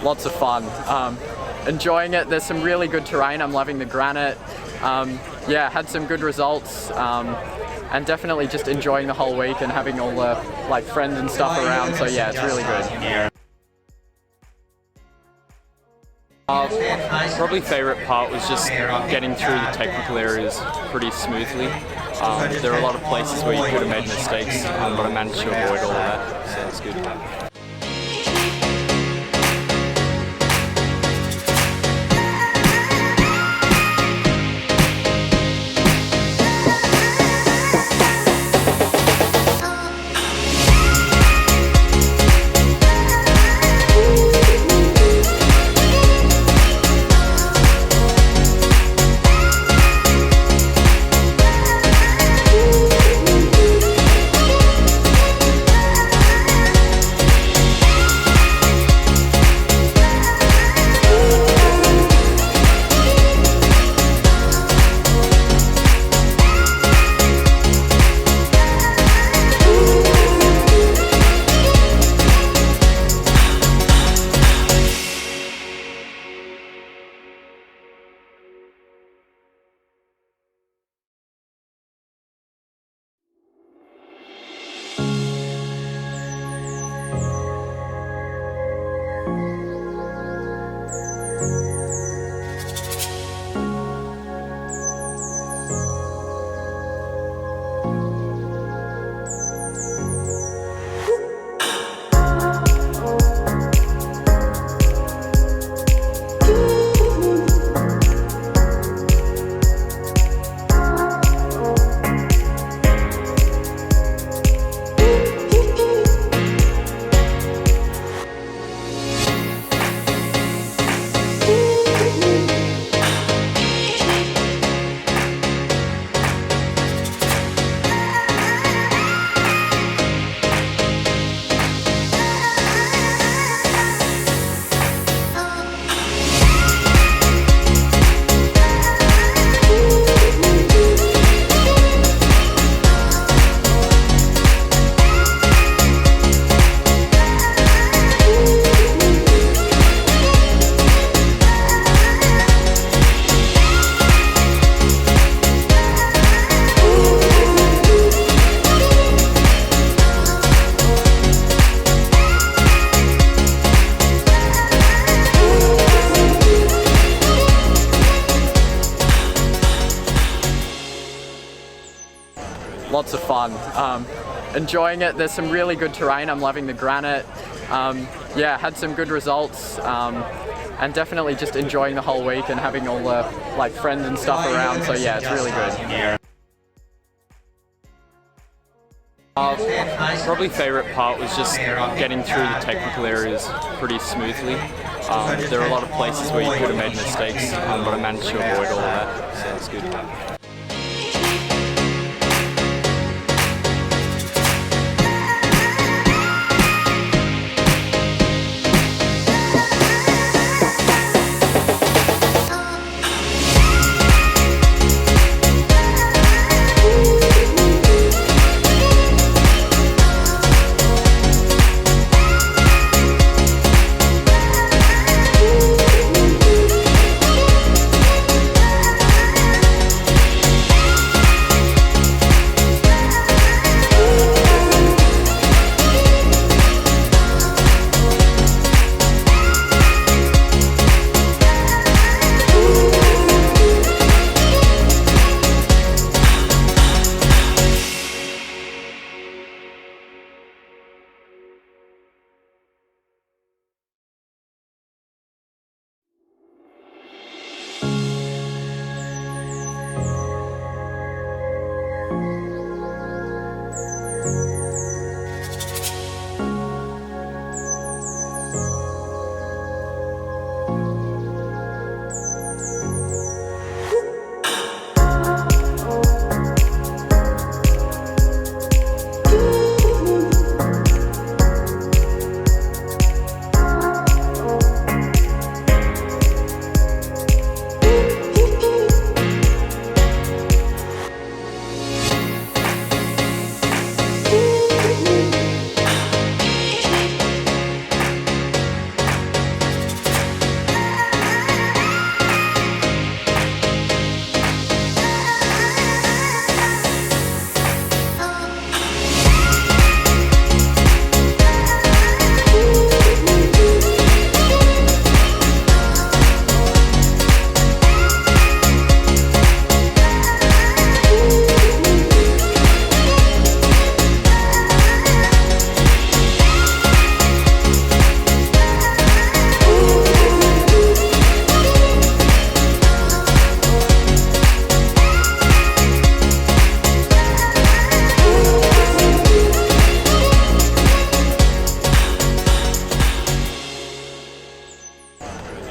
Lots of fun. Enjoying it. There's some really good terrain. I'm loving the granite. Yeah, had some good results. And definitely just enjoying the whole week and having all the friends and stuff around. So yeah, it's really good. Probably favourite part was just getting through the technical areas pretty smoothly. There are a lot of places where you could have made mistakes, but I managed to avoid all of that, so it's good. Lots of fun. Enjoying it. There's some really good terrain. I'm loving the granite. Yeah, had some good results. And definitely just enjoying the whole week and having all the friends and stuff around. So yeah, it's really good. Probably favourite part was just getting through the technical areas pretty smoothly. There are a lot of places where you could have made mistakes, but I managed to avoid all of that, so it's good.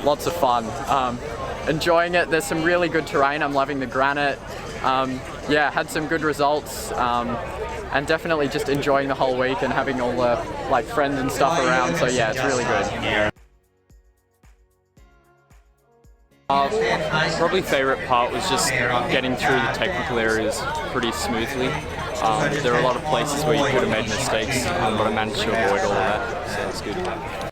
Lots of fun. Enjoying it. There's some really good terrain. I'm loving the granite. Yeah, had some good results. And definitely just enjoying the whole week and having all the friends and stuff around. So yeah, it's really good. Probably favourite part was just getting through the technical areas pretty smoothly. There are a lot of places where you could have made mistakes, but I managed to avoid all of that, so it's good.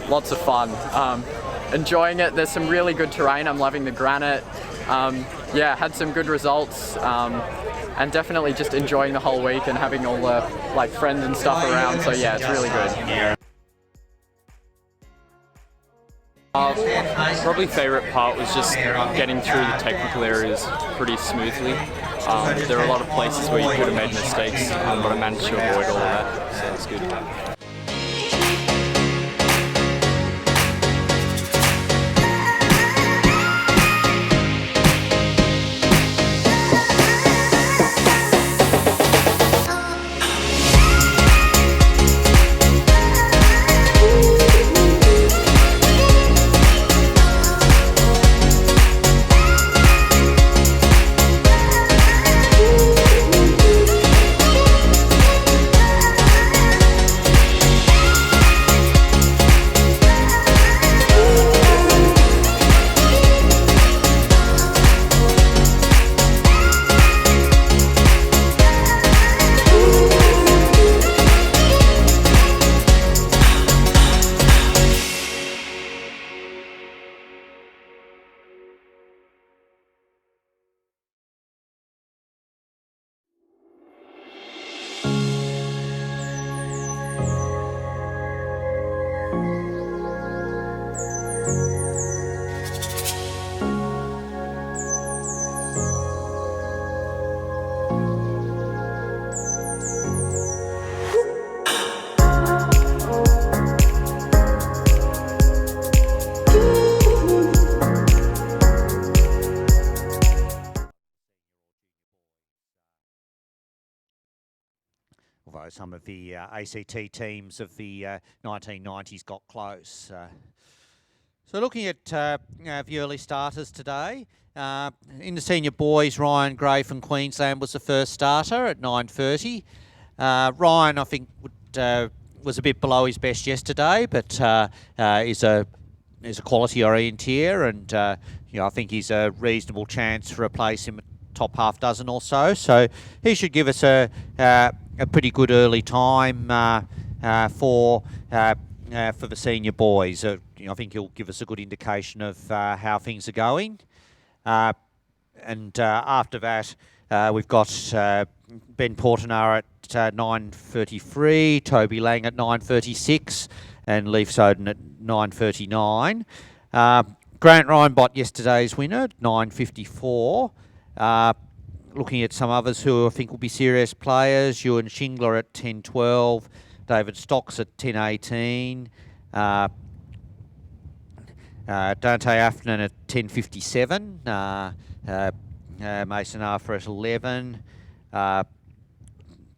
Lots of fun. Enjoying it. There's some really good terrain. I'm loving the granite. Yeah, had some good results. And definitely just enjoying the whole week and having all the friends and stuff around. So yeah, it's really good. Probably favourite part was just getting through the technical areas pretty smoothly. There are a lot of places where you could have made mistakes, but I managed to avoid all of that, so it's good. Although some of the ACT teams of the 1990s got close. So looking at the early starters today, in the senior boys, Ryan Gray from Queensland was the first starter at 9:30. Ryan, I think, was a bit below his best yesterday, but is a quality orienteer, and I think he's a reasonable chance for a place in the top half dozen or so. So he should give us a pretty good early time for the senior boys. I think he'll give us a good indication of how things are going. And after that, we've got Ben Portner at 9:33, Toby Lang at 9:36, and Leaf Soden at 9:39. Grant Reinbott, yesterday's winner, at 9:54. Looking at some others who I think will be serious players, Ewan Shingler at 10:12, David Stocks at 10:18. Dante Afnan at 10:57, Mason Arthur at 11,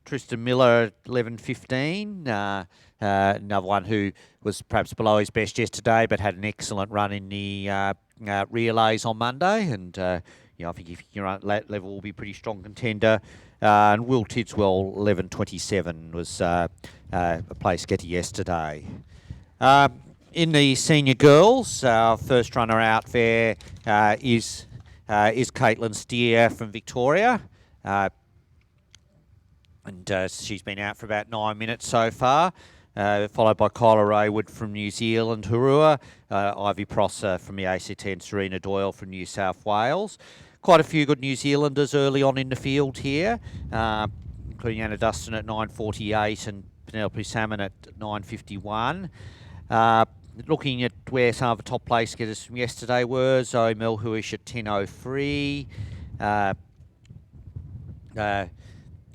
Tristan Miller at 11:15, another one who was perhaps below his best yesterday but had an excellent run in the relays on Monday, and I think if you're at that level will be a pretty strong contender. And Will Tidswell 11:27 was a place getter yesterday. In the senior girls, our first runner out there is Caitlin Steer from Victoria. And she's been out for about 9 minutes so far, followed by Kyla Raywood from New Zealand, Hurua, Ivy Prosser from the ACT, and Serena Doyle from New South Wales. Quite a few good New Zealanders early on in the field here, including Anna Dustin at 9:48 and Penelope Salmon at 9:51. Looking at where some of the top place getters from yesterday were, Zoe Melhuish at 10:03.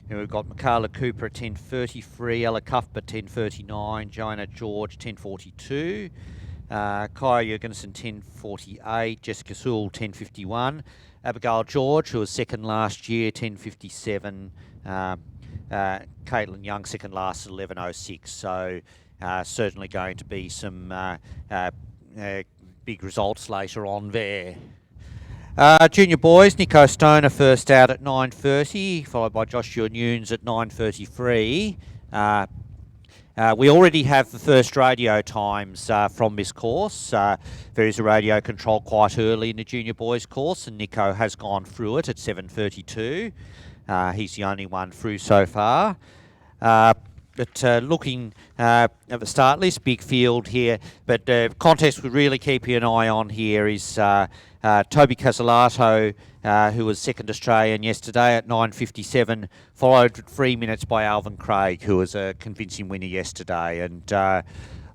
We've got Michaela Cooper at 10:33, Ella Cuthbert 10:39, Joanna George 10:42, Kaya Jurgensen 10:48, Jessica Sewell 10:51, Abigail George, who was second last year, 10:57, Caitlin Young second last at 11:06. So certainly going to be some big results later on there. Junior boys, Nico Stoner first out at 9:30, followed by Joshua Nunes at 9:33. We already have the first radio times from this course. There is a radio control quite early in the junior boys course, and Nico has gone through it at 7:32. He's the only one through so far. But looking at the start list, big field here. But the contest we're really keeping an eye on here is Toby Casalato, who was second Australian yesterday at 9:57, followed 3 minutes by Alvin Craig, who was a convincing winner yesterday. And I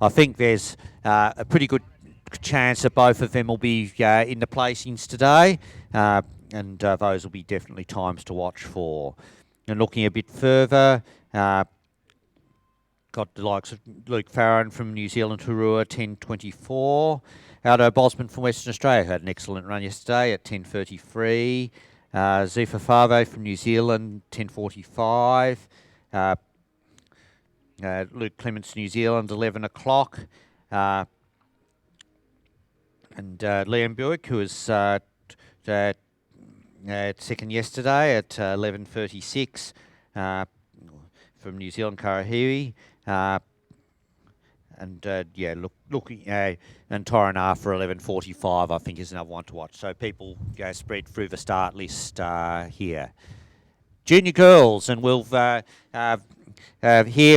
think there's a pretty good chance that both of them will be in the placings today. And those will be definitely times to watch for. And looking a bit further, got the likes of Luke Farron from New Zealand, Hurua, 10:24. Aldo Bosman from Western Australia had an excellent run yesterday at 10:33. Zifa Fave from New Zealand, 10:45. Luke Clements, New Zealand, 11 o'clock. And Liam Buick, who was second yesterday at 11:36 from New Zealand, Karahiwi. And Torana for 11:45, I think, is another one to watch. So people spread through the start list here. Junior girls, and we'll here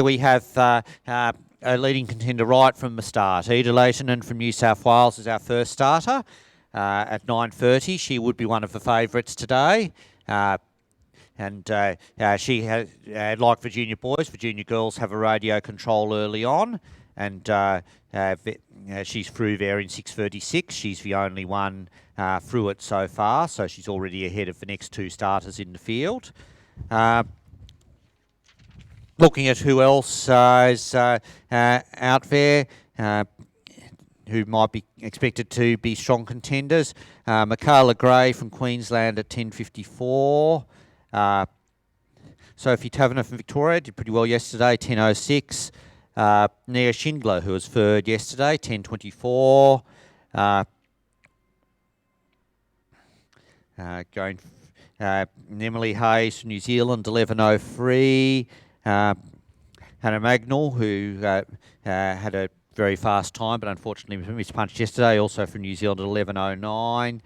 we have a leading contender right from the start. Ida Leitonen from New South Wales is our first starter at 9:30. She would be one of the favourites today. And she has, like the junior boys, the junior girls have a radio control early on, and she's through there in 6:36. She's the only one through it so far, so she's already ahead of the next two starters in the field. Looking at who else is out there, who might be expected to be strong contenders. Michaela Gray from Queensland at 10:54. Sophie Taverner from Victoria did pretty well yesterday, 10:06. Nia Schindler, who was third yesterday, 10:24. Going Emily Hayes from New Zealand, 11:03. Hannah Magnall, who had a very fast time, but unfortunately mispunched yesterday, also from New Zealand at 11:09.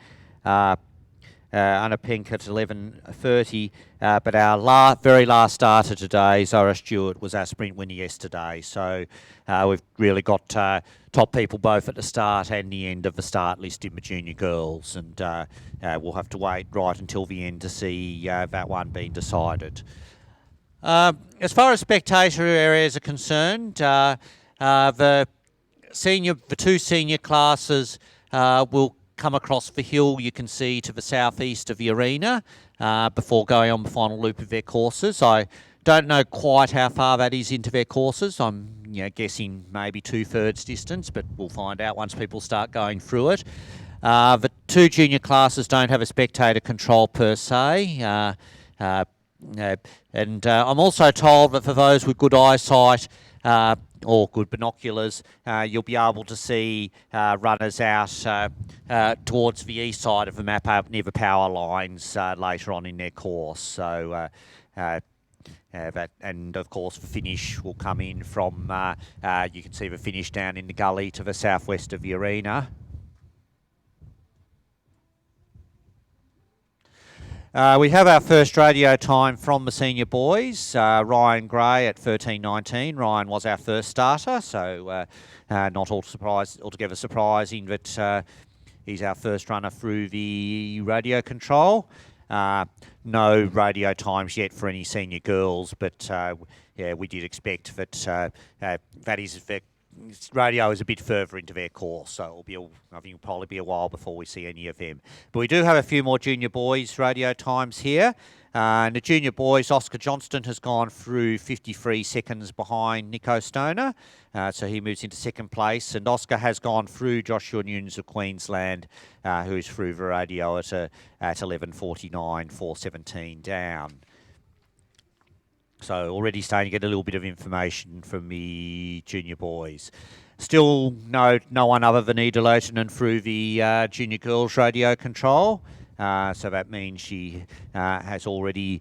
Anna Pink at 11:30, but our very last starter today, Zara Stewart, was our sprint winner yesterday. So we've really got top people both at the start and the end of the start list in the junior girls, and we'll have to wait right until the end to see that one being decided. As far as spectator areas are concerned, the two senior classes will come across the hill, you can see, to the southeast of the arena before going on the final loop of their courses. I don't know quite how far that is into their courses. I'm guessing maybe 2/3 distance, but we'll find out once people start going through it. The two junior classes don't have a spectator control per se. And I'm also told that for those with good eyesight or good binoculars, you'll be able to see runners out towards the east side of the map near the power lines later on in their course. So and of course the finish will come in from, you can see the finish down in the gully to the southwest of the arena. We have our first radio time from the senior boys. Ryan Gray at 13:19. Ryan was our first starter, so not altogether surprising that he's our first runner through the radio control. No radio times yet for any senior girls, but yeah, we did expect that radio is a bit further into their course, so I think it'll probably be a while before we see any of them. But we do have a few more junior boys radio times here. And the junior boys, Oscar Johnston has gone through 53 seconds behind Nico Stoner, so he moves into second place. And Oscar has gone through Joshua Nunes of Queensland, who's through the radio at 11:49, 4:17 down. So already starting to get a little bit of information from the junior boys. Still no one other than Ida Leitonen through the junior girls radio control. So that means she has already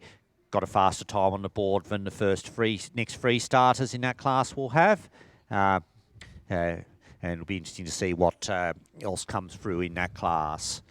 got a faster time on the board than the next three starters in that class will have. And it'll be interesting to see what else comes through in that class.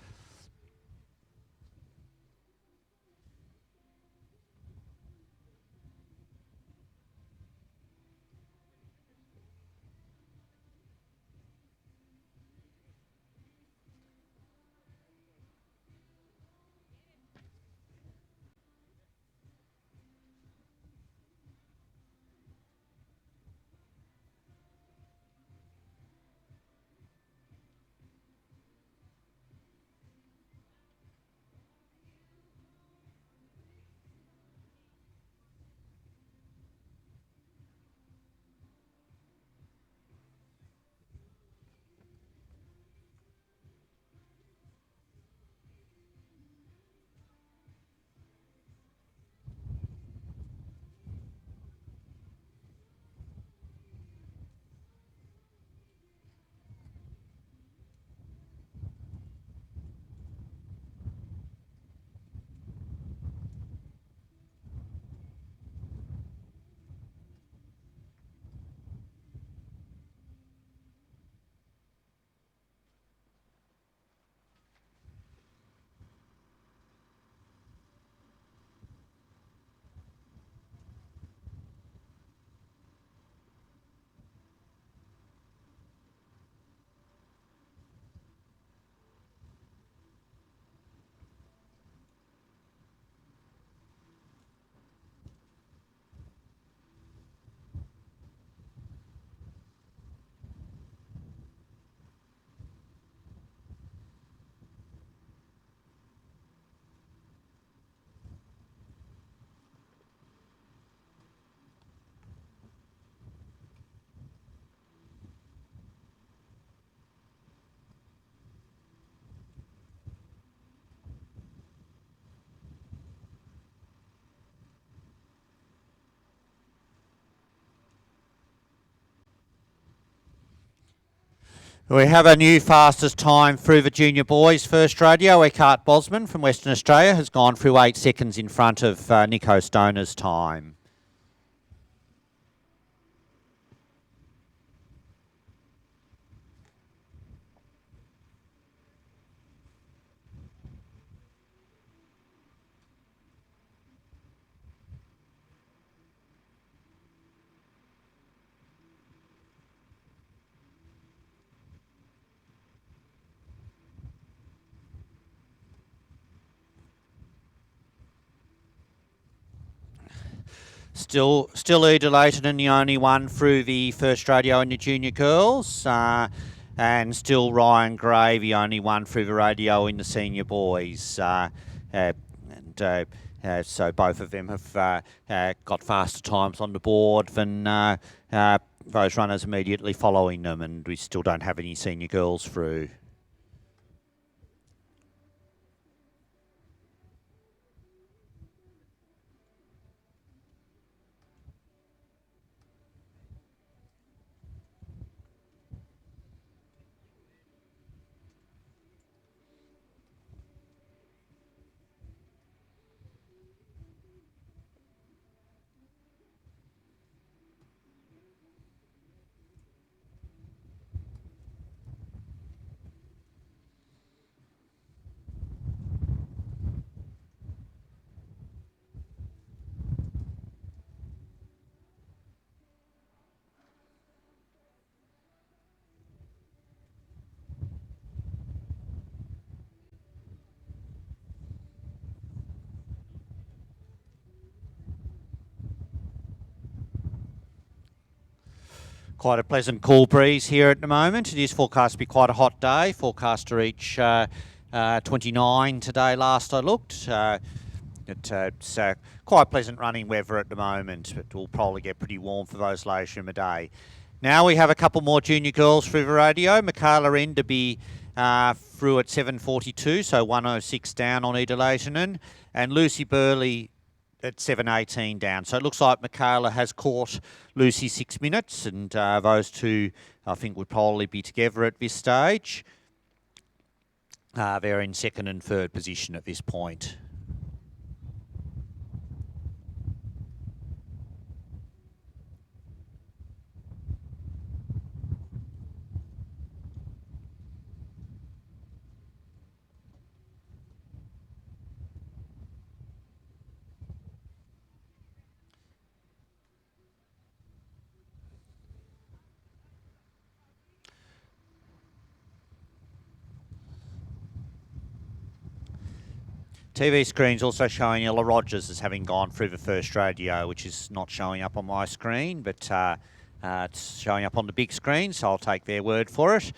We have a new fastest time through the junior boys first radio. Eckhart Bosman from Western Australia has gone through 8 seconds in front of Nico Stoner's time. Still Eda Leighton, the only one through the first radio in the junior girls, and still Ryan Gray, the only one through the radio in the senior boys. So both of them have got faster times on the board than those runners immediately following them, and we still don't have any senior girls through. Quite a pleasant cool breeze here at the moment. It is forecast to be quite a hot day, forecast to reach 29 today last I looked. It's quite pleasant running weather at the moment, but we'll probably get pretty warm for those later in the day. Now we have a couple more junior girls through the radio. Michaela Enderby through at 7:42, so 1:06 down on Eda Leitonen, and Lucy Burley at 7:18 down. So it looks like Michaela has caught Lucy 6 minutes, and those two I think would probably be together at this stage. They're in second and third position at this point. TV screen's also showing Ella Rogers as having gone through the first radio, which is not showing up on my screen, but it's showing up on the big screen, so I'll take their word for it.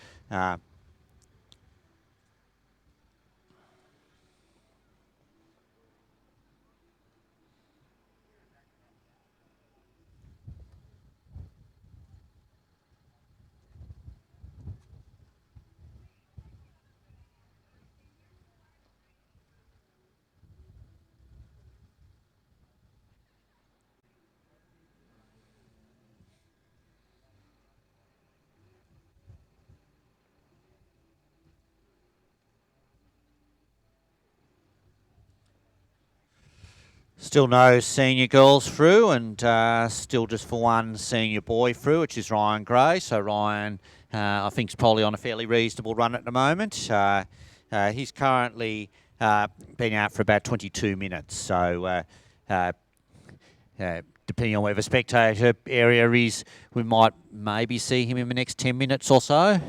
Still no senior girls through, and still just for one senior boy through, which is Ryan Gray. So Ryan, I think, is probably on a fairly reasonable run at the moment. He's currently been out for about 22 minutes. So depending on where the spectator area is, we might maybe see him in the next 10 minutes or so.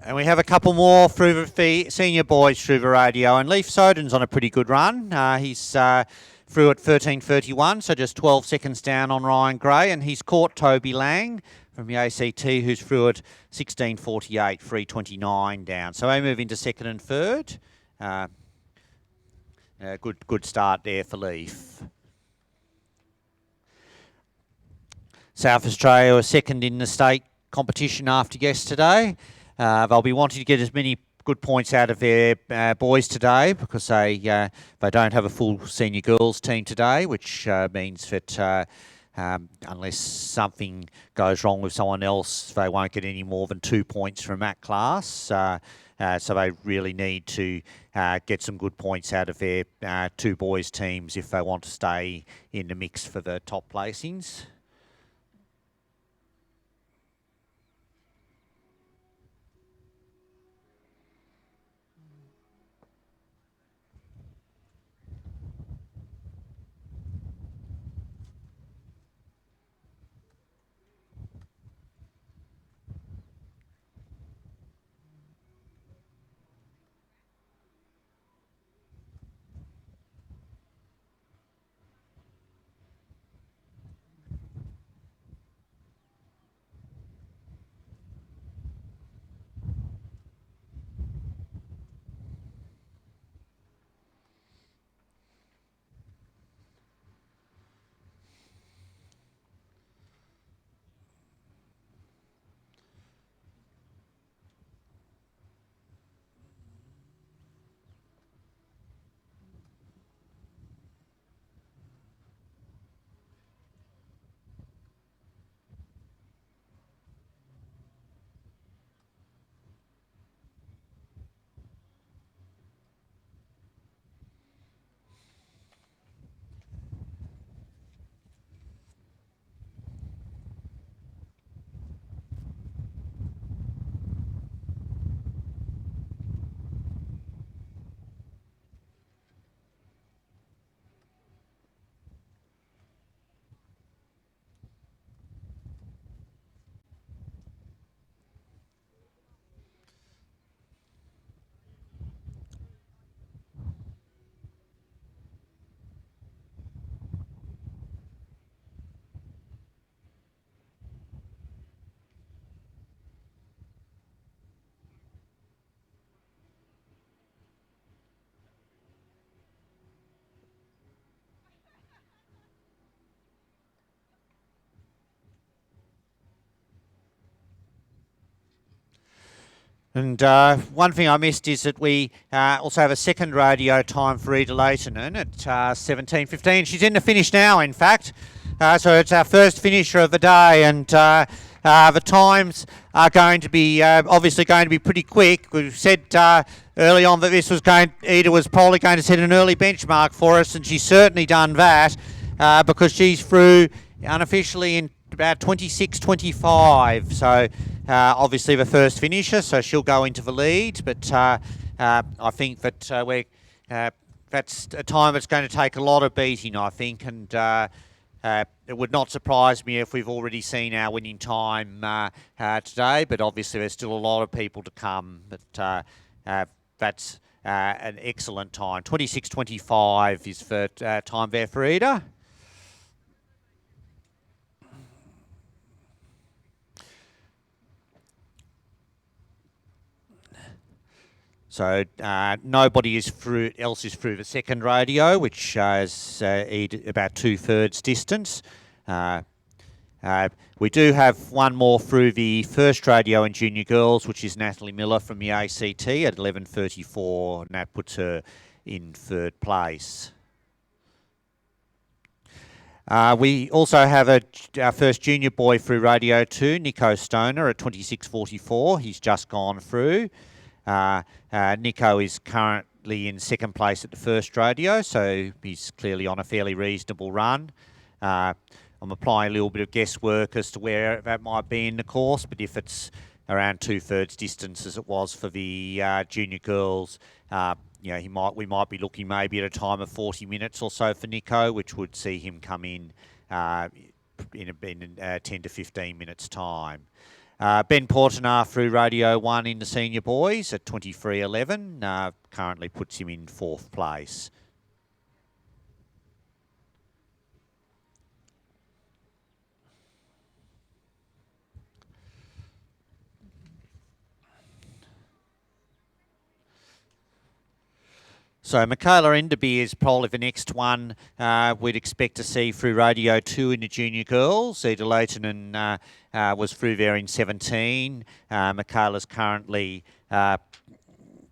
And we have a couple more through the senior boys through the radio. And Leif Soden's on a pretty good run. He's through at 13.31, so just 12 seconds down on Ryan Gray, and he's caught Toby Lang from the ACT, who's through at 16.48, 3.29 down. So they move into second and third. Good start there for Leaf. South Australia are second in the state competition after yesterday. They'll be wanting to get as many good points out of their boys today because they don't have a full senior girls team today, which means that unless something goes wrong with someone else, they won't get any more than 2 points from that class. So they really need to get some good points out of their two boys teams if they want to stay in the mix for the top placings. And one thing I missed is that we also have a second radio time for Ida Leitonen at 17.15. She's in the finish now, in fact. So it's our first finisher of the day, and the times are going to be obviously going to be pretty quick. We've said early on that Ida was probably going to set an early benchmark for us, and she's certainly done that because she's through unofficially in about 26.25. So obviously the first finisher, so she'll go into the lead. But I think that that's a time that's going to take a lot of beating, I think, and it would not surprise me if we've already seen our winning time today. But obviously there's still a lot of people to come. But that's an excellent time. 26.25 is the time there for Ida. So nobody else is through the second radio, which is about 2/3 distance. We do have one more through the first radio in junior girls, which is Natalie Miller from the ACT at 11.34, and that puts her in third place. We also have our first junior boy through Radio 2, Nico Stoner at 26.44. He's just gone through. Nico is currently in second place at the first radio, so he's clearly on a fairly reasonable run. I'm applying a little bit of guesswork as to where that might be in the course, but if it's around 2/3 distance as it was for the junior girls, we might be looking maybe at a time of 40 minutes or so for Nico, which would see him come in 10 to 15 minutes time. Ben Portenar through Radio 1 in the senior boys at 23.11 currently puts him in fourth place. So Michaela Enderby is probably the next one we'd expect to see through Radio 2 in the junior girls. Eda Leighton was through there in 17. Michaela's currently at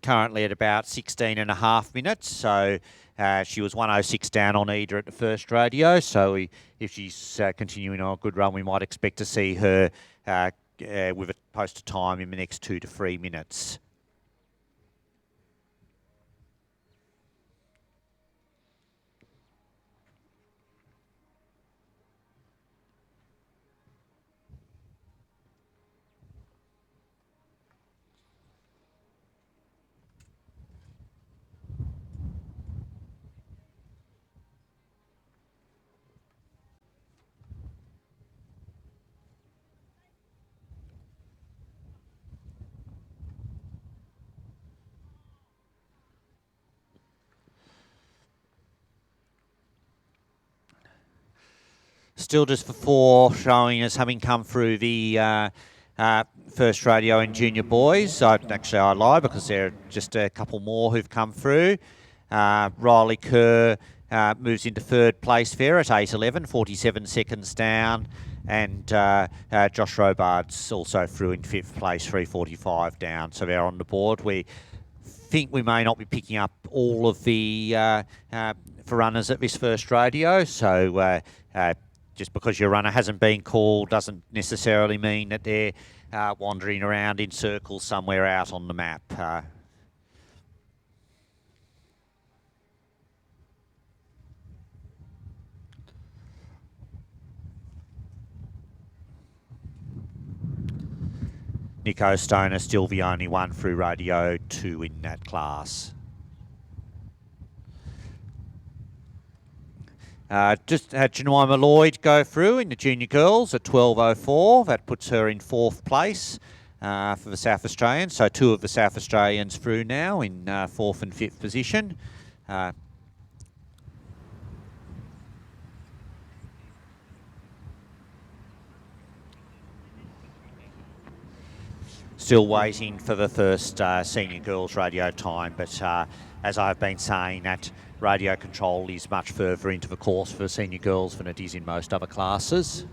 about 16 and a half minutes. So she was 106 down on Eda at the first radio. So if she's continuing on a good run, we might expect to see her with a posted time in the next 2 to 3 minutes. Still just for 4 showing us having come through the first radio in junior boys. Actually, I lie because there are just a couple more who've come through. Riley Kerr moves into 3rd place there at 8:11, 47 seconds down. And Josh Robards also through in 5th place, 3:45 down. So they're on the board. We think we may not be picking up all of the for runners at this first radio. So just because your runner hasn't been called doesn't necessarily mean that they're wandering around in circles somewhere out on the map. Nico Stoner still the only one through Radio 2 in that class. Just had Jemima Lloyd go through in the junior girls at 12:04. That puts her in 4th place for the South Australians. So 2 of the South Australians through now in 4th and 5th position. Still waiting for the first senior girls radio time, but as I've been saying, that radio control is much further into the course for senior girls than it is in most other classes.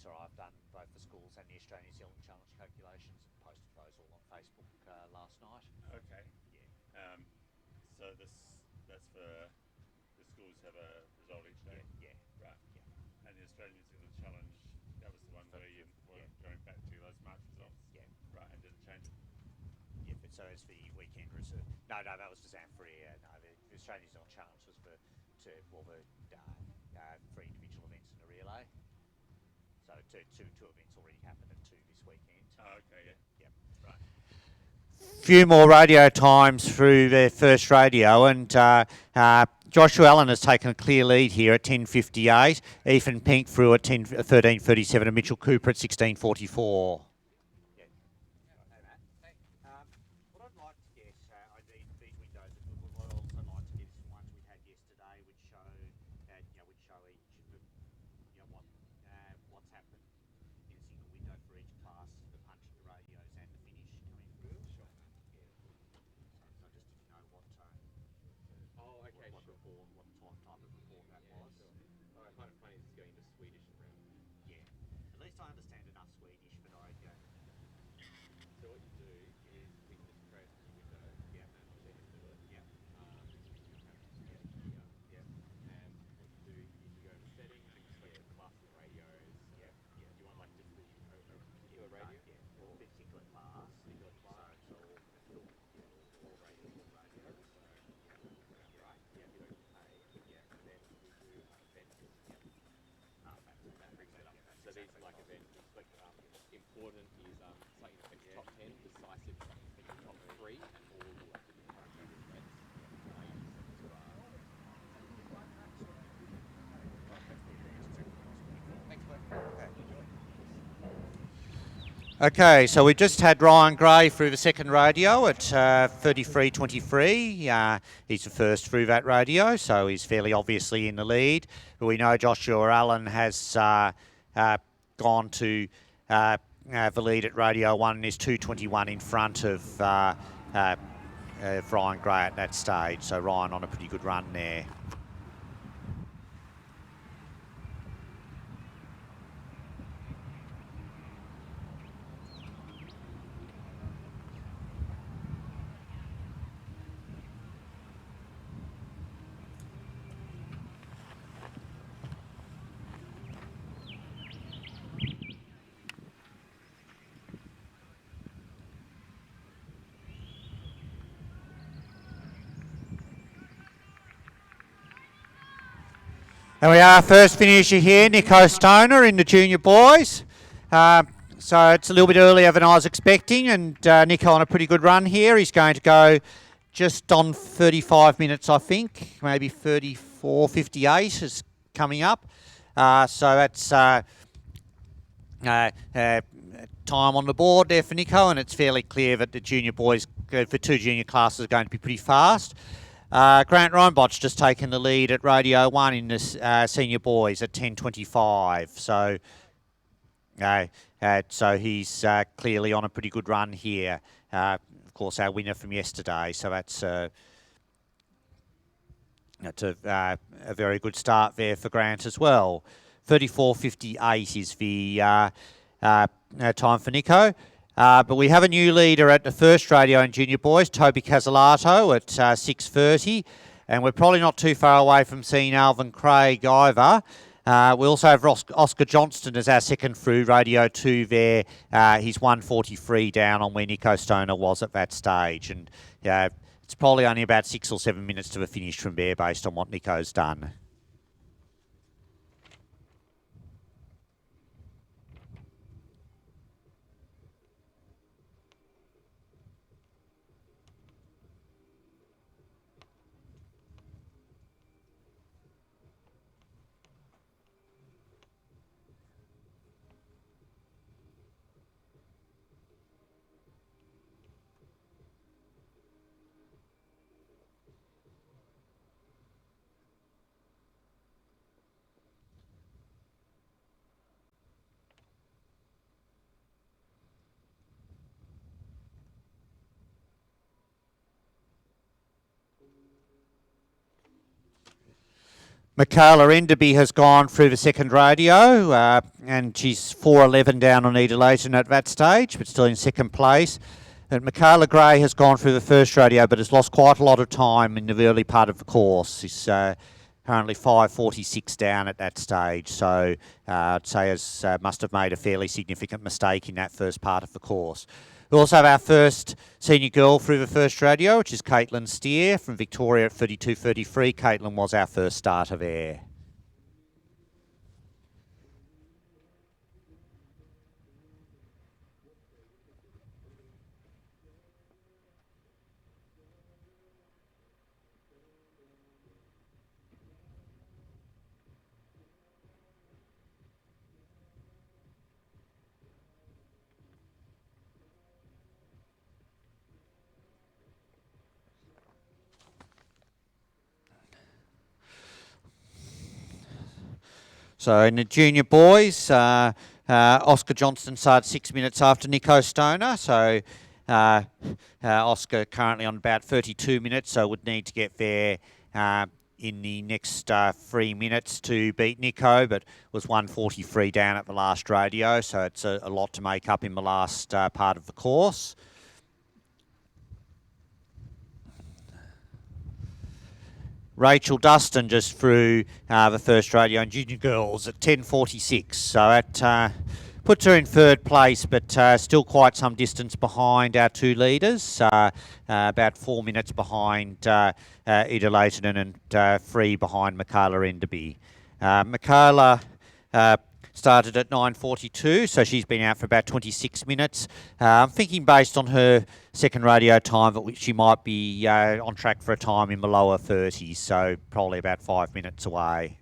I've done both the schools and the Australian New Zealand Challenge calculations and posted those all on Facebook last night. Okay. Yeah. So that's for the schools have a result each day. Yeah. Right. Yeah. And the Australian New Zealand Challenge, that was the one where you were going back to those March results. Yeah. Right. And did it change? Yeah. But so it's the weekend reserve. No, that was for Zamfara. No, the Australian New Zealand Challenge was for three individual events and a relay. So two events already happened and 2 this weekend. Oh, okay, yeah. Right. Few more radio times through their first radio, and Joshua Allen has taken a clear lead here at 10:58. Ethan Pink through at 13:37 and Mitchell Cooper at 16:44. What I'd like to get, I need these windows, but what I'd also like to get is the ones we had yesterday, which show each of the, what's happened in a single window for each class, the punch, the radios, and the finish coming through. Sure. Yeah. So just if you know what report, what type of report that was. I find it funny it's going to Swedish around. Yeah. At least I understand enough Swedish, but I Okay, so we just had Ryan Gray through the second radio at 33.23. He's the first through that radio, so he's fairly obviously in the lead. But we know Joshua Allen has gone to the lead at Radio 1 and is 2.21 in front of Ryan Gray at that stage. So Ryan on a pretty good run there. And we are first finisher here, Nico Stoner in the junior boys. So it's a little bit earlier than I was expecting, and Nico on a pretty good run here. He's going to go just on 35 minutes, I think, maybe 34.58 is coming up. So that's time on the board there for Nico, and it's fairly clear that the junior boys, for two junior classes, are going to be pretty fast. Grant Reinbot's just taken the lead at Radio 1 in the senior boys at 10.25. So he's clearly on a pretty good run here. Of course, our winner from yesterday. So that's a very good start there for Grant as well. 34.58 is the time for Nico. But we have a new leader at the first radio in junior boys, Toby Casalato at 6.30. And we're probably not too far away from seeing Alvin Craig either. We also have Oscar Johnston as our second through Radio 2 there. He's 1.43 down on where Nico Stoner was at that stage. And it's probably only about 6 or 7 minutes to the finish from there based on what Nico's done. Michaela Enderby has gone through the second radio, and she's 4.11 down on Eda Leighton at that stage, but still in second place. And Michaela Gray has gone through the first radio, but has lost quite a lot of time in the early part of the course. She's currently 5.46 down at that stage, so I'd say must have made a fairly significant mistake in that first part of the course. We also have our first senior girl through the first radio, which is Caitlin Steer from Victoria at 32.33. Caitlin was our first starter there. So in the junior boys, Oscar Johnston started 6 minutes after Nico Stoner. So Oscar currently on about 32 minutes, so would need to get there in the next 3 minutes to beat Nico, but was 1.43 down at the last radio, so it's a lot to make up in the last part of the course. Rachel Dustin just through the first radio and junior girls at 10.46. So that puts her in third place, but still quite some distance behind our two leaders. About 4 minutes behind Eda Leighton and 3 behind Michaela Enderby. Michaela started at 9:42, so she's been out for about 26 minutes. I'm thinking based on her second radio time that she might be on track for a time in the lower 30s, so probably about 5 minutes away.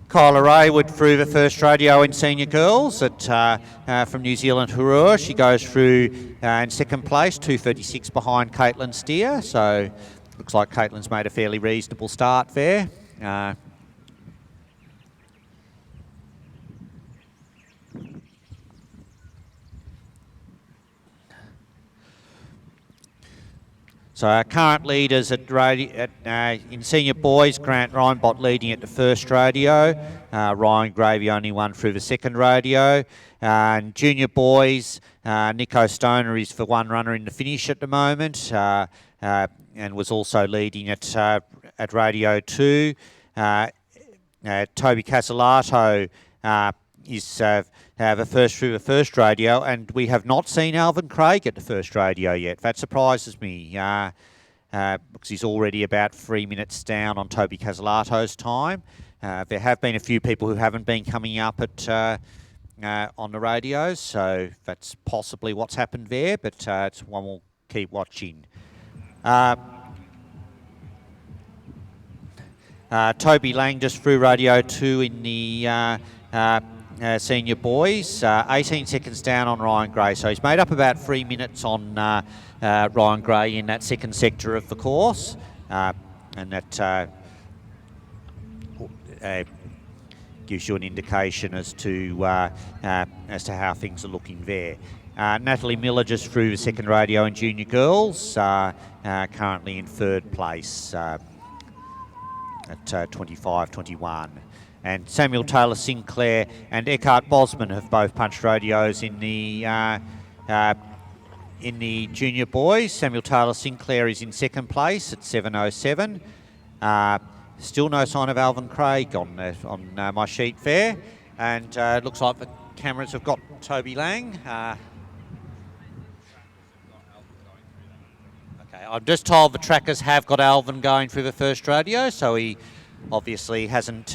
Kyla Raywood through the first radio in senior girls from New Zealand Hurua. She goes through in second place, 2:36 behind Caitlin Steer. So looks like Caitlin's made a fairly reasonable start there. So our current leaders in senior boys, Grant Reinbott leading at the first radio, Ryan Gravy only one through the second radio. And junior boys, Nico Stoner is for one runner in the finish at the moment, and was also leading at radio 2. Toby Casalato is the first through the first radio, and we have not seen Alvin Craig at the first radio yet. That surprises me because he's already about 3 minutes down on Toby Casalato's time. There have been a few people who haven't been coming up on the radios, so that's possibly what's happened there, but it's one we'll keep watching. Toby Lang just through radio 2 in the senior boys, 18 seconds down on Ryan Gray. So he's made up about 3 minutes on Ryan Gray in that second sector of the course, and that gives you an indication as to how things are looking there. Natalie Miller just through the second radio in junior girls, currently in third place at 25-21. And Samuel Taylor Sinclair and Eckhart Bosman have both punched radios in the junior boys. Samuel Taylor Sinclair is in second place at 7:07. Still no sign of Alvin Craig on my sheet there, and it looks like the cameras have got Toby Lang. Okay, I'm just told the trackers have got Alvin going through the first radio, so he obviously hasn't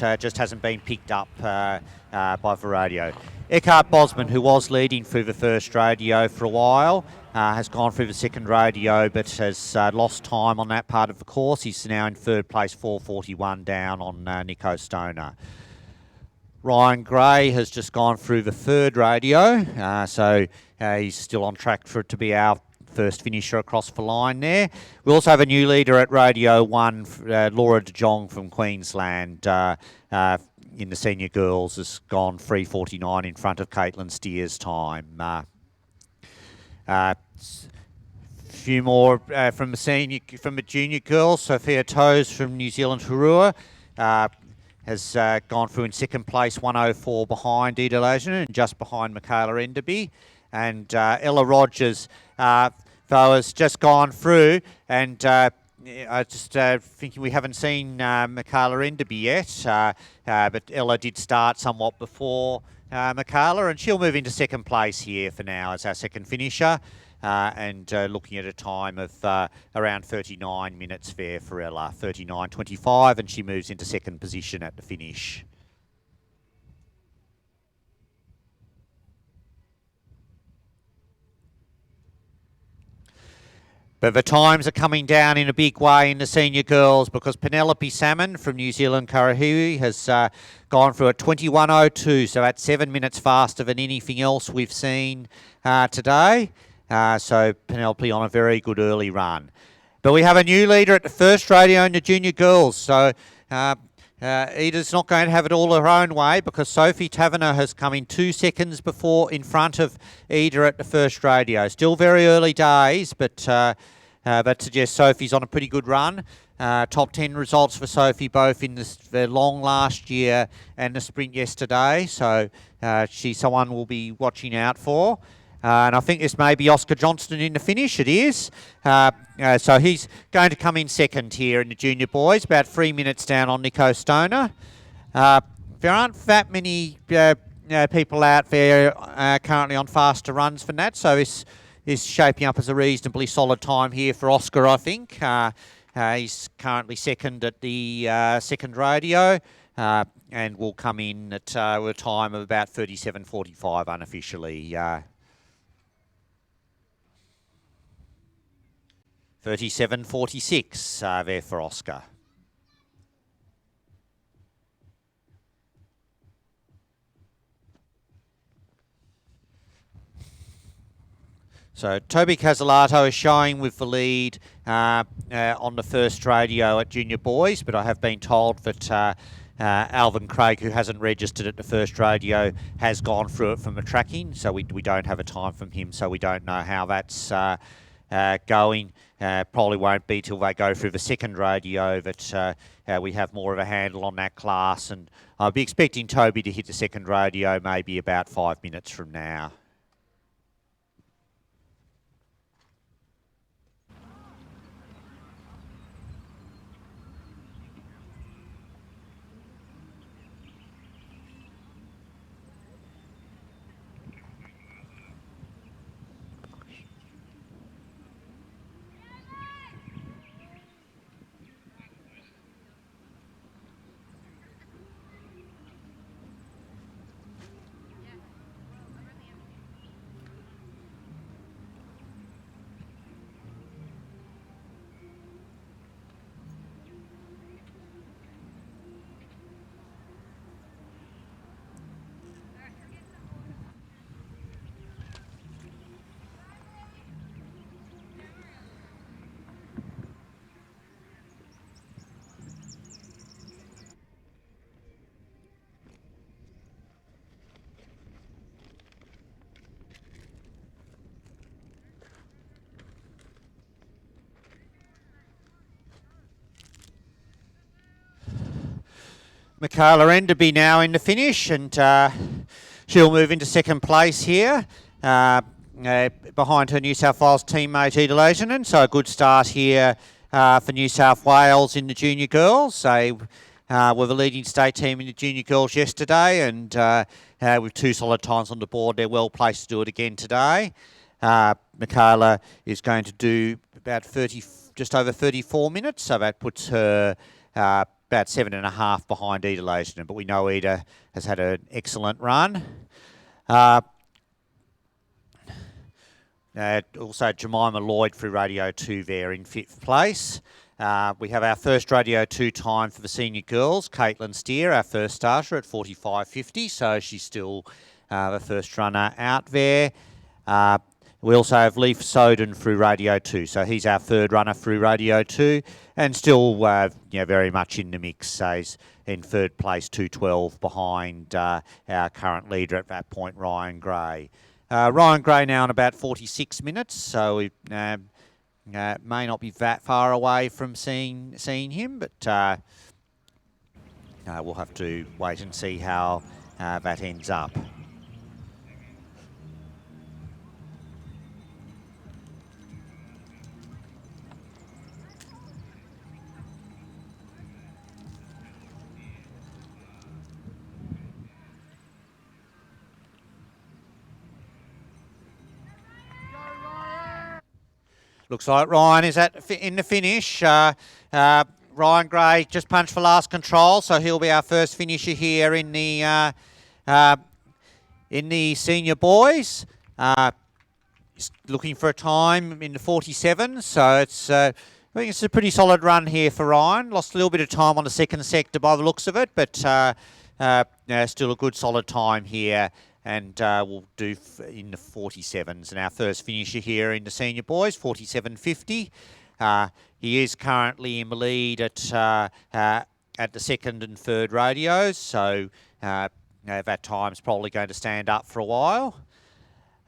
been picked up by the radio. Eckhart Bosman, who was leading through the first radio for a while, has gone through the second radio but has lost time on that part of the course. He's now in third place, 4:41 down on Nico Stoner. Ryan Gray has just gone through the third radio, so he's still on track for it to be our first finisher across the line there. We also have a new leader at Radio 1, Laura De Jong from Queensland, in the senior girls, has gone 3:49 in front of Caitlin Steer's time. Few more from the junior girls. Sophia Toes from New Zealand Hurua has gone through in second place, 1:04 behind Ida Lajan and just behind Michaela Enderby. And Ella Rogers, though, has just gone through, and I just thinking we haven't seen Michaela Enderby yet, but Ella did start somewhat before Michaela, and she'll move into second place here for now as our second finisher, and looking at a time of around 39 minutes there for Ella, 39:25, and she moves into second position at the finish. But the times are coming down in a big way in the senior girls, because Penelope Salmon from New Zealand Karahui has gone through at 21:02, so that's 7 minutes faster than anything else we've seen today. So Penelope on a very good early run. But we have a new leader at the first radio in the junior girls, so Ida's not going to have it all her own way, because Sophie Taverner has come in 2 seconds in front of Ida at the first radio. Still very early days, but that suggests Sophie's on a pretty good run. Top 10 results for Sophie, both in the long last year and the sprint yesterday, so she's someone we'll be watching out for. And I think this may be Oscar Johnston in the finish. It is. So he's going to come in second here in the junior boys, about 3 minutes down on Nico Stoner. there aren't that many people out there currently on faster runs for Nat, so this is shaping up as a reasonably solid time here for Oscar, I think. He's currently second at the second radio and will come in at a time of about 37.45 unofficially. 37.46 there for Oscar. So Toby Casalato is showing with the lead on the first radio at junior boys, but I have been told that Alvin Craig, who hasn't registered at the first radio, has gone through it from the tracking, so we don't have a time from him, so we don't know how that's going. Probably won't be till they go through the second radio that we have more of a handle on that class, and I'll be expecting Toby to hit the second radio maybe about 5 minutes from now. Michaela Enderby now in the finish, and she'll move into second place here behind her New South Wales teammate Ida Leisinen. So a good start here for New South Wales in the junior girls. They were the leading state team in the junior girls yesterday, and with 2 solid times on the board, they're well placed to do it again today. Michaela is going to do about just over 34 minutes, so that puts her about 7.5 behind Ida Leisinen, but we know Ida has had an excellent run. Also Jemima Lloyd through Radio 2 there in 5th place. We have our first Radio 2 time for the senior girls, Caitlin Steer, our first starter at 45.50, so she's still the first runner out there. We also have Leif Soden through Radio 2, so he's our third runner through Radio 2, and still very much in the mix. So he's in third place, 2:12 behind our current leader at that point, Ryan Gray. Ryan Gray now in about 46 minutes, so we may not be that far away from seeing him, but we'll have to wait and see how that ends up. Looks like Ryan is in the finish. Ryan Gray just punched for last control, so he'll be our first finisher here in the senior boys. He's looking for a time in the 47, so it's I think it's a pretty solid run here for Ryan. Lost a little bit of time on the second sector by the looks of it, but still a good solid time here. And we'll do in the 47s. And our first finisher here in the senior boys, 47.50. He is currently in the lead at the second and third radios, so that time's probably going to stand up for a while.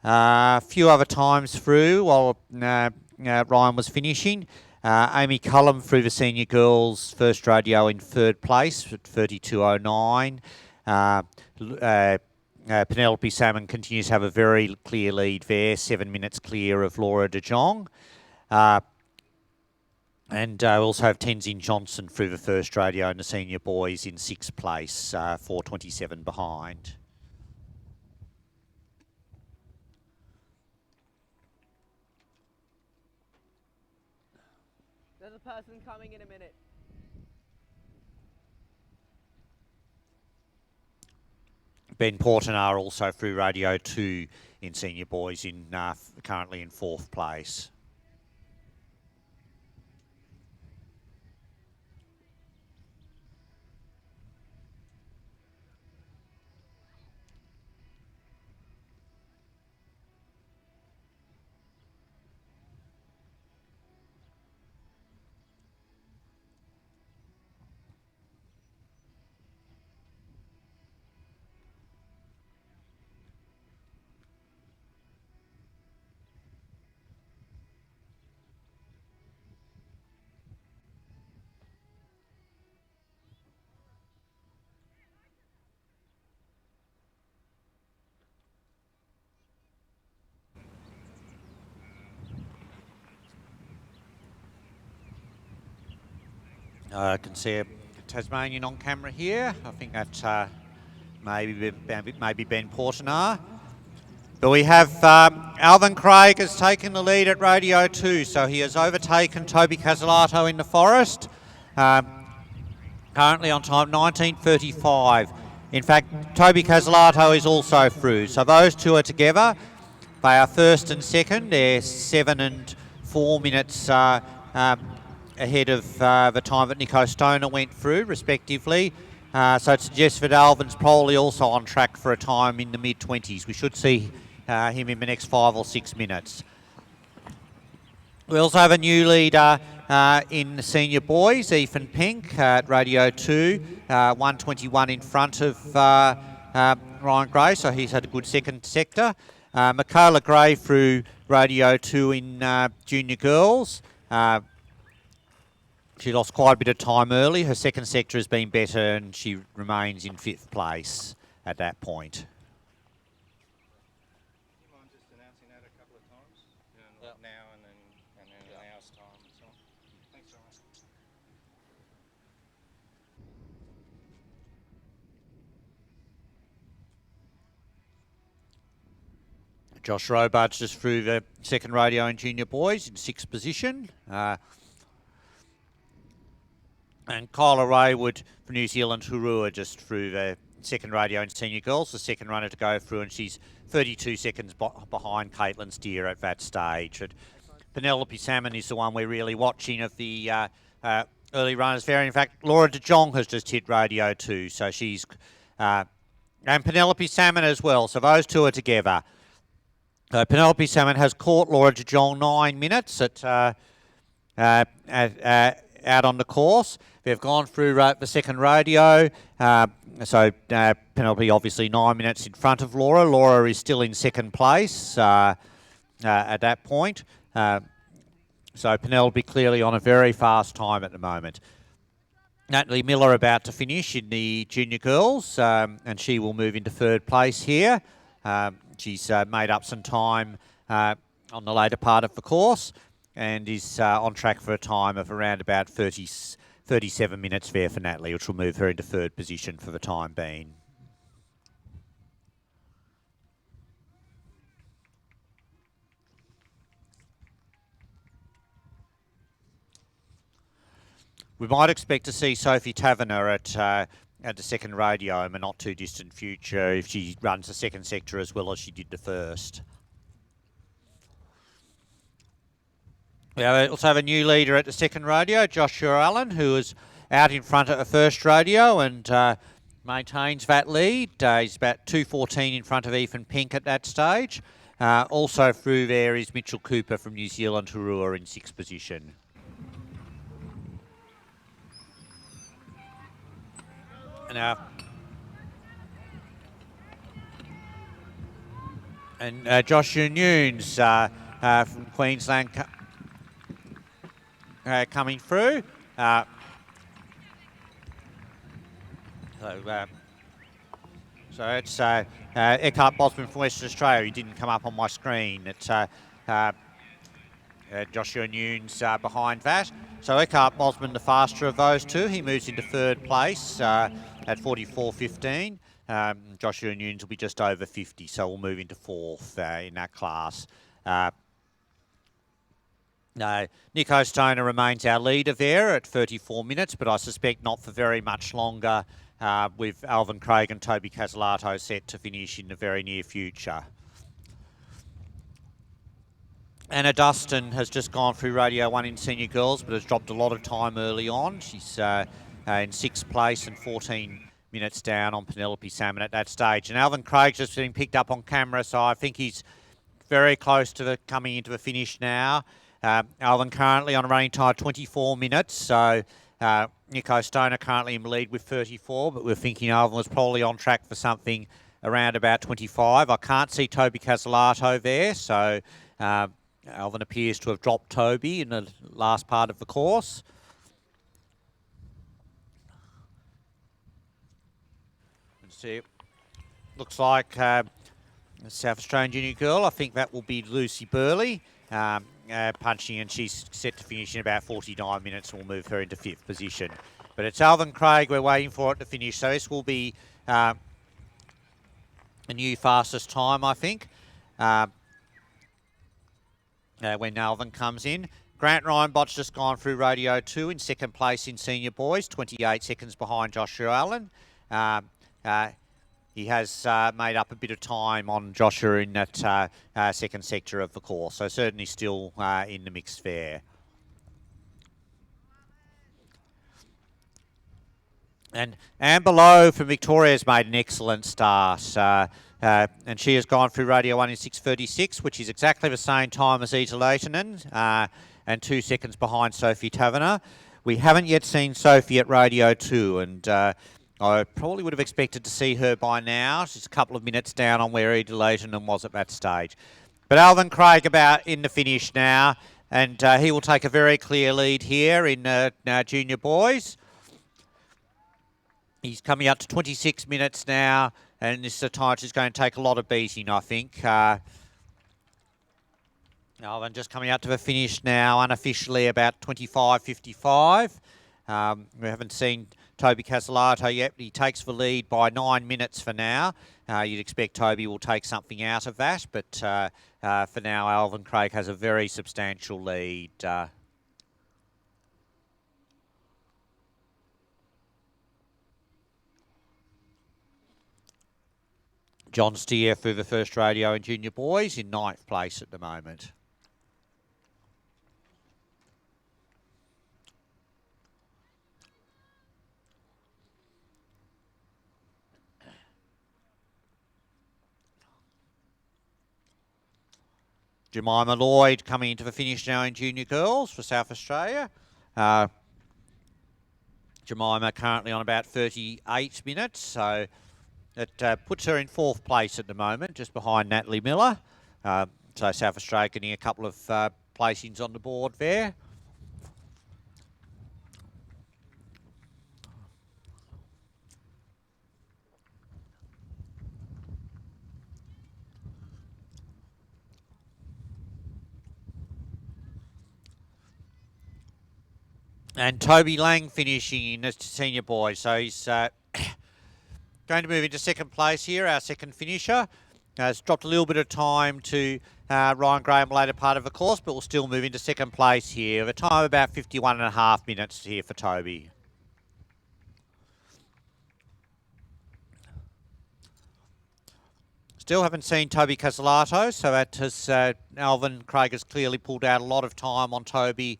A few other times through while Ryan was finishing. Amy Cullum through the senior girls, first radio in third place at 32.09. Penelope Salmon continues to have a very clear lead there, 7 minutes clear of Laura De Jong. And we also have Tenzin Johnson through the first radio in the senior boys in 6th place, 4:27 behind. There's a person coming in a minute. Ben Portanar also through Radio 2 in senior boys, in currently in 4th place. I can see a Tasmanian on camera here. I think that maybe Ben Portanar. But we have Alvin Craig has taken the lead at Radio 2, so he has overtaken Toby Casalato in the Forest. Currently on time 19:35. In fact, Toby Casalato is also through. So those two are together. They are first and second. They're 7 and 4 minutes ahead of the time that Nico Stoner went through, respectively. So it suggests that Alvin's probably also on track for a time in the mid-20s. We should see him in the next 5 or 6 minutes. We also have a new leader in the senior boys, Ethan Pink at Radio 2, 1:21 in front of Ryan Gray, so he's had a good second sector. Michaela Gray through Radio 2 in junior girls. She lost quite a bit of time early. Her second sector has been better and she remains in 5th place at that point. Do you mind just announcing that a couple of times? You know, like now and then an hour's time and so on. Thanks so much. Josh Robards just through the second radio in junior boys in 6th position. And Kyla Raywood from New Zealand Hurua just through the second radio in senior girls, the second runner to go through, and she's 32 seconds behind Caitlin Steer at that stage. And Penelope Salmon is the one we're really watching of the early runners there. In fact, Laura De Jong has just hit Radio 2, so she's... and Penelope Salmon as well, so those two are together. Penelope Salmon has caught Laura De Jong 9 minutes out on the course. They've gone through the second radio, so Penelope obviously 9 minutes in front of Laura. Laura is still in second place at that point. So Penelope clearly on a very fast time at the moment. Natalie Miller about to finish in the junior girls, and she will move into 3rd place here. She's made up some time on the later part of the course and is on track for a time of around about 37 minutes there for Natalie, which will move her into 3rd position for the time being. We might expect to see Sophie Taverner at the second radio in a not too distant future if she runs the second sector as well as she did the first. We also have a new leader at the second radio, Joshua Allen, who is out in front at the first radio and maintains that lead. He's about 2:14 in front of Ethan Pink at that stage. Also through there is Mitchell Cooper from New Zealand Hurua in 6th position. And Joshua Nunes from Queensland coming through. So it's Eckhart Bosman from Western Australia. He didn't come up on my screen. It's Joshua Nunes behind that. So Eckhart Mosman, the faster of those two, he moves into third place at 44.15. Joshua Nunes will be just over 50, so we'll move into fourth in that class. Nico Stoner remains our leader there at 34 minutes, but I suspect not for very much longer with Alvin Craig and Toby Casalato set to finish in the very near future. Anna Dustin has just gone through Radio 1 in senior girls, but has dropped a lot of time early on. She's in sixth place and 14 minutes down on Penelope Salmon at that stage. And Alvin Craig's just been picked up on camera, so I think he's very close to coming into the finish now. Alvin currently on a running time 24 minutes, so Nico Stoner currently in the lead with 34, but we're thinking Alvin was probably on track for something around about 25. I can't see Toby Casalato there, so Alvin appears to have dropped Toby in the last part of the course. Let's see. Looks like South Australian junior girl. I think that will be Lucy Burley punching, and she's set to finish in about 49 minutes, and we'll move her into fifth position. But it's Alvin Craig we're waiting for it to finish, so this will be a new fastest time, I think. When Alvin comes in. Grant Ryanbot's just gone through Radio 2 in second place in senior boys, 28 seconds behind Joshua Allen. He has made up a bit of time on Joshua in that second sector of the course, so certainly still in the mix there. And Amber Lowe from Victoria has made an excellent start. And she has gone through Radio 1 in 6:36, which is exactly the same time as Ita Leitonen, and 2 seconds behind Sophie Taverner. We haven't yet seen Sophie at Radio 2, and I probably would have expected to see her by now. She's a couple of minutes down on where Ita Leitonen was at that stage. But Alvin Craig about in the finish now, and he will take a very clear lead here in junior boys. He's coming up to 26 minutes now, and this is a time she's going to take a lot of beating, I think. Alvin just coming out to the finish now, unofficially about 25.55. We haven't seen Toby Casalato yet, but he takes the lead by 9 minutes for now. You'd expect Toby will take something out of that, but for now, Alvin Craig has a very substantial lead. John Steer for the first radio in junior boys in 9th place at the moment. Jemima Lloyd coming into the finish now in junior girls for South Australia. Jemima currently on about 38 minutes, so it puts her in 4th place at the moment, just behind Natalie Miller. So South Australia getting a couple of placings on the board there. And Toby Lang finishing in the senior boys. So he's going to move into 2nd place here, our second finisher. Has dropped a little bit of time to Ryan Graham later part of the course, but will still move into 2nd place here. A time of about 51.5 minutes here for Toby. Still haven't seen Toby Casalato, so that has Alvin Craig has clearly pulled out a lot of time on Toby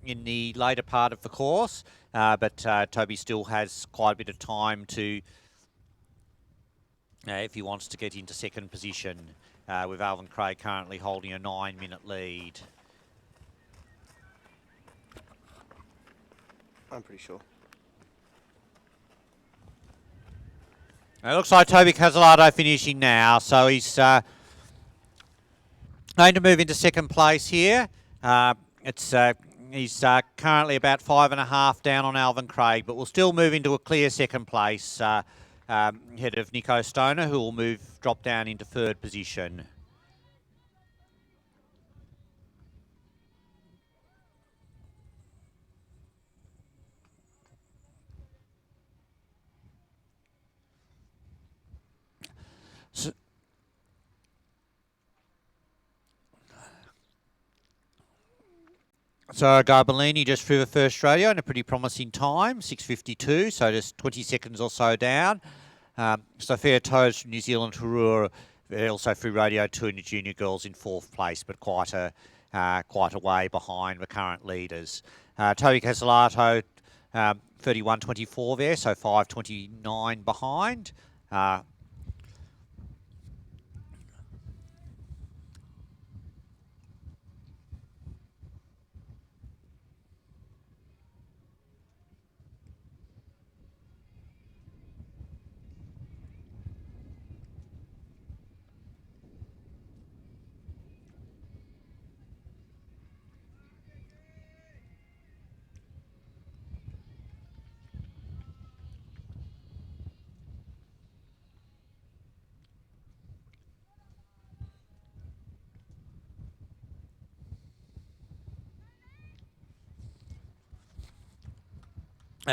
in the later part of the course, but Toby still has quite a bit of time to, if he wants to get into 2nd position, with Alvin Craig currently holding a 9-minute lead. I'm pretty sure. It looks like Toby Casalato finishing now, so he's going to move into 2nd place here. He's currently about 5.5 down on Alvin Craig, but will still move into a clear 2nd place ahead of Nico Stoner, who will drop down into 3rd position. So Garbellini just threw the first radio in a pretty promising time, 6:52, so just 20 seconds or so down. Sophia Toes from New Zealand Harur also threw radio 2 in the junior girls in 4th place, but quite a way behind the current leaders. Toby Casalato, 31.24 there, so 5.29 behind.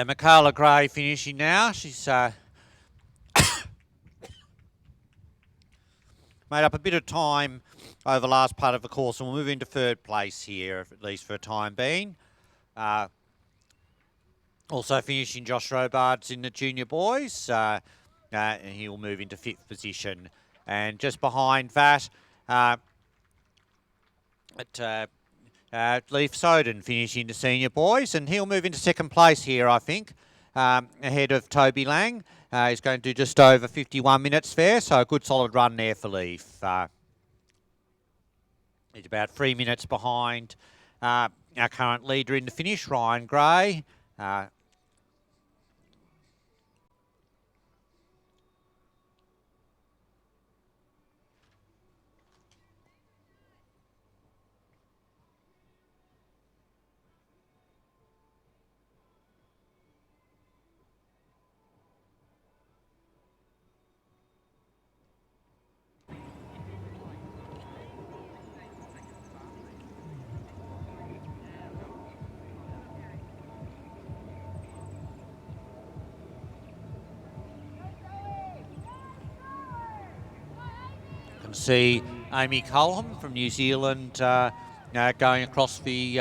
Michaela Gray finishing now. She's made up a bit of time over the last part of the course, and we'll move into 3rd place here, at least for a time being. Also finishing Josh Robards in the junior boys, and he will move into 5th position. And just behind that, Leif Soden finishing the senior boys, and he'll move into 2nd place here, I think, ahead of Toby Lang. He's going to do just over 51 minutes there, so a good solid run there for Leif. He's about 3 minutes behind our current leader in the finish, Ryan Gray. Can see Amy Culham from New Zealand going across the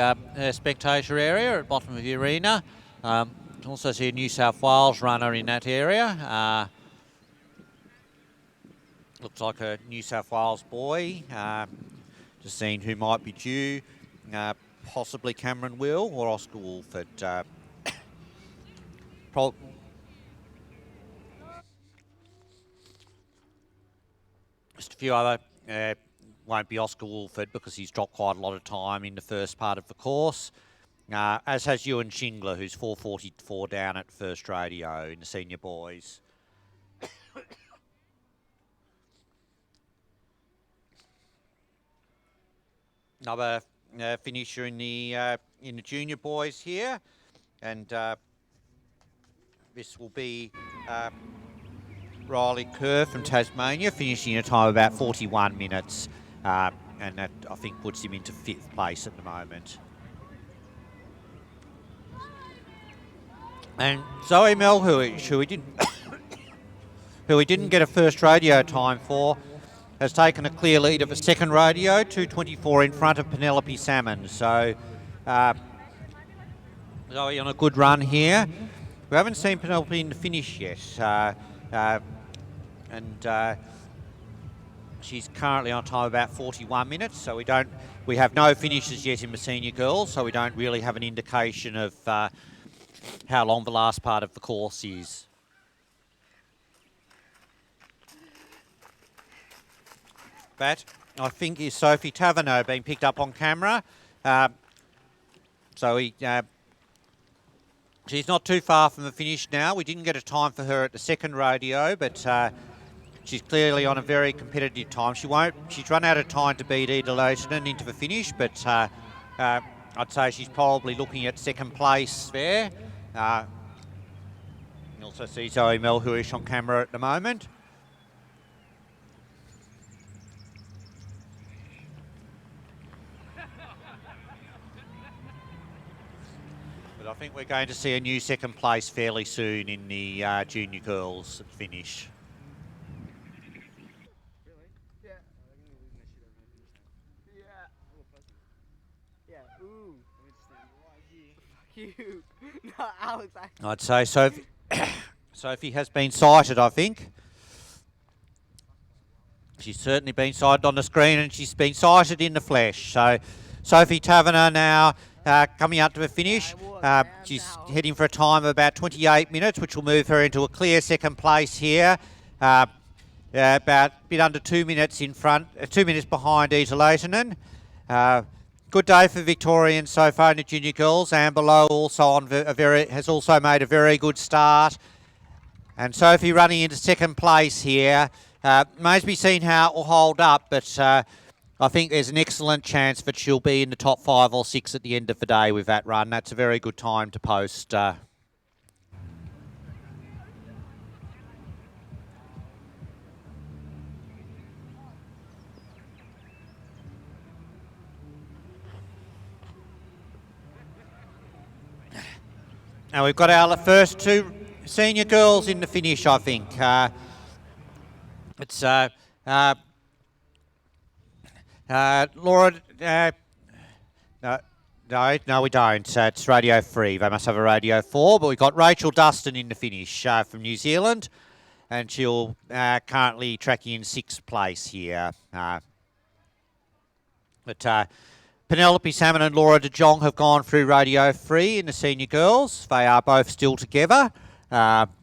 spectator area at the bottom of the arena. Can also see a New South Wales runner in that area. Looks like a New South Wales boy. Just seeing who might be due. Possibly Cameron Will or Oscar Wolford. Just a few other, won't be Oscar Wolford because he's dropped quite a lot of time in the first part of the course. As has Ewan Shingler, who's 4.44 down at first radio in the senior boys. Another finisher in the junior boys here, and this will be Riley Kerr from Tasmania, finishing a time of about 41 minutes, and that I think puts him into 5th place at the moment. And Zoe Melhuish, who we didn't get a first radio time for, has taken a clear lead of a second radio, 2:24 in front of Penelope Salmon. So Zoe on a good run here. We haven't seen Penelope in the finish yet, and she's currently on time about 41 minutes. So we have no finishes yet in the senior girls, so we don't really have an indication of how long the last part of the course is. That, I think, is Sophie Taverneau being picked up on camera. She's not too far from the finish now. We didn't get a time for her at the second rodeo, but she's clearly on a very competitive time. She's run out of time to beat Ida Leitonen into the finish, but I'd say she's probably looking at second place there. You also see Zoe Melhuish on camera at the moment. I think we're going to see a new second place fairly soon in the junior girls finish. you. No, Alex. I'd say Sophie, Sophie has been sighted, I think. She's certainly been sighted on the screen and she's been sighted in the flesh. So Sophie Taverner now coming up to the finish. She's heading for a time of about 28 minutes, which will move her into a clear second place here. About a bit under 2 minutes in front, 2 minutes behind Ita Leitonen. Good day for Victorians so far in the junior girls. Amber Lowe also on has also made a very good start. And Sophie running into second place here. Remains to be seen how it will hold up, but I think there's an excellent chance that she'll be in the top 5 or 6 at the end of the day with that run. That's a very good time to post. Now we've got our first 2 senior girls in the finish, I think. It's Laura. No, we don't. It's Radio 3. They must have a Radio 4. But we've got Rachel Dustin in the finish from New Zealand, and she'll currently tracking in 6th place here. But Penelope Salmon and Laura De Jong have gone through Radio 3 in the senior girls. They are both still together,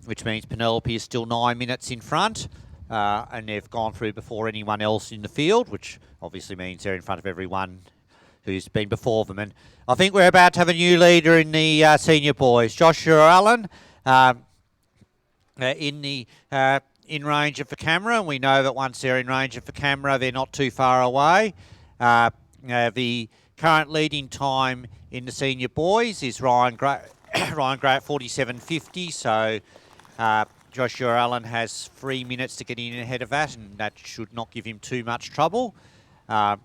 which means Penelope is still 9 minutes in front. And they've gone through before anyone else in the field, which obviously means they're in front of everyone who's been before them. And I think we're about to have a new leader in the senior boys. Joshua Allen in range of the camera, and we know that once they're in range of the camera, they're not too far away. The current leading time in the senior boys is Ryan Gray at 47.50. So Joshua Allen has 3 minutes to get in ahead of that, and that should not give him too much trouble. But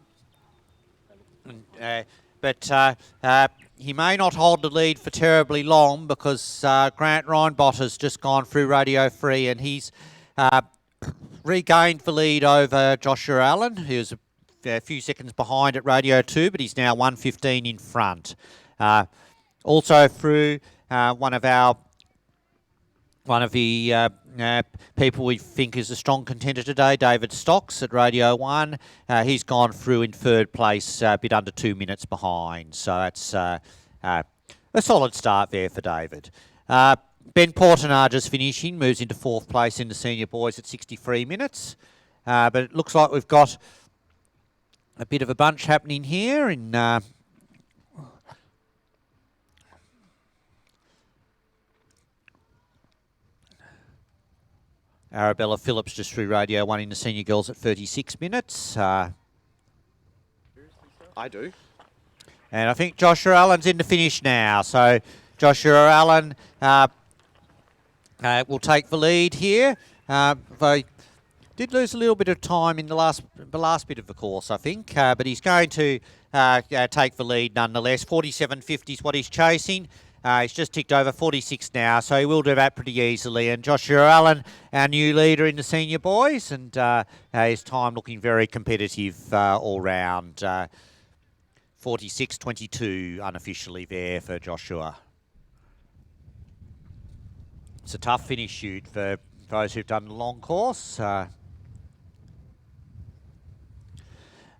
he may not hold the lead for terribly long because Grant Reinbott has just gone through Radio 3 and he's regained the lead over Joshua Allen, who's a few seconds behind at Radio 2, but he's now 1:15 in front. Also through one of the people we think is a strong contender today, David Stocks at Radio 1. He's gone through in 3rd place, a bit under 2 minutes behind. So that's a solid start there for David. Ben Portanage's finishing, moves into 4th place in the senior boys at 63 minutes. But it looks like we've got a bit of a bunch happening here in Arabella Phillips just through Radio 1 in the senior girls at 36 minutes. I do. And I think Joshua Allen's in the finish now. So Joshua Allen will take the lead here. They did lose a little bit of time in the last bit of the course, I think, but he's going to take the lead nonetheless. 47.50 is what he's chasing. He's just ticked over 46 now, so he will do that pretty easily. And Joshua Allen, our new leader in the senior boys, and his time looking very competitive all round. 46.22 unofficially there for Joshua. It's a tough finish shoot for those who've done the long course.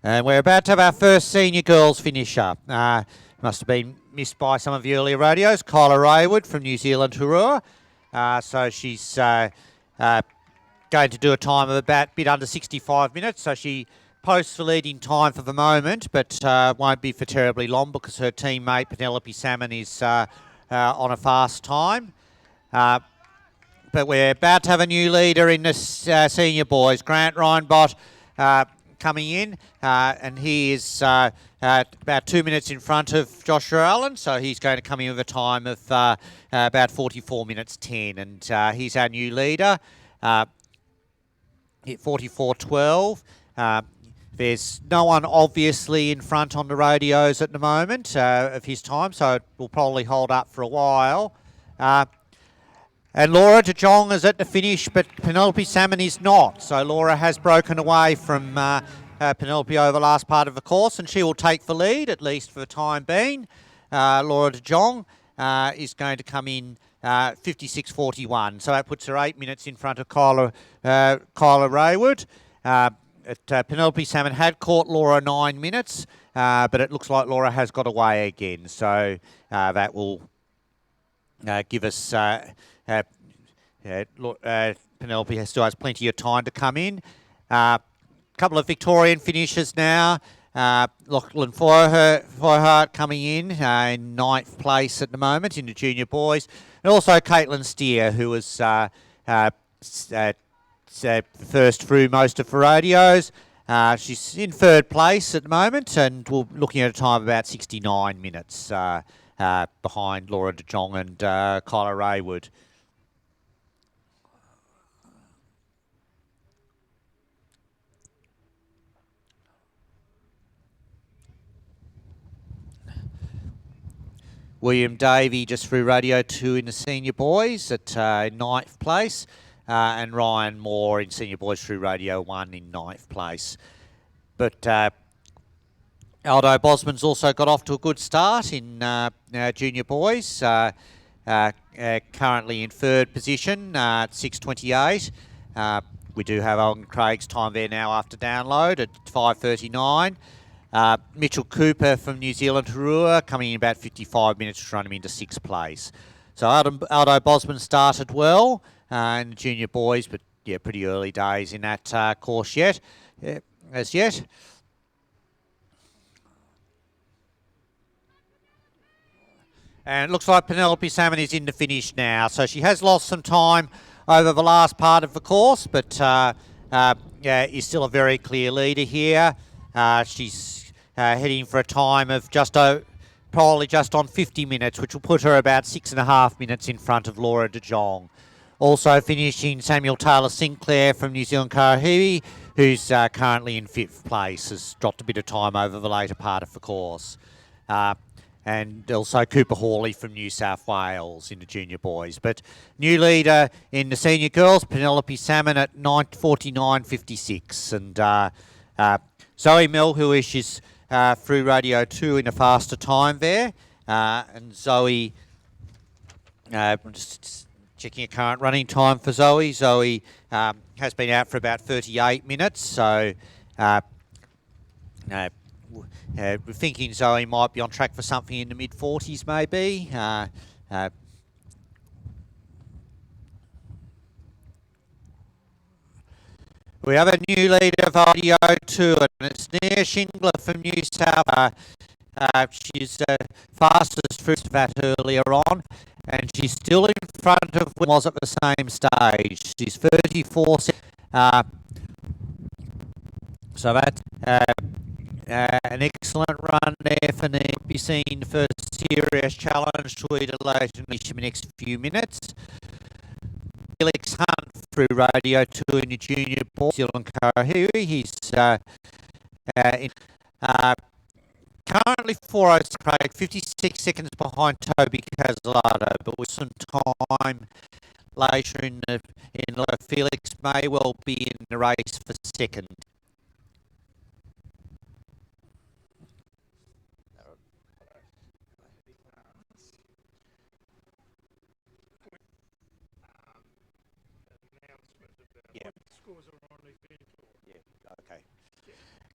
And we're about to have our first senior girls finisher. Must have been missed by some of the earlier radios. Kyla Raywood from New Zealand Hurrah. So she's going to do a time of about a bit under 65 minutes. So she posts the leading time for the moment, but won't be for terribly long because her teammate Penelope Salmon is on a fast time. But we're about to have a new leader in this senior boys. Grant Reinbott coming in, and he is about 2 minutes in front of Joshua Allen, so he's going to come in with a time of about 44 minutes 10, and he's our new leader at 44.12. There's no one obviously in front on the radios at the moment of his time, so it will probably hold up for a while. And Laura De Jong is at the finish, but Penelope Salmon is not. So Laura has broken away from Penelope over the last part of the course, and she will take the lead, at least for the time being. Laura De Jong is going to come in 56.41. So that puts her 8 minutes in front of Kyla Raywood. Penelope Salmon had caught Laura 9 minutes, but it looks like Laura has got away again. So that will give us Penelope still has plenty of time to come in. Couple of Victorian finishes now. Lachlan Feuerhart coming in 9th place at the moment in the junior boys. And also Caitlin Steer, who was first through most of her radios. She's in 3rd place at the moment, and we're looking at a time of about 69 minutes behind Laura De Jong and Kyla Raywood. William Davey just through Radio 2 in the senior boys at 9th place. And Ryan Moore in senior boys through Radio 1 in 9th place. But Aldo Bosman's also got off to a good start in junior boys. Currently in 3rd position at 6.28. We do have Owen Craig's time there now after download at 5.39. Mitchell Cooper from New Zealand Harua coming in about 55 minutes to run him into 6th place. So Aldo Bosman started well in the junior boys, but yeah, pretty early days in that course yet. As yet. And it looks like Penelope Salmon is in the finish now. So she has lost some time over the last part of the course, but yeah, is still a very clear leader here. She's heading for a time of probably just on 50 minutes, which will put her about 6.5 minutes in front of Laura De Jong. Also finishing Samuel Taylor Sinclair from New Zealand Karahui, who's currently in 5th place, has dropped a bit of time over the later part of the course. And also Cooper Hawley from New South Wales in the junior boys. But new leader in the senior girls, Penelope Salmon at 9:49.56. And Zoe Melhuish is through Radio 2 in a faster time there. And Zoe, just checking a current running time for Zoe. Zoe has been out for about 38 minutes. So we're thinking Zoe might be on track for something in the mid-40s maybe. We have a new leader of Radio 2, and it's Nia Shingler from New South. She's fastest through that earlier on, and she's still in front of when was at the same stage. She's 34. So that's an excellent run there for Nia. Be seen for serious challenge to either later in the next few minutes. Felix Hunt through Radio 2 in the junior boys, Zealand Karahui. He's currently 4:06, Craig, 56 seconds behind Toby Casalado, but with some time later in Felix may well be in the race for second.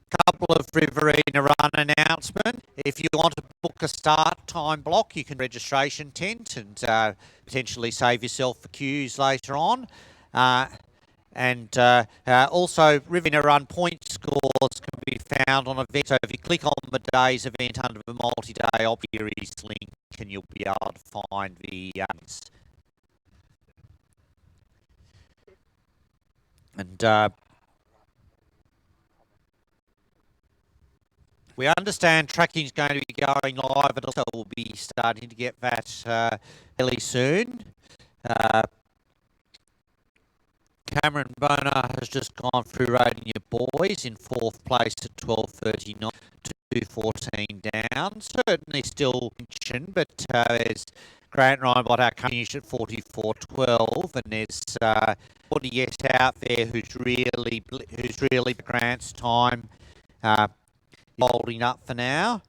Couple of Riverina Run announcement. If you want to book a start time block, you can registration tent and potentially save yourself for queues later on. Also, Riverina Run point scores can be found on events. So if you click on the day's event under the multi-day obvious link, and you'll be able to find the we understand tracking is going to be going live, and also we'll be starting to get that fairly soon. Cameron Boner has just gone through rating your boys in 4th place at 12:39 to 2:14 down. Certainly still mentioned, but there's Grant Reinbott out finished at 44:12, and there's somebody yet out there who's really Grant's time. Holding up for now.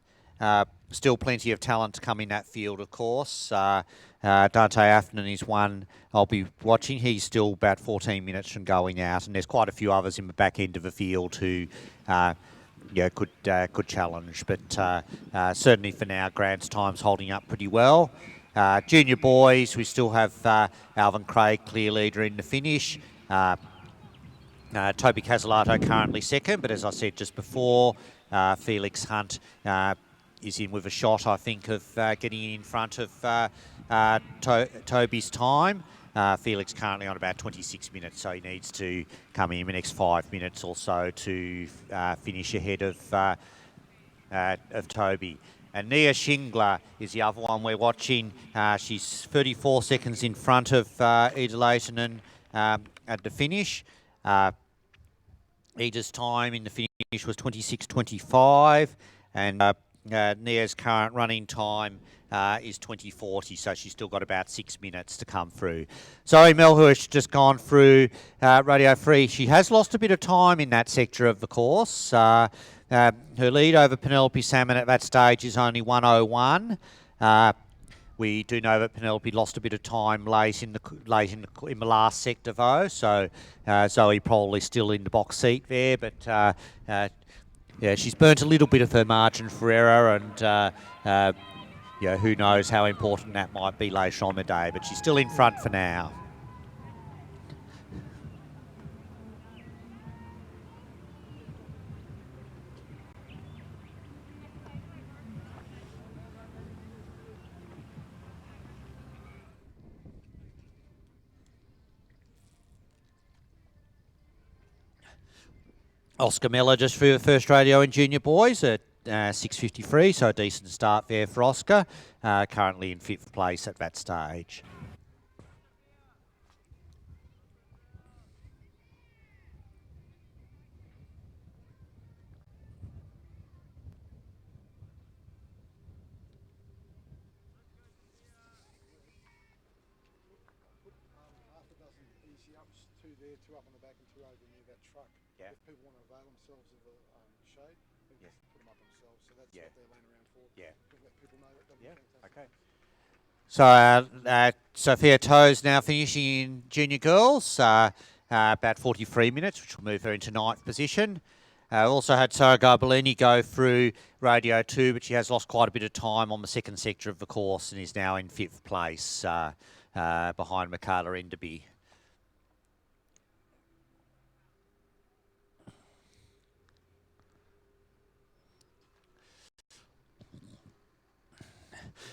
still plenty of talent to come in that field, of course. Dante Afnan is one I'll be watching. He's still about 14 minutes from going out, and there's quite a few others in the back end of the field who could challenge. But certainly for now, Grant's time's holding up pretty well. Junior boys, we still have Alvin Craig, clear leader in the finish. Toby Casalato currently second, but as I said just before, Felix Hunt is in with a shot, I think, of getting in front of Toby's time. Felix currently on about 26 minutes, so he needs to come in the next 5 minutes or so to finish ahead of Toby. And Nia Shingler is the other one we're watching. She's 34 seconds in front of Ida Leitonen at the finish. Ida's time in the finish was 26:25, and Nia's current running time is 20:40, so she's still got about 6 minutes to come through. Zoe Melhuish just gone through Radio Free. She has lost a bit of time in that sector of the course. Her lead over Penelope Salmon at that stage is only 1:01. We do know that Penelope lost a bit of time late in the last sector though, so Zoe probably still in the box seat there, but yeah, she's burnt a little bit of her margin for error, and who knows how important that might be later on the day, but she's still in front for now. Oscar Miller just through the first radio in junior boys at 6:53, so a decent start there for Oscar, currently in 5th place at that stage. Two up on the back and two over near that truck. Yeah. If people want to avail themselves of the shade, they Yes. just put them up themselves. So that's Yeah. what they're laying around for. Yeah. To let people know that that'd be fantastic. Okay. So Sophia Toe's now finishing in junior girls, about 43 minutes, which will move her into 9th position. Also had Sarah Garbellini go through Radio 2, but she has lost quite a bit of time on the second sector of the course and is now in 5th place behind Michaela Enderby.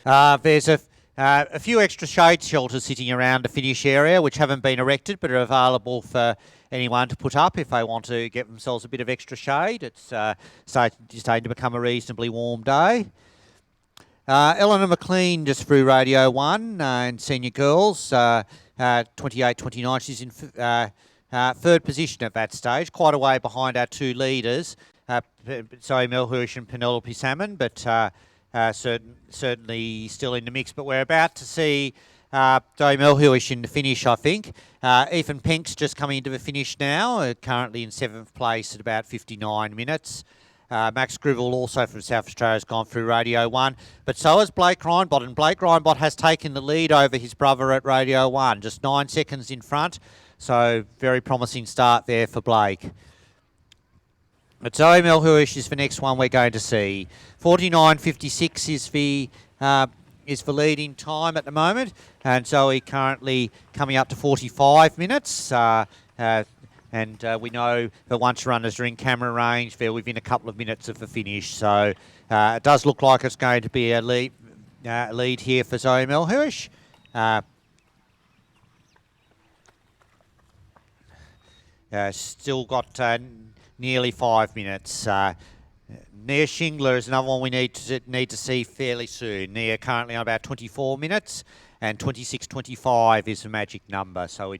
There's a few extra shade shelters sitting around the finish area which haven't been erected but are available for anyone to put up if they want to get themselves a bit of extra shade. It's starting to become a reasonably warm day. Eleanor McLean just through Radio 1 in senior girls, 28-29. She's in 3rd position at that stage, quite a way behind our two leaders, Zoe Melhuish and Penelope Salmon, but certainly still in the mix. But we're about to see Zoe Melhuish in the finish, I think. Ethan Penk's just coming into the finish now, currently in 7th place at about 59 minutes. Max Grivell, also from South Australia, has gone through Radio 1. But so has Blake Reinbott, and Blake Reinbott has taken the lead over his brother at Radio 1, just 9 seconds in front. So very promising start there for Blake. But Zoe Melhuish is the next one we're going to see. 49.56 is the leading time at the moment, and Zoe currently coming up to 45 minutes. And we know that once runners are in camera range, they're within a couple of minutes of the finish. So it does look like it's going to be a lead here for Zoe Melhuish. Still got nearly 5 minutes. Nia Shingler is another one we need to see fairly soon. Nia currently on about 24 minutes, and 26:25 is the magic number. So I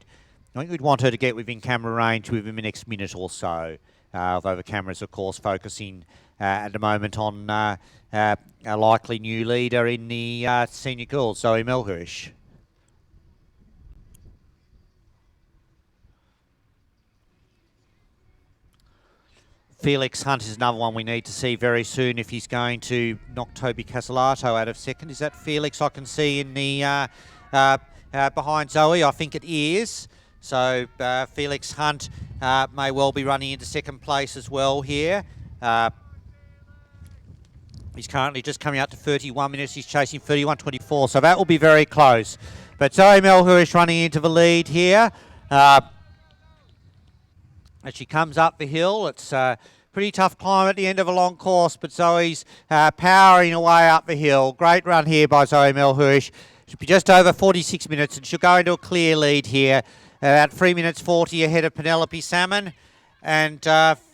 think we'd want her to get within camera range within the next minute or so. Although the camera's, of course, focusing at the moment on a likely new leader in the senior girls, Zoe Melhuish. Felix Hunt is another one we need to see very soon if he's going to knock Toby Casalato out of second. Is that Felix I can see in the behind Zoe? I think it is. So Felix Hunt may well be running into second place as well here. He's currently just coming out to 31 minutes. He's chasing 31.24, so that will be very close. But Zoe Melhurish running into the lead here. As she comes up the hill, it's a pretty tough climb at the end of a long course, but Zoe's powering away up the hill. Great run here by Zoe Melhurish. She'll be just over 46 minutes, and she'll go into a clear lead here. About 3 minutes 40 ahead of Penelope Salmon. And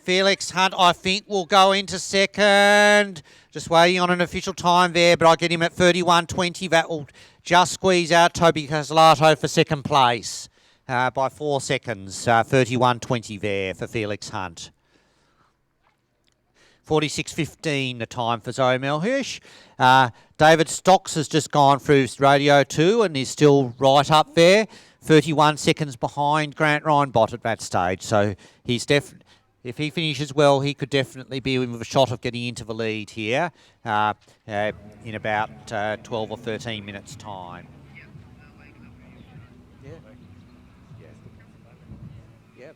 Felix Hunt, I think, will go into second. Just waiting on an official time there, but I get him at 31.20. That will just squeeze out Toby Casalato for second place by 4 seconds. 31.20 there for Felix Hunt. 46.15 the time for Zoe Melhurish. David Stocks has just gone through Radio 2 and is still right up there. 31 seconds behind Grant Reinbott at that stage. So he's definitely, if he finishes well, he could definitely be with a shot of getting into the lead here in about 12 or 13 minutes' time. Yeah. Yep.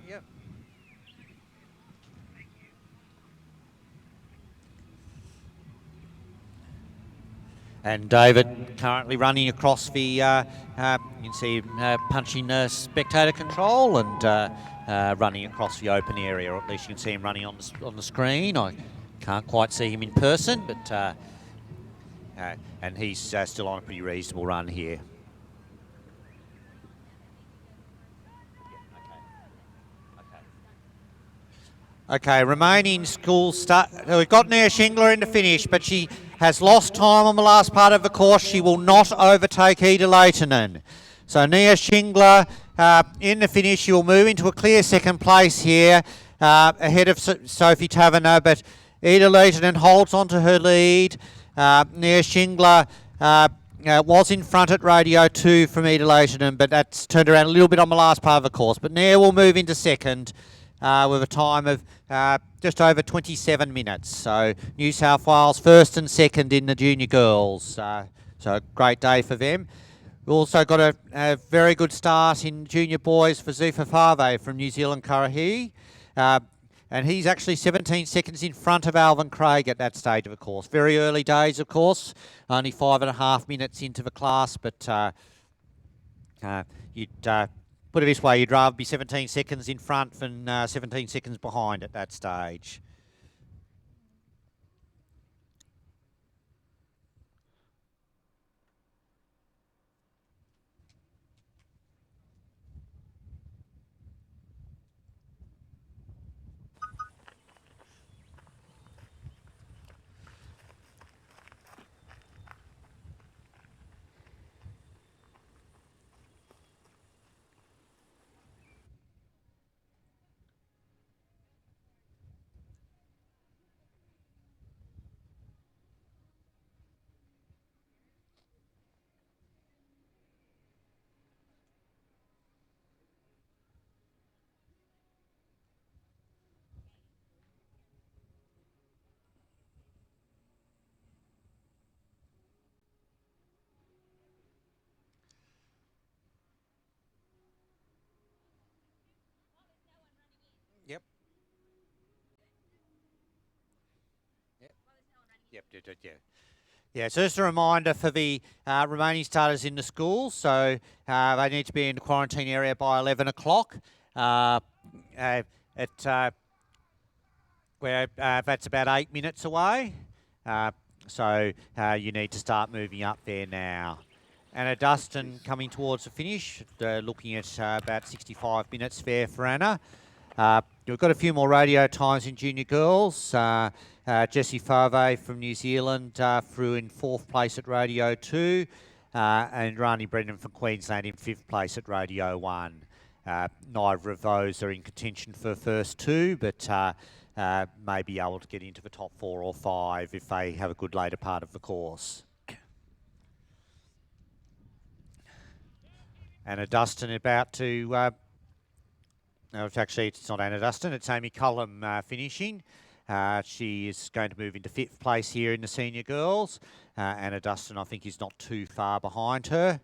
Yep. And David currently running across the, you can see him punching spectator control and running across the open area, or at least you can see him running on the screen. I can't quite see him in person, but and he's still on a pretty reasonable run here. Okay, remaining school start. We've got Nia Shingler in the finish, but she has lost time on the last part of the course. She will not overtake Ida Leitonen. So Nia Shingler in the finish. She will move into a clear second place here ahead of Sophie Taverner, but Ida Leitonen holds on to her lead. Nia Shingler was in front at Radio 2 from Ida Leitonen, but that's turned around a little bit on the last part of the course. But Nia will move into second. With a time of just over 27 minutes. So New South Wales first and second in the junior girls. So a great day for them. We've also got a very good start in junior boys for Zufa Fave from New Zealand Karahi. And he's actually 17 seconds in front of Alvin Craig at that stage of the course. Very early days, of course. Only 5.5 minutes into the class, but you'd... put it this way, you'd rather be 17 seconds in front than 17 seconds behind at that stage. Yep. Yep. Yeah, so just a reminder for the remaining starters in the school. So they need to be in the quarantine area by 11 o'clock. Where that's about 8 minutes away. So you need to start moving up there now. Anna Dustin coming towards the finish, looking at about 65 minutes there for Anna. We've got a few more radio times in junior girls. Jessie Fave from New Zealand through in 4th place at Radio 2, and Rani Brendan from Queensland in 5th place at Radio 1. Neither of those are in contention for first 2, but may be able to get into the top 4 or 5 if they have a good later part of the course. Anna Dustin about to No, actually, it's not Anna Dustin. It's Amy Cullum finishing. She is going to move into 5th place here in the senior girls. Anna Dustin, I think, is not too far behind her.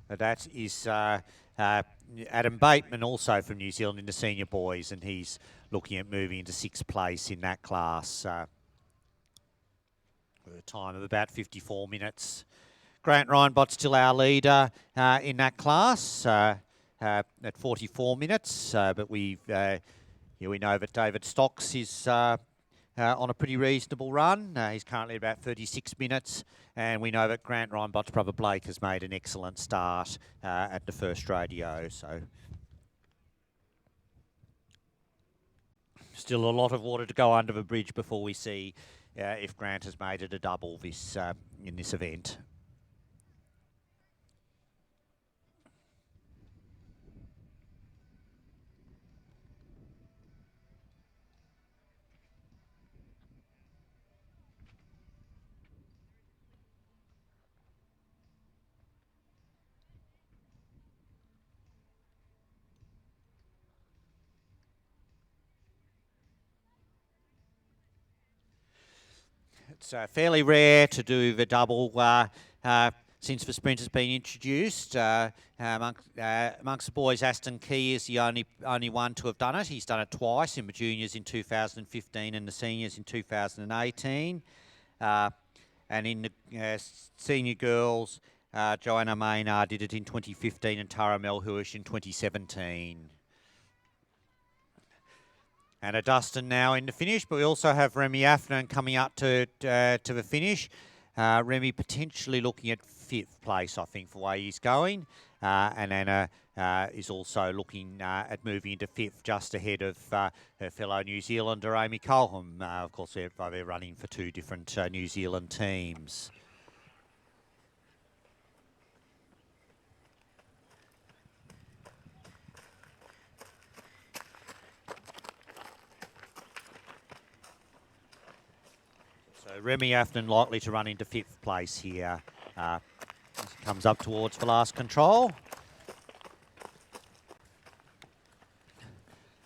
That is Adam Bateman, also from New Zealand in the senior boys, and he's looking at moving into 6th place in that class. With a time of about 54 minutes. Grant Reinbot's still our leader in that class at 44 minutes, but we know that David Stocks is on a pretty reasonable run. He's currently about 36 minutes, and we know that Grant Reinbot's brother Blake has made an excellent start at the first radio. So still a lot of water to go under the bridge before we see if Grant has made it a double this in this event. It's fairly rare to do the double since the sprint has been introduced. Amongst the boys, Aston Key is the only one to have done it. He's done it twice, in the juniors in 2015 and the seniors in 2018. And in the senior girls, Joanna Maynard did it in 2015 and Tara Melhuish in 2017. Anna Dustin now in the finish, but we also have Remy Afnan coming up to the finish. Remy potentially looking at 5th place, I think, for the way he's going. And Anna is also looking at moving into 5th, just ahead of her fellow New Zealander, Amy Colham. Of course, they're running for 2 different New Zealand teams. So Remy Afnan likely to run into 5th place here. As he comes up towards the last control.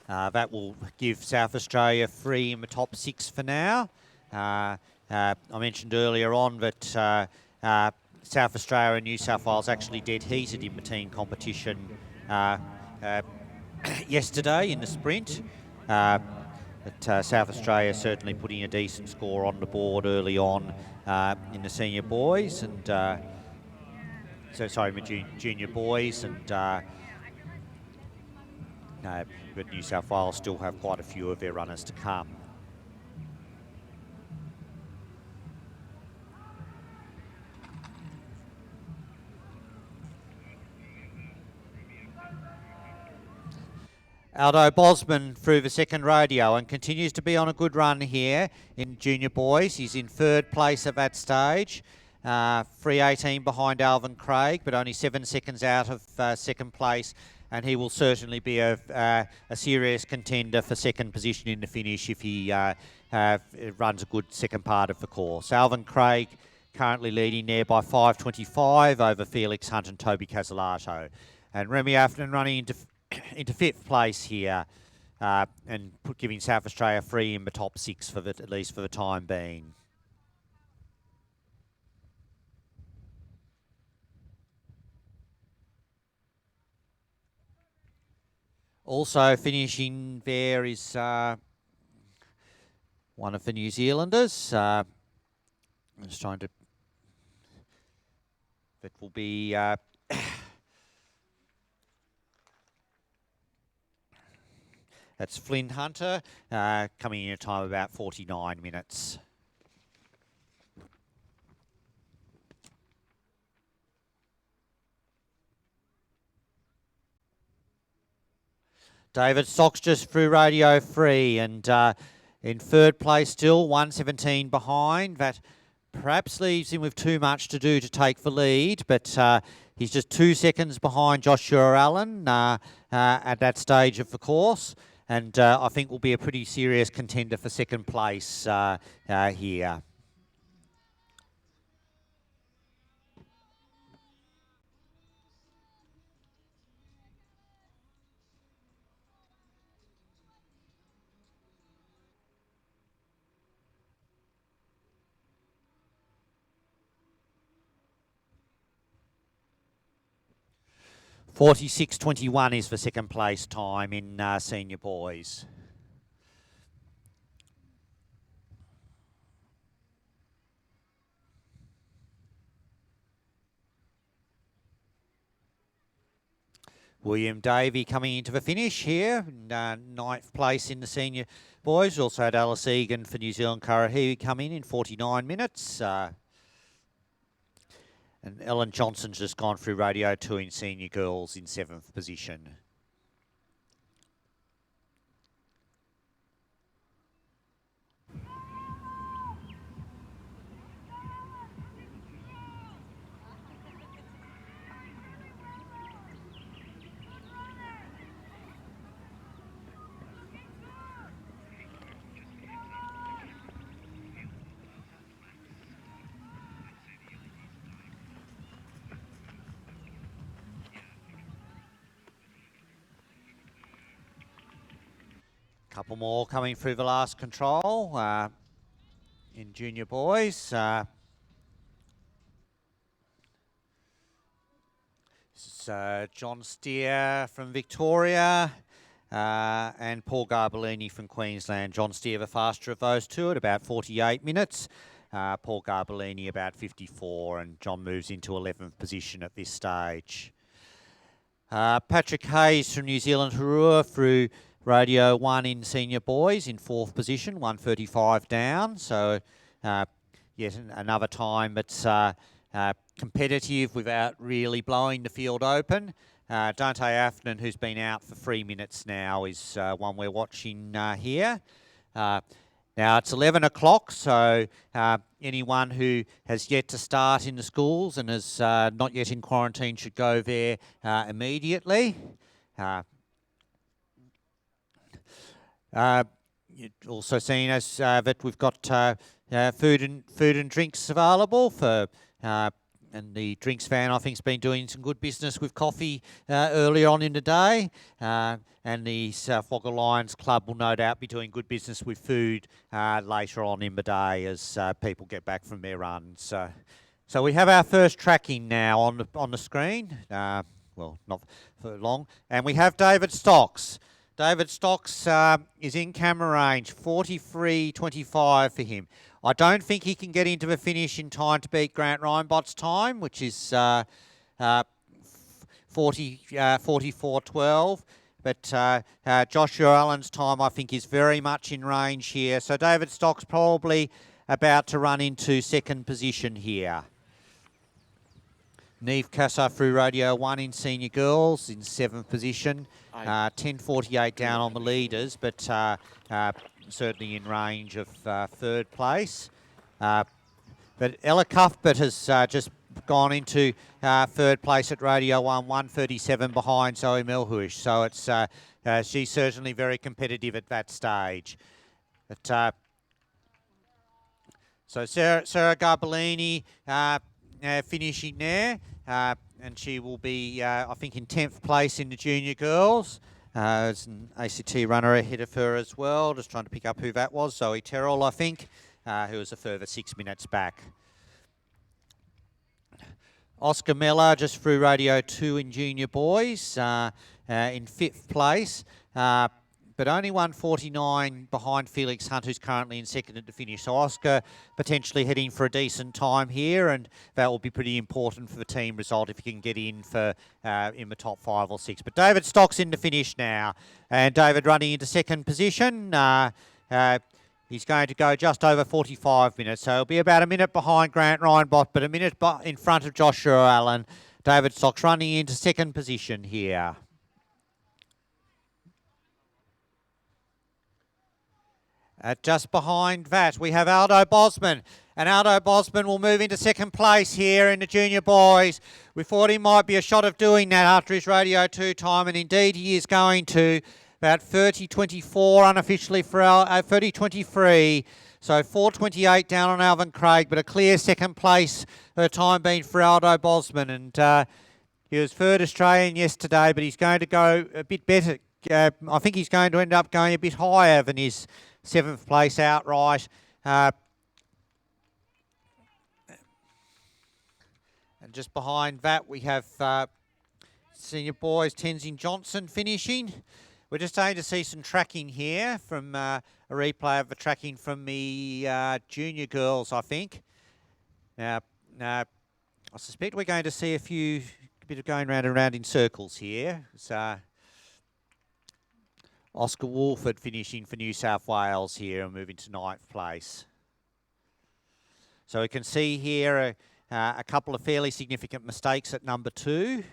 That will give South Australia free in the top 6 for now. I mentioned earlier on that South Australia and New South Wales actually dead heated in the team competition yesterday in the sprint. But South Australia certainly putting a decent score on the board early on in the senior boys and junior boys, and but New South Wales still have quite a few of their runners to come. Aldo Bosman through the second radio and continues to be on a good run here in junior boys. He's in 3rd place at that stage. 3:18 behind Alvin Craig, but only 7 seconds out of 2nd place. And he will certainly be a serious contender for 2nd position in the finish if he runs a good second part of the course. Alvin Craig currently leading there by 5:25 over Felix Hunt and Toby Casalato. And Remy Afnan running into 5th place here and giving South Australia free in the top 6 for at least for the time being. Also finishing there is one of the New Zealanders. I'm just trying to... That will be... That's Flynn Hunter, coming in a time of about 49 minutes. David Stocks just through radio free and in 3rd place still, 1:17 behind. That perhaps leaves him with too much to do to take the lead, but he's just 2 seconds behind Joshua Allen at that stage of the course. And I think will be a pretty serious contender for 2nd place here. 46.21 is for second place time in senior boys. William Davey coming into the finish here, ninth place in the senior boys. Also had Alice Egan for New Zealand Karahiwi come in 49 minutes. And Ellen Johnson's just gone through Radio 2 in senior girls in 7th position. Couple more coming through the last control in junior boys. This is John Steer from Victoria and Paul Garbellini from Queensland. John Steer the faster of those two at about 48 minutes. Paul Garbellini about 54, and John moves into 11th position at this stage. Patrick Hayes from New Zealand Harua through Radio 1 in senior boys in 4th position, 135 down. So yet another time that's competitive without really blowing the field open. Dante Afnan, who's been out for 3 minutes now, is one we're watching here. Now it's 11 o'clock, so anyone who has yet to start in the schools and is not yet in quarantine should go there immediately. You've also seen us that we've got food and drinks available for, and the drinks van I think has been doing some good business with coffee earlier on in the day, and the South Wagga Lions Club will no doubt be doing good business with food later on in the day as people get back from their runs. So we have our first tracking now on the screen. Well, not for long, and we have David Stocks. David Stocks is in camera range, 43.25 for him. I don't think he can get into the finish in time to beat Grant Reinbott's time, which is 44.12. But Joshua Allen's time, I think, is very much in range here. So David Stocks probably about to run into second position here. Neve Kassa through Radio 1 in senior girls in 7th position. 10.48 down on the leaders, but certainly in range of 3rd place. But Ella Cuthbert has just gone into 3rd place at Radio 1, 1:37 behind Zoe Melhuish. So it's she's certainly very competitive at that stage. But so Sarah Garbellini finishing there, and she will be, I think, in 10th place in the junior girls. There's an ACT runner ahead of her as well, just trying to pick up who that was. Zoe Terrell, I think, who was a further 6 minutes back. Oscar Miller just through Radio 2 in junior boys in 5th place. But only 1:49 behind Felix Hunt, who's currently in second at the finish. So Oscar potentially heading for a decent time here, and that will be pretty important for the team result if he can get in for in the top 5 or 6. But David Stocks in the finish now, and David running into second position. He's going to go just over 45 minutes, so he'll be about a minute behind Grant Reinbott, but a minute in front of Joshua Allen. David Stocks running into second position here. Just behind that, we have Aldo Bosman. And Aldo Bosman will move into second place here in the junior boys. We thought he might be a shot of doing that after his Radio 2 time, and indeed he is going to. About 30.24 unofficially for 30.23. So 4.28 down on Alvin Craig, but a clear second place for time being for Aldo Bosman. And he was third Australian yesterday, but he's going to go a bit better. I think he's going to end up going a bit higher than his 7th place outright. And just behind that we have senior boys, Tenzin Johnson finishing. We're just starting to see some tracking here from a replay of the tracking from the junior girls, I think. Now, I suspect we're going to see a bit of going round and round in circles here. It's, Oscar Wolford finishing for New South Wales here and moving to 9th place. So we can see here a couple of fairly significant mistakes at number 2.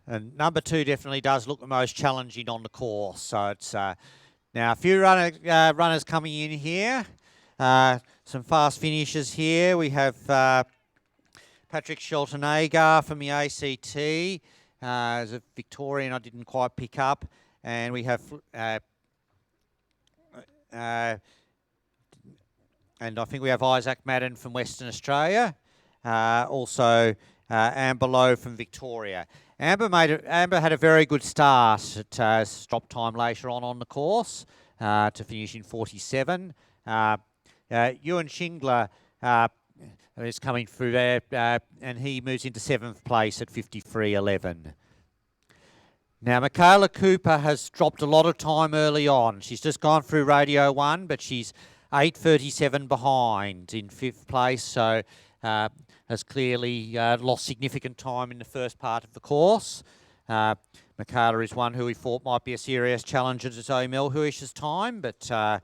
And number 2 definitely does look the most challenging on the course. So it's now a few runners coming in here. Some fast finishes here. We have Patrick Schultenager from the ACT. As a Victorian, I didn't quite pick up. And we have and I think we have Isaac Madden from Western Australia. Also Amber Lowe from Victoria. Amber had a very good start at stop time later on the course to finish in 47. Ewan Shingler is coming through there and he moves into 7th place at 53.11. Now Michaela Cooper has dropped a lot of time early on. She's just gone through Radio 1, but she's 8:37 behind in 5th place, so has clearly lost significant time in the first part of the course. Michaela is one who we thought might be a serious challenger to Zoe Melhuish's time, but I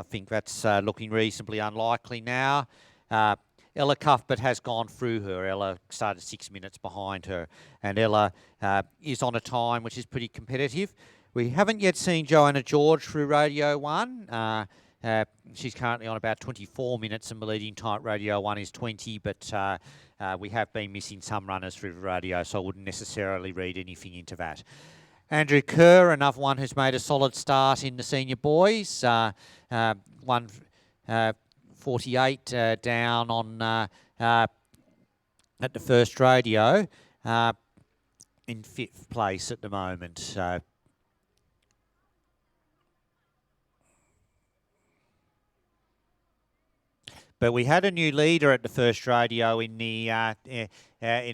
think that's looking reasonably unlikely now. Ella Cuthbert has gone through her. Ella started 6 minutes behind her, and Ella is on a time which is pretty competitive. We haven't yet seen Joanna George through Radio 1. She's currently on about 24 minutes and the leading time at Radio 1 is 20, but we have been missing some runners through the radio, so I wouldn't necessarily read anything into that. Andrew Kerr, another one who's made a solid start in the senior boys. 1:48 down on at the first radio, in 5th place at the moment. But we had a new leader at the first radio in the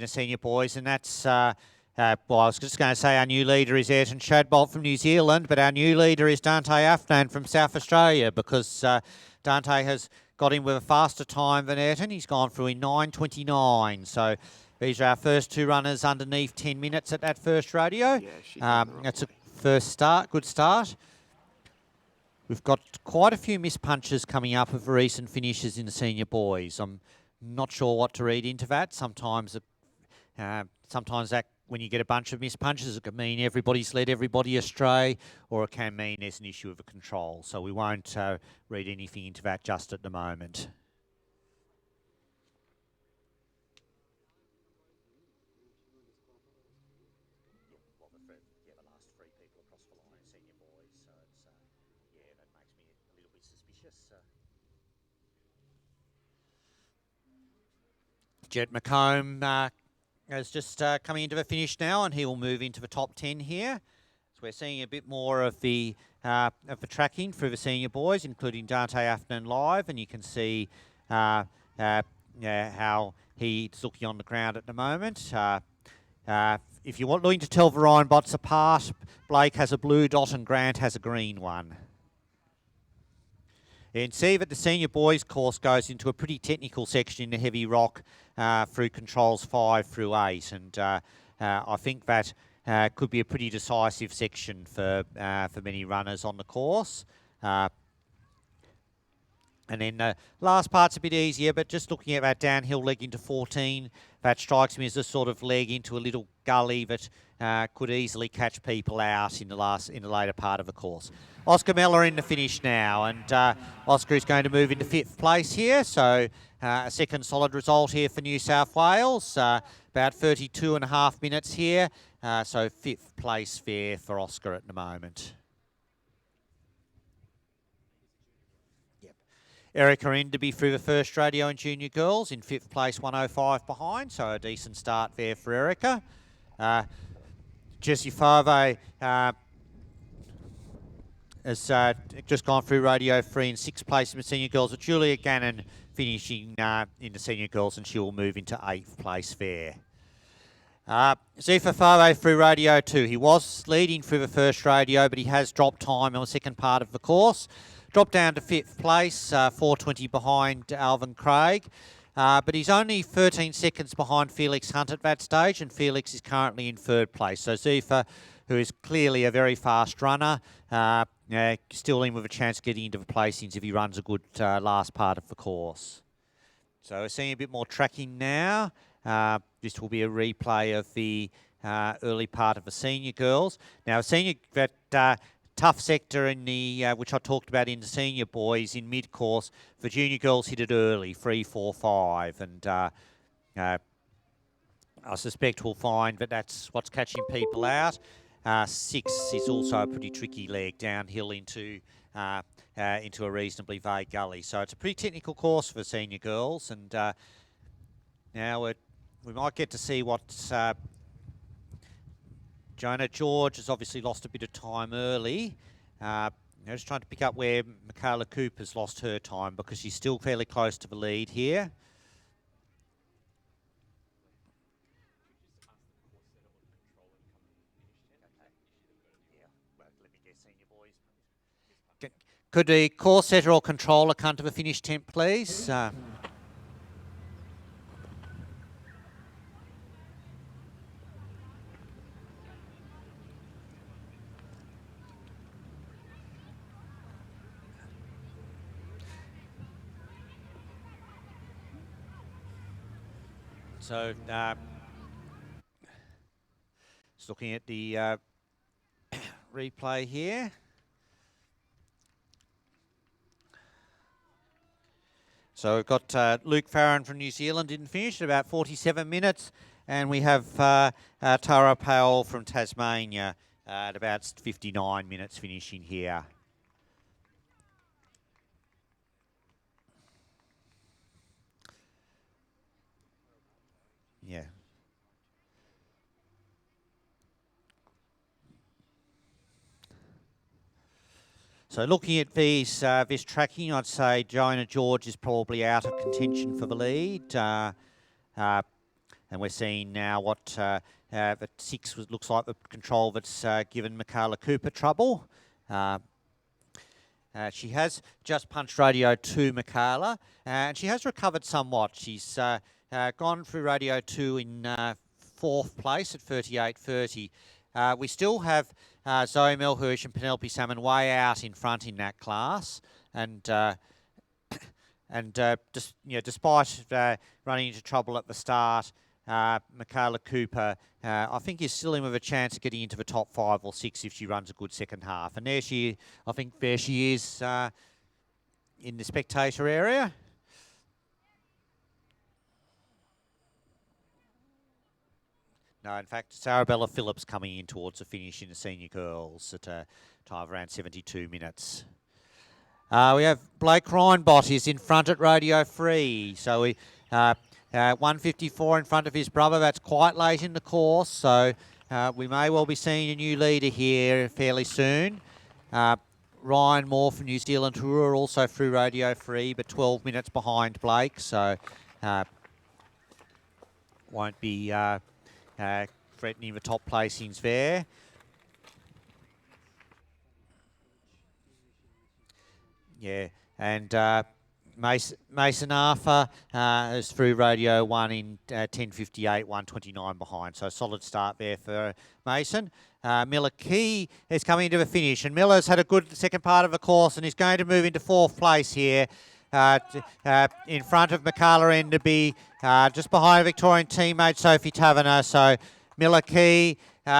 senior boys, and that's well, I was just going to say our new leader is Ayrton Shadbolt from New Zealand, but our new leader is Dante Afnan from South Australia, because Dante has got in with a faster time than Ayrton. He's gone through in 9:29. So these are our first 2 runners underneath 10 minutes at that first radio. Yeah, that's a first start, good start. We've got quite a few missed punches coming up of recent finishes in the senior boys. I'm not sure what to read into that. Sometimes that when you get a bunch of missed punches, it could mean everybody's led everybody astray, or it can mean there's an issue of a control. So we won't read anything into that just at the moment. Jet McComb is just coming into the finish now, and he will move into the top 10 here. So we're seeing a bit more of the tracking through the senior boys, including Dante Afnan live, and you can see how he's looking on the ground at the moment. If you're looking to tell the Ryan bots apart, Blake has a blue dot and Grant has a green one. You can see that the senior boys course goes into a pretty technical section in the heavy rock through controls 5 through 8, and I think that could be a pretty decisive section for many runners on the course. And then the last part's a bit easier, but just looking at that downhill leg into 14, that strikes me as a sort of leg into a little gully that could easily catch people out in the later part of the course. Oscar Mellor in the finish now, and Oscar is going to move into 5th place here, so a second solid result here for New South Wales. About 32.5 minutes here, so 5th place fair for Oscar at the moment. Erica Enderby through the first radio and junior girls in 5th place, 105 behind, so a decent start there for Erica. Jessie Favre has just gone through Radio 3 in 6th place in the senior girls, with Julia Gannon finishing in the senior girls, and she will move into 8th place there. Zifa Favre through Radio 2. He was leading through the first radio, but he has dropped time on the second part of the course. Dropped down to 5th place, 4:20 behind Alvin Craig. But he's only 13 seconds behind Felix Hunt at that stage, and Felix is currently in 3rd place. So Zifa, who is clearly a very fast runner, still in with a chance of getting into the placings if he runs a good last part of the course. So we're seeing a bit more tracking now. This will be a replay of the early part of the senior girls. Now, senior that tough sector in the which I talked about in the senior boys in mid-course. For junior girls, hit it early, 3, 4, 5, and I suspect we'll find that that's what's catching people out. 6 is also a pretty tricky leg downhill into a reasonably vague gully. So it's a pretty technical course for senior girls, and now we might get to see what Jonah George has obviously lost a bit of time early. Just trying to pick up where Michaela Cooper's lost her time, because she's still fairly close to the lead here. Could the course setter or controller come to the finish tent, please? So, just looking at the replay here. So we've got Luke Farron from New Zealand didn't finish at about 47 minutes, and we have Tara Powell from Tasmania at about 59 minutes finishing here. Yeah. So looking at these this tracking, I'd say Jonah George is probably out of contention for the lead, and we're seeing now what the 6 looks like the control that's given Michaela Cooper trouble. She has just punched Radio 2, Michaela, and she has recovered somewhat. She's gone through Radio 2 in 4th place at 38.30. We still have Zoe Melhurst and Penelope Salmon way out in front in that class, and just despite running into trouble at the start, Michaela Cooper, I think, is still in with a chance of getting into the top 5 or 6 if she runs a good second half. And there she is in the spectator area. No, in fact, Sarabella Phillips coming in towards the finish in the senior girls at a time of around 72 minutes. We have Blake Reinbott is in front at Radio 3. So we 154 in front of his brother. That's quite late in the course, so we may well be seeing a new leader here fairly soon. Ryan Moore from New Zealand, who are also through Radio 3, but 12 minutes behind Blake, so won't be threatening the top placings there. Yeah, and Mason Arthur is through Radio 1 in 10.58, 1:29 behind. So solid start there for Mason. Miller Key is coming into the finish, and Miller's had a good second part of the course and is going to move into 4th place here. In front of Michaela Enderby, just behind Victorian teammate Sophie Taverner. So Miller Key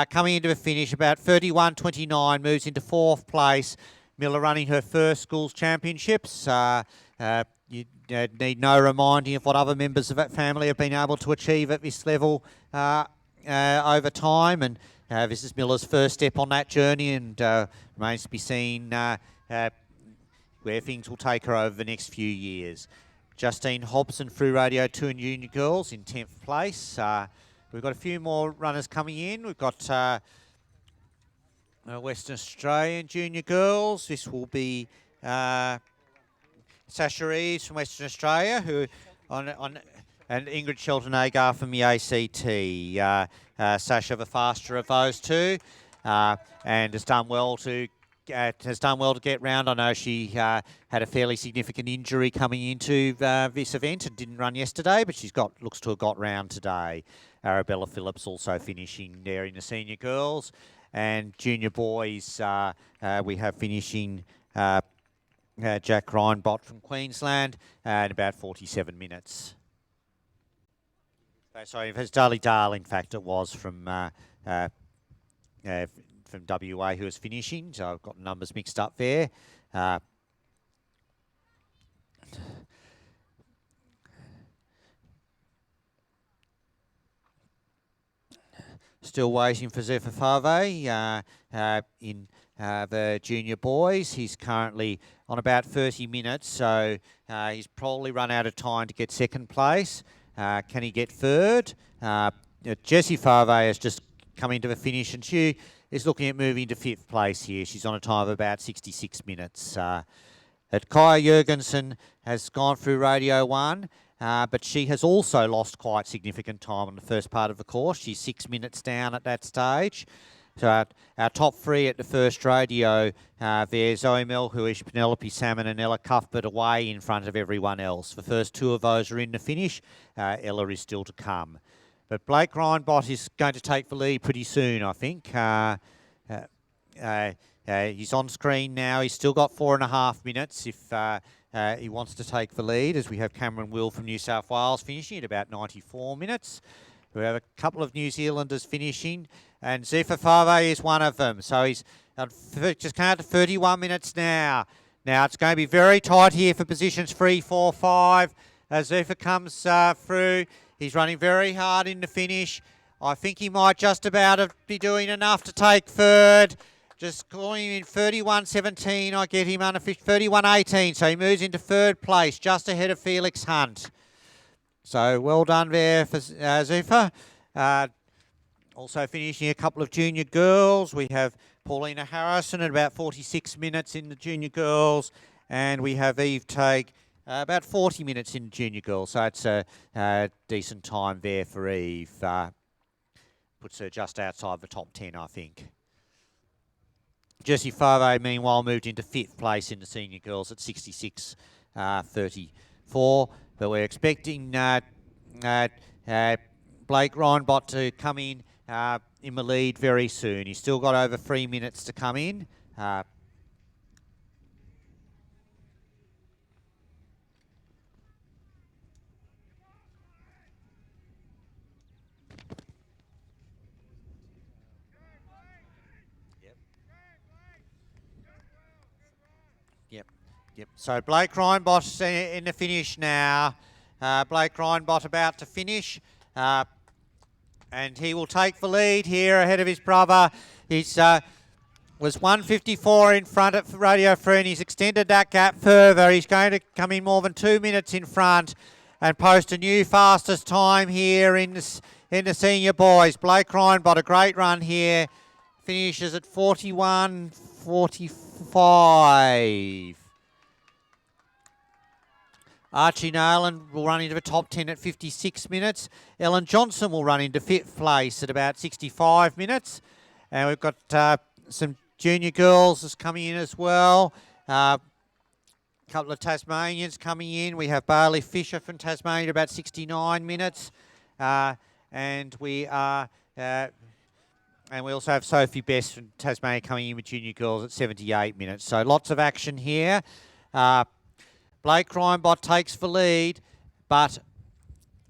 coming into the finish about 31.29, moves into 4th place. Miller running her first schools championships. You need no reminding of what other members of that family have been able to achieve at this level over time. And this is Miller's first step on that journey, and remains to be seen where things will take her over the next few years. Justine Hobson through Radio 2 and Junior Girls in 10th place. We've got a few more runners coming in. We've got Western Australian Junior Girls. This will be Sasha Reeves from Western Australia, who and Ingrid Shelton-Agar from the ACT. Sasha, the faster of those two, and has done well to get round. I know she had a fairly significant injury coming into this event and didn't run yesterday, but looks to have got round today. Arabella Phillips also finishing there in the senior girls, and junior boys we have finishing Jack Reinbott from Queensland at about 47 minutes. Sorry, if it's Darley Dahl, in fact, it was from WA who was finishing, so I've got numbers mixed up there. Still waiting for Zephyr Fave in the junior boys. He's currently on about 30 minutes, so he's probably run out of time to get second place. Can he get third? Jessie Fave has just come into the finish, and she is looking at moving to 5th place here. She's on a time of about 66 minutes. Kaya Jurgensen has gone through Radio 1, but she has also lost quite significant time on the first part of the course. She's 6 minutes down at that stage. So our top three at the first radio, there's Zoe Melhuish, Penelope Salmon and Ella Cuthbert away in front of everyone else. The first two of those are in the finish. Ella is still to come. But Blake Reinbott is going to take the lead pretty soon, I think. He's on screen now. He's still got 4.5 minutes if he wants to take the lead, as we have Cameron Will from New South Wales finishing at about 94 minutes. We have a couple of New Zealanders finishing, and Zephyr Fave is one of them. So he's just come out to 31 minutes now. Now it's going to be very tight here for positions 3, 4, 5. As Zephyr comes through, he's running very hard in the finish. I think he might just about be doing enough to take third. Just calling him in 31.17. I get him under 31.18. So he moves into third place, just ahead of Felix Hunt. So well done there for Zephyr. Also finishing a couple of junior girls. We have Paulina Harrison at about 46 minutes in the junior girls. And we have Eve Tague about 40 minutes in the junior girls. So it's a decent time there for Eve. Puts her just outside the top 10, I think. Jessie Fave, meanwhile, moved into 5th place in the senior girls at 66.34. But we're expecting Blake Reinbott to come in the lead very soon. He's still got over 3 minutes to come in. Yep. So Blake Reinbott's in the finish now. Blake Reinbott about to finish. And he will take the lead here ahead of his brother. He's was 1:54 in front at Radio 3, and he's extended that gap further. He's going to come in more than 2 minutes in front and post a new fastest time here in the senior boys. Blake Reinbott, a great run here. Finishes at 41.45. Archie Nayland will run into the top 10 at 56 minutes. Ellen Johnson will run into 5th place at about 65 minutes. And we've got some junior girls that's coming in as well. A couple of Tasmanians coming in. We have Bailey Fisher from Tasmania at about 69 minutes. And we also have Sophie Best from Tasmania coming in with junior girls at 78 minutes. So lots of action here. Blake Reinbott takes the lead, but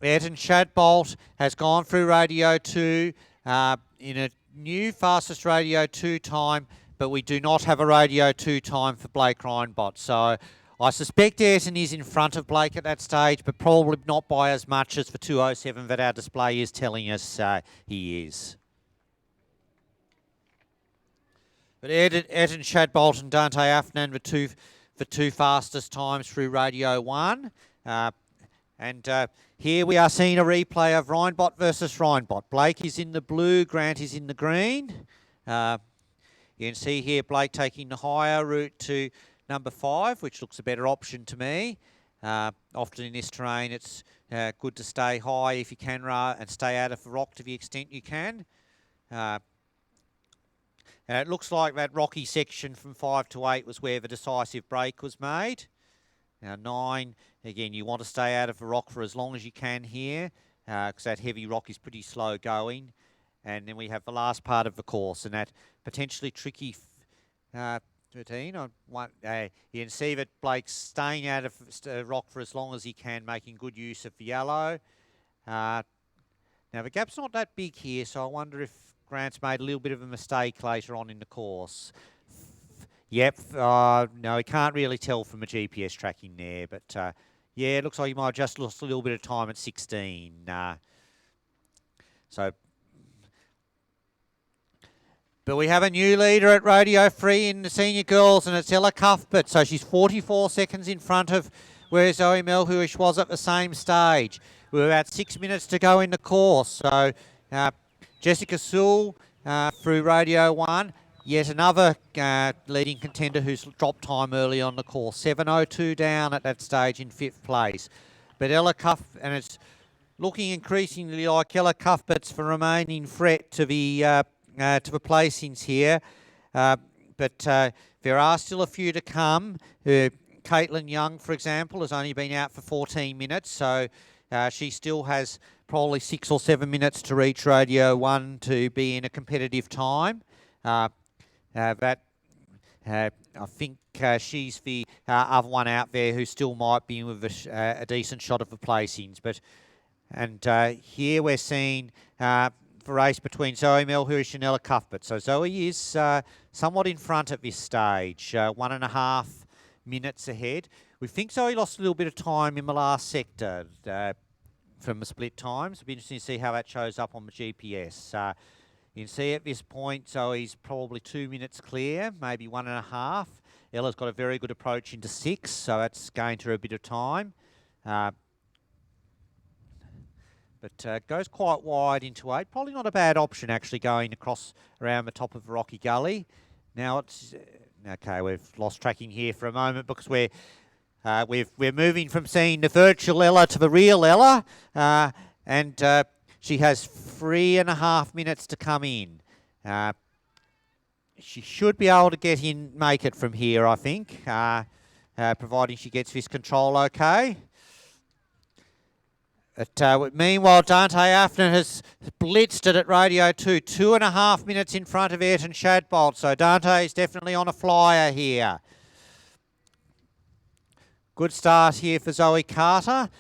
Ayrton Shadbolt has gone through Radio 2 in a new fastest Radio 2 time, but we do not have a Radio 2 time for Blake Reinbott. So I suspect Ayrton is in front of Blake at that stage, but probably not by as much as the 2:07 that our display is telling us he is. But Ayrton Shadbolt and Dante Afnan, the two for 2 fastest times through Radio 1. Here we are seeing a replay of Rhinebot versus Rhinebot. Blake is in the blue, Grant is in the green. You can see here Blake taking the higher route to number 5, which looks a better option to me. Often in this terrain, it's good to stay high if you can and stay out of the rock to the extent you can. And it looks like that rocky section from 5 to 8 was where the decisive break was made. Now 9, again, you want to stay out of the rock for as long as you can here, because that heavy rock is pretty slow going. And then we have the last part of the course, and that potentially tricky 13 on one. You can see that Blake's staying out of rock for as long as he can, making good use of the yellow. Now the gap's not that big here, so I wonder if Grant's made a little bit of a mistake later on in the course. Yep, no, he can't really tell from the GPS tracking there, but yeah, it looks like he might have just lost a little bit of time at 16. But we have a new leader at Radio Free in the senior girls, and it's Ella Cuthbert. So she's 44 seconds in front of where Zoe Melhuish was at the same stage. We're about 6 minutes to go in the course. So Jessica Sewell through Radio 1. Yet another leading contender who's dropped time early on the course. 7:02 down at that stage in 5th place. But Ella Cuthbert, and it's looking increasingly like Ella Cuthbert's the remaining threat to the placings here. But there are still a few to come. Caitlin Young, for example, has only been out for 14 minutes, so she still has probably 6 or 7 minutes to reach Radio 1 to be in a competitive time. I think she's the other one out there who still might be with a decent shot of the placings. And here we're seeing the race between Zoe Melhuish and Ella Cuthbert. So Zoe is somewhat in front at this stage, 1.5 minutes ahead. We think Zoe lost a little bit of time in the last sector from the split times. It'll be interesting to see how that shows up on the GPS. You can see at this point, Zoe's probably 2 minutes clear, maybe 1.5. Ella's got a very good approach into 6, so that's gained her a bit of time. But goes quite wide into 8. Probably not a bad option, actually, going across around the top of the rocky gully. Now it's okay. We've lost tracking here for a moment because we're moving from seeing the virtual Ella to the real Ella, and she has 3.5 minutes to come in. She should be able to make it from here, I think, providing she gets this control okay. Meanwhile, Dante Afton has blitzed it at Radio 2, 2.5 minutes in front of Ayrton Shadbolt. So Dante is definitely on a flyer here. Good start here for Zoe Carter.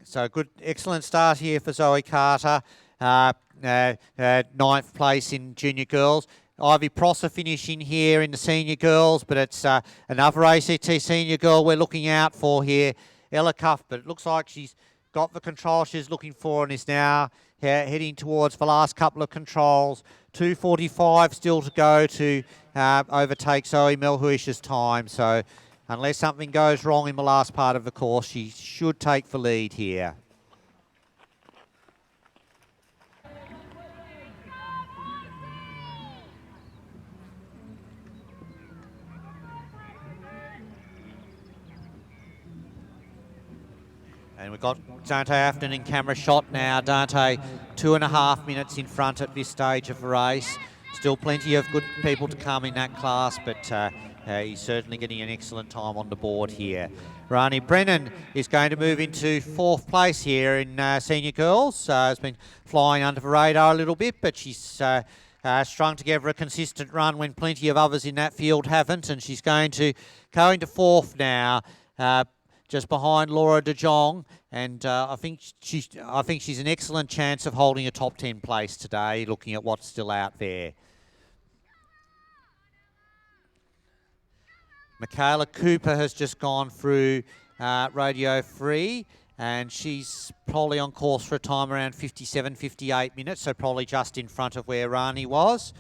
So good, excellent start here for Zoe Carter. 9th place in junior girls. Ivy Prosser finishing here in the senior girls, but it's another ACT senior girl we're looking out for here, Ella Cuthbert. It looks like she's got the control she's looking for and is now heading towards the last couple of controls. 2:45 still to go to overtake Zoe Melhuish's time. So unless something goes wrong in the last part of the course, she should take the lead here. And we've got Dante Afton in camera shot now. Dante 2.5 minutes in front at this stage of the race. Still plenty of good people to come in that class, but he's certainly getting an excellent time on the board here. Rani Brennan is going to move into 4th place here in senior girls. Has been flying under the radar a little bit, but she's strung together a consistent run when plenty of others in that field haven't, and she's going to go into 4th now. Just behind Laura De Jong, and I think she's an excellent chance of holding a top 10 place today, looking at what's still out there. Michaela Cooper has just gone through Radio Free, and she's probably on course for a time around 57, 58 minutes, so probably just in front of where Rani was.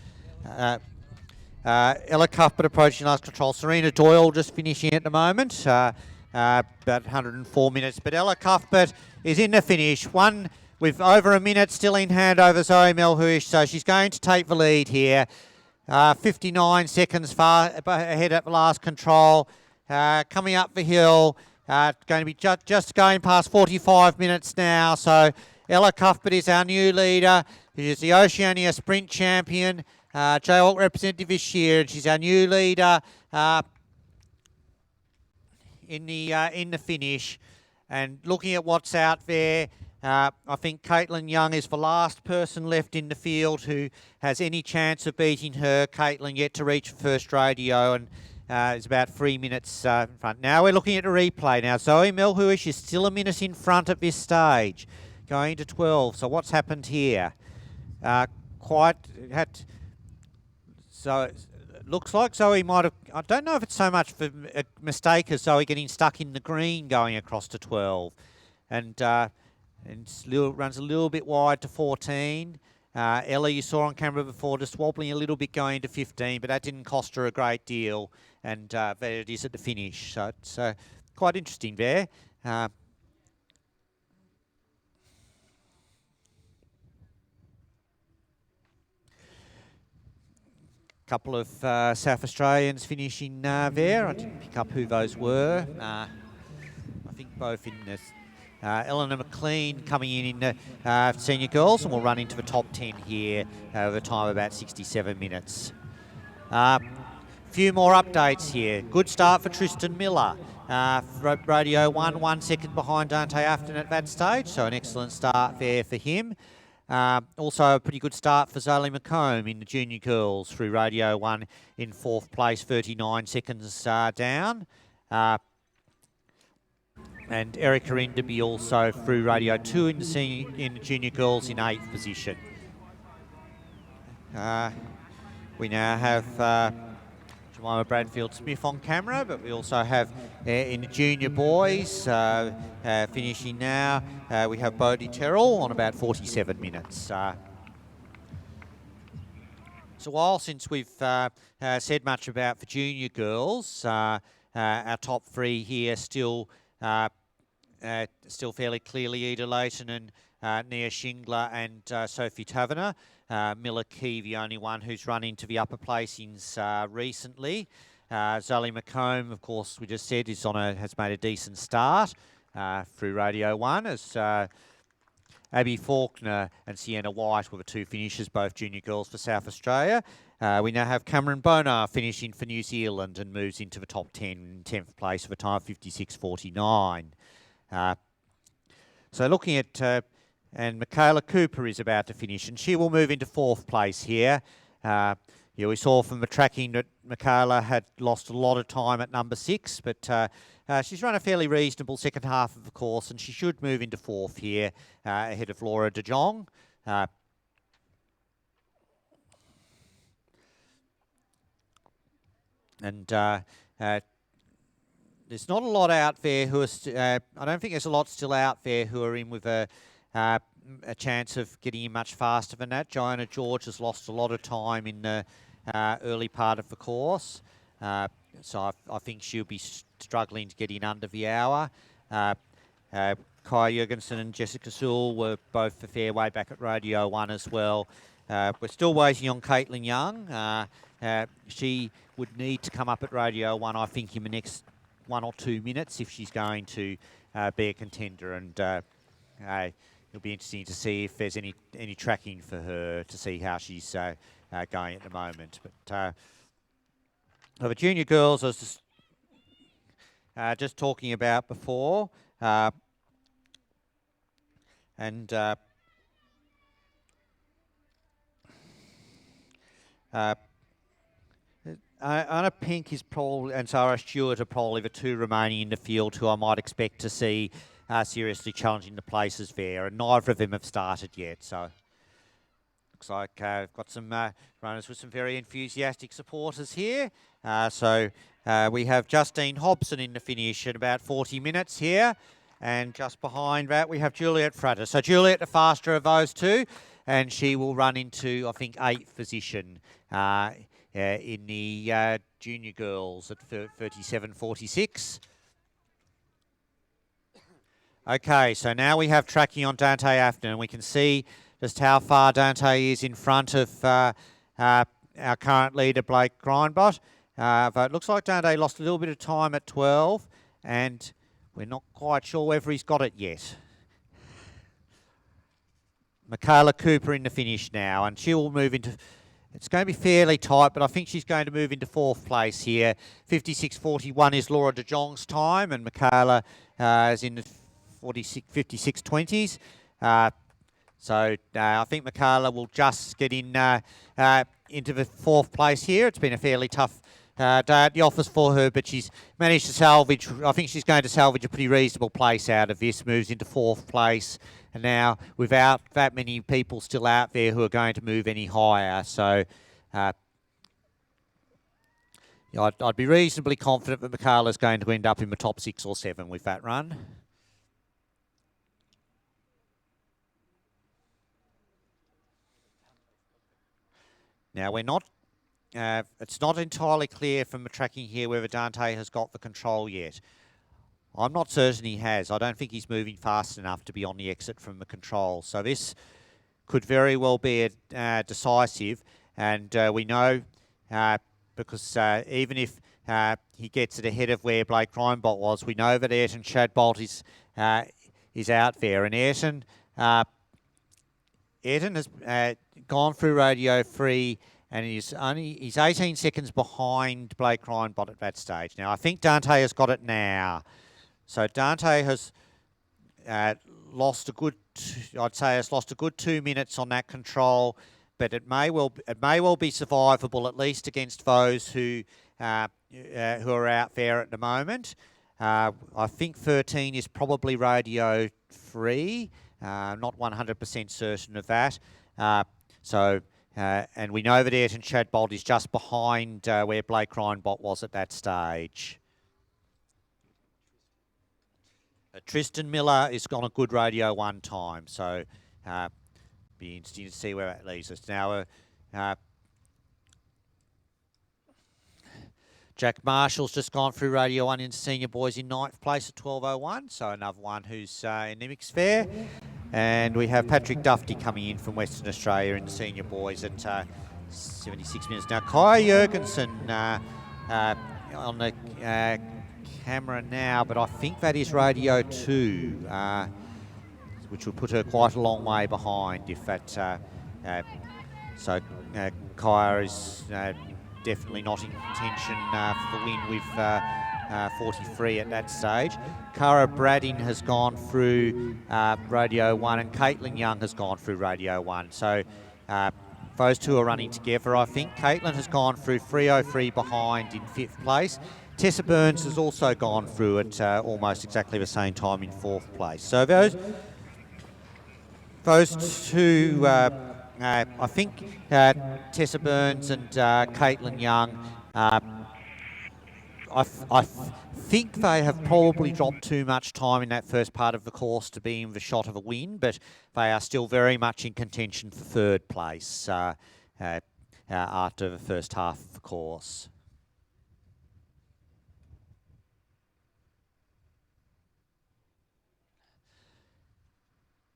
Ella Cuthbert approaching last control. Serena Doyle just finishing at the moment, about 104 minutes. But Ella Cuthbert is in the finish. One with over a minute still in hand over Zoe Melhuish, so she's going to take the lead here. 59 seconds far ahead at the last control. Coming up the hill, going to be just going past 45 minutes now. So Ella Cuthbert is our new leader. She is the Oceania Sprint Champion, Jayhawk representative this year, and she's our new leader in the finish. And looking at what's out there, I think Caitlin Young is the last person left in the field who has any chance of beating her. Caitlin yet to reach first radio and is about 3 minutes in front. Now we're looking at the replay. Now Zoe Melhuish is still a minute in front at this stage, going to 12. So what's happened here? So it looks like Zoe might have, I don't know if it's so much for a mistake as Zoe getting stuck in the green going across to 12. And runs a little bit wide to 14. Ella, you saw on camera before, just wobbling a little bit going to 15, but that didn't cost her a great deal. And there it is at the finish. So it's quite interesting there. Couple of South Australians finishing there. I didn't pick up who those were. I think both in this. Eleanor McLean coming in the senior girls, and we'll run into the top 10 here over a time of about 67 minutes. Few more updates here. Good start for Tristan Miller. Radio 1 second behind Dante Afton at that stage, so an excellent start there for him. Also a pretty good start for Zoe McComb in the junior girls through Radio 1 in 4th place, 39 seconds down. And Erica Enderby also through Radio 2 in the junior girls in 8th position. We now have Jemima Bradfield-Smith on camera, but we also have in the junior boys finishing now, we have Bodie Terrell on about 47 minutes. It's a while since we've said much about the junior girls. Our top 3 here still fairly clearly Ida Layton and Nia Shingler and Sophie Taverner. Miller Key, the only one who's run into the upper placings recently. Zoe McComb, of course, we just said, has made a decent start through Radio 1 as Abby Faulkner and Sienna White were the 2 finishers, both junior girls for South Australia. We now have Cameron Bonar finishing for New Zealand and moves into the top 10, 10th place with a time of 56.49. So looking at, and Michaela Cooper is about to finish, and she will move into 4th place here. We saw from the tracking that Michaela had lost a lot of time at number 6, but she's run a fairly reasonable second half of the course, and she should move into 4th here ahead of Laura De Jong. There's not a lot out there who are. I don't think there's a lot still out there who are in with a chance of getting in much faster than that. Joanna George has lost a lot of time in the early part of the course, so I think she'll be struggling to get in under the hour. Kai Jurgensen and Jessica Sewell were both a fair way back at Radio 1 as well. We're still waiting on Caitlin Young. She would need to come up at Radio 1, I think, in the next 1 or 2 minutes if she's going to be a contender, and it'll be interesting to see if there's any tracking for her to see how she's going at the moment. But the junior girls I was just talking about before, and Anna Pink is probably, and Sarah Stewart are probably the 2 remaining in the field who I might expect to see seriously challenging the places there, and neither of them have started yet. So looks like we've got some runners with some very enthusiastic supporters here. So we have Justine Hobson in the finish at about 40 minutes here, and just behind that we have Juliet Frater. So Juliet, the faster of those 2, and she will run into, I think, 8th position in the junior girls at 37.46. Okay, so now we have tracking on Dante Afton, and we can see just how far Dante is in front of our current leader, Blake Grindbot. But it looks like Dante lost a little bit of time at 12, and we're not quite sure whether he's got it yet. Michaela Cooper in the finish now, and she will move into... It's going to be fairly tight, but I think she's going to move into 4th place here. 56.41 is Laura De Jong's time, and Michaela is in the 56.20s. So I think Michaela will just get in into the 4th place here. It's been a fairly tough day at the office for her, but she's managed to salvage... I think she's going to salvage a pretty reasonable place out of this. Moves into 4th place. And now, without that many people still out there who are going to move any higher, so I'd be reasonably confident that Michaela's going to end up in the top 6 or 7 with that run. Now, we're not... it's not entirely clear from the tracking here whether Dante has got the control yet. I'm not certain he has. I don't think he's moving fast enough to be on the exit from the control. So this could very well be decisive. And we know, because even if he gets it ahead of where Blake Reinbolt was, we know that Ayrton Shadbolt is out there. And Ayrton has gone through Radio Free, and he's 18 seconds behind Blake Reinbot at that stage. Now, I think Dante has got it now. So Dante has lost a good 2 minutes on that control, but it may well be survivable, at least against those who are out there at the moment. I think 13 is probably Radio Free. Not 100% certain of that. And we know that Ayrton Shadbolt is just behind where Blake Reinbot was at that stage. Tristan Miller is on a good Radio 1 time, so be interesting to see where that leaves us. Now, Jack Marshall's just gone through Radio 1 in senior boys in 9th place at 12.01, so another one who's in the mix there. And we have Patrick Dufty coming in from Western Australia in the senior boys at 76 minutes. Now, Kai Jurgensen on the camera now, but I think that is Radio 2, which will put her quite a long way behind if that... so Kaya is definitely not in contention for the win with 43 at that stage. Cara Braddin has gone through Radio 1, and Caitlin Young has gone through Radio 1. So those two are running together, I think. Caitlin has gone through 303 behind in 5th place. Tessa Burns has also gone through at almost exactly the same time in 4th place. So those two, I think Tessa Burns and Caitlin Young, I think they have probably dropped too much time in that first part of the course to be in the shot of a win, but they are still very much in contention for 3rd place after the first half of the course.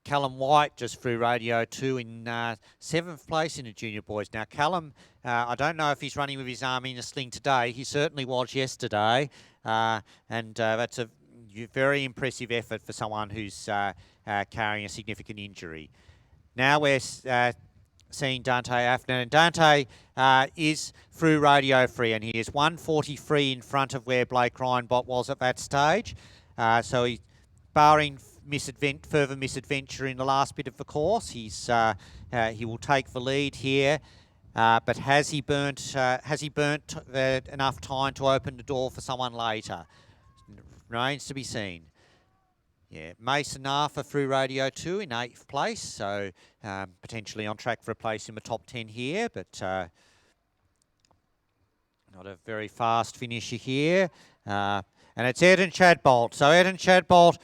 Callum White just through Radio 2 in 7th place in the junior boys. Now, Callum, I don't know if he's running with his arm in a sling today. He certainly was yesterday, and that's a very impressive effort for someone who's carrying a significant injury. Now we're seeing Dante Afton, and Dante is through Radio Free, and he is 1:43 in front of where Blake Reinbot was at that stage. So he, barring further misadventure in the last bit of the course, he will take the lead here. But has he burnt enough time to open the door for someone later? Remains to be seen. Yeah, Mason Arthur through Radio 2 in 8th place, so potentially on track for a place in the top 10 here, but not a very fast finisher here. And it's Ayrton Shadbolt. So Ayrton Shadbolt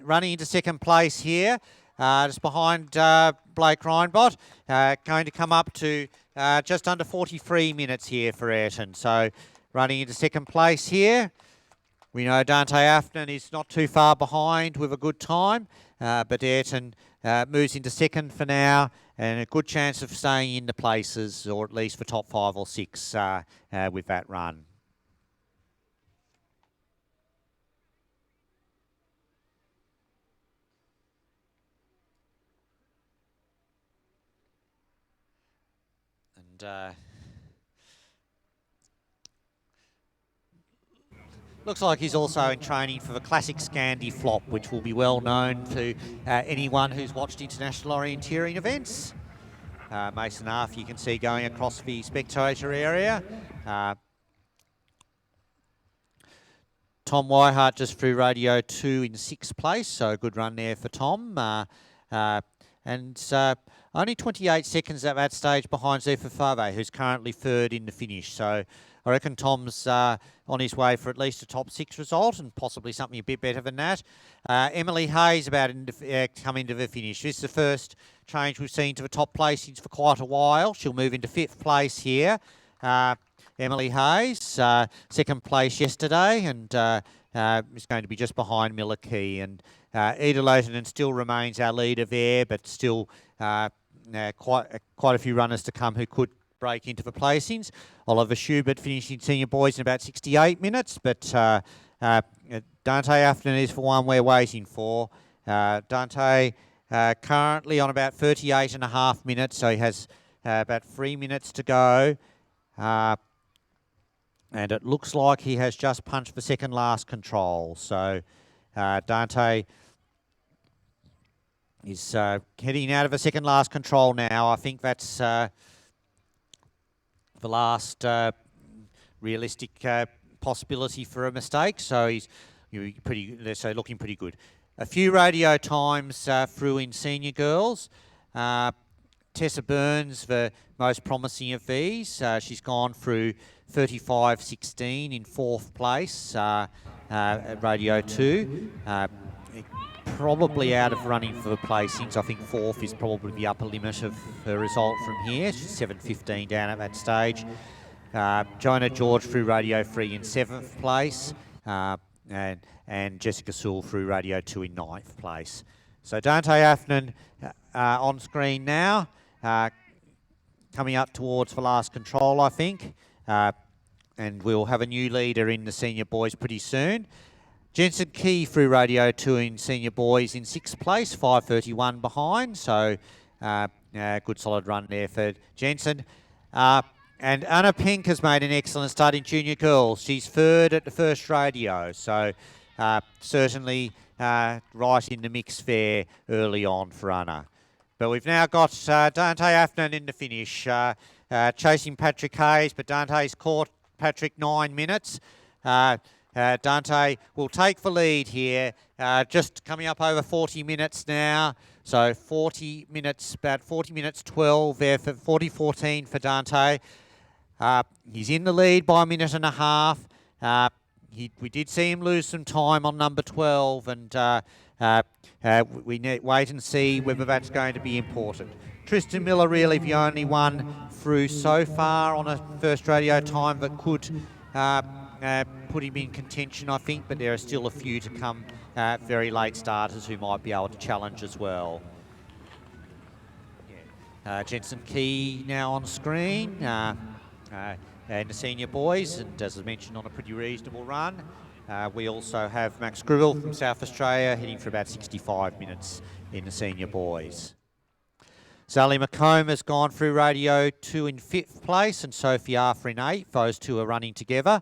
running into 2nd place here, just behind Blake Reinbot. Going to come up to just under 43 minutes here for Ayrton. So running into second place here. We know Dante Afton is not too far behind with a good time, but Ayrton moves into second for now, and a good chance of staying in the places, or at least for top 5 or 6 with that run. And looks like he's also in training for the classic Scandi flop, which will be well known to anyone who's watched international orienteering events. Mason Arf, you can see going across the spectator area. Tom Weihart just through Radio 2 in 6th place, so a good run there for Tom. Only 28 seconds at that stage behind Zephyr Fave, who's currently 3rd in the finish. So I reckon Tom's on his way for at least a top 6 result and possibly something a bit better than that. Emily Hayes about to come into the finish. This is the first change we've seen to the top placings for quite a while. She'll move into 5th place here. Emily Hayes, 2nd place yesterday, and is going to be just behind Miller Key. And Ida Lotanen still remains our leader there, but still quite a few runners to come who could break into the placings. Oliver Schubert finishing senior boys in about 68 minutes, but Dante Afton is the one we're waiting for. Dante currently on about 38.5 minutes, so he has about 3 minutes to go. And it looks like he has just punched the second last control. So Dante is heading out of a second last control now. I think that's the last realistic possibility for a mistake. So he's looking pretty good. A few radio times through in senior girls. Tessa Burns, the most promising of these. She's gone through 35.16 in 4th place at Radio 2. Probably out of running for the placings. I think 4th is probably the upper limit of her result from here. She's 7.15 down at that stage. Jonah George through Radio 3 in 7th place. And Jessica Sewell through Radio 2 in 9th place. So Dante Afton on screen now. Coming up towards the last control, I think. And we'll have a new leader in the senior boys pretty soon. Jensen Key through Radio 2 in senior boys in 6th place, 5.31 behind. So good solid run there for Jensen. And Anna Pink has made an excellent start in junior girls. She's 3rd at the first radio. So certainly right in the mix there early on for Anna. But we've now got Dante Afton in the finish, chasing Patrick Hayes, but Dante's caught Patrick 9 minutes. Dante will take the lead here, just coming up over 40 minutes now. So 40 minutes, about 40 minutes 12 there for 40.14 for Dante. He's in the lead by a minute and a half. We did see him lose some time on number 12, and we wait and see whether that's going to be important. Tristan Miller really the only one through so far on a first radio time that could put him in contention, I think, but there are still a few to come, very late starters who might be able to challenge as well. Jensen Key now on screen, and the senior boys, and as I mentioned, on a pretty reasonable run. We also have Max Gribble from South Australia heading for about 65 minutes in the senior boys. Sally McComb has gone through Radio 2 in 5th place, and Sophie Arthur in 8th. Those two are running together.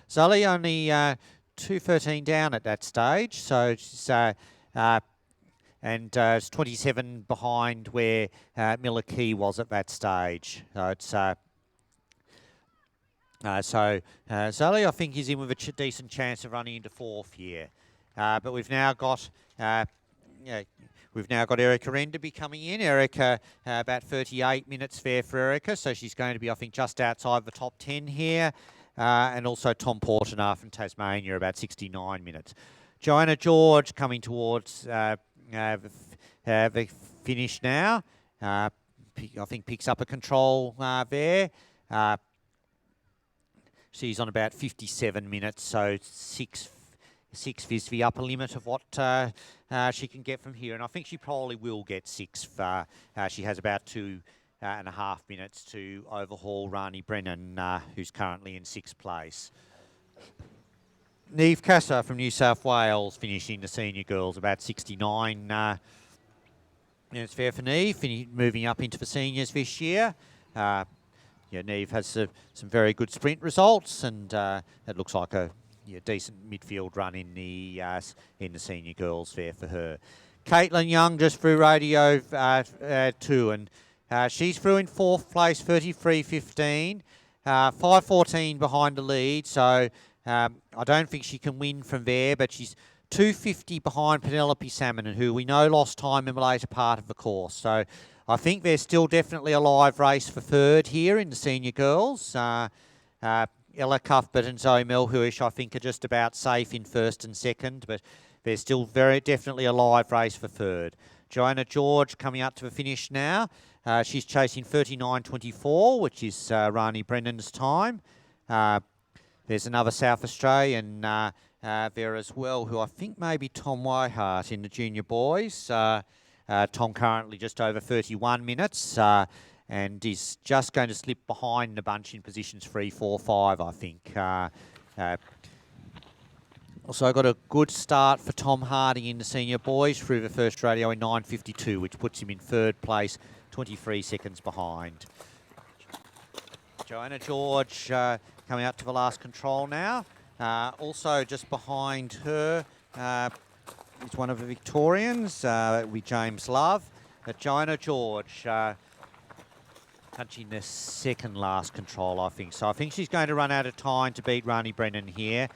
Sally only 2.13 down at that stage, so she's it's 27 behind where Miller Key was at that stage. So it's Sally, I think, is in with a decent chance of running into 4th here. But we've now got Erica Renderby coming in. Erica, about 38 minutes there for Erica, so she's going to be, I think, just outside the top 10 here. And also Tom Portenoy from Tasmania, about 69 minutes. Joanna George coming towards the finish now. I think picks up a control there. She's on about 57 minutes, so six is the upper limit of what she can get from here, and I think she probably will get 6. She has about 2.5 minutes to overhaul Rani Brennan, who's currently in 6th place. Neve Kasser from New South Wales finishing the senior girls, about 69 minutes fair for Neve, moving up into the seniors this year. Neve has some very good sprint results, and it looks like a decent midfield run in the senior girls there for her. Caitlin Young just through radio 2, and she's through in 4th place, 33.15, 5.14 behind the lead, so I don't think she can win from there, but she's 2.50 behind Penelope Salmon, who we know lost time in the later part of the course. So I think there's still definitely a live race for 3rd here in the senior girls. Ella Cuthbert and Zoe Melhuish, I think, are just about safe in 1st and 2nd, but there's still very definitely a live race for 3rd. Joanna George coming up to the finish now. She's chasing 39.24, which is Rani Brennan's time. There's another South Australian there as well, who I think may be Tom Whitehart in the junior boys. Tom currently just over 31 minutes and is just going to slip behind the bunch in positions 3, 4, 5, I think. Also got a good start for Tom Harding in the senior boys through the first radio in 9.52, which puts him in 3rd place, 23 seconds behind. Joanna George coming up to the last control now. Also just behind her is one of the Victorians with James Love. Joanna George punching the 2nd last control, I think. So I think she's going to run out of time to beat Rani Brennan here.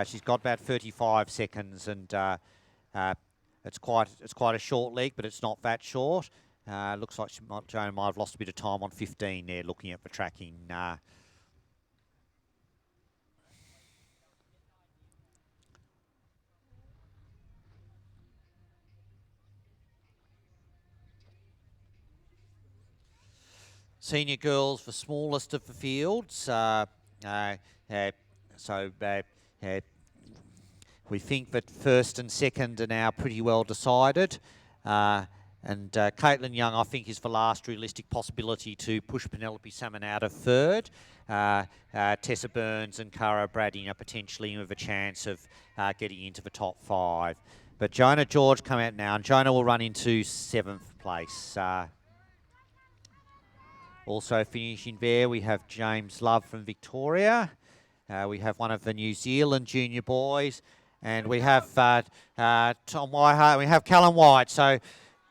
She's got about 35 seconds, and it's quite a short leg, but it's not that short. Looks like Joanna might have lost a bit of time on 15 there, looking at the tracking. Senior girls, the smallest of the fields. We think that 1st and 2nd are now pretty well decided. And Caitlin Young, I think, is the last realistic possibility to push Penelope Salmon out of 3rd. Tessa Burns and Cara Bradding are potentially with a chance of getting into the top 5. But Joanna George come out now, and Joanna will run into 7th place. Also finishing there, we have James Love from Victoria. We have one of the New Zealand junior boys. And we have Tom Whitehart. We have Callum White. So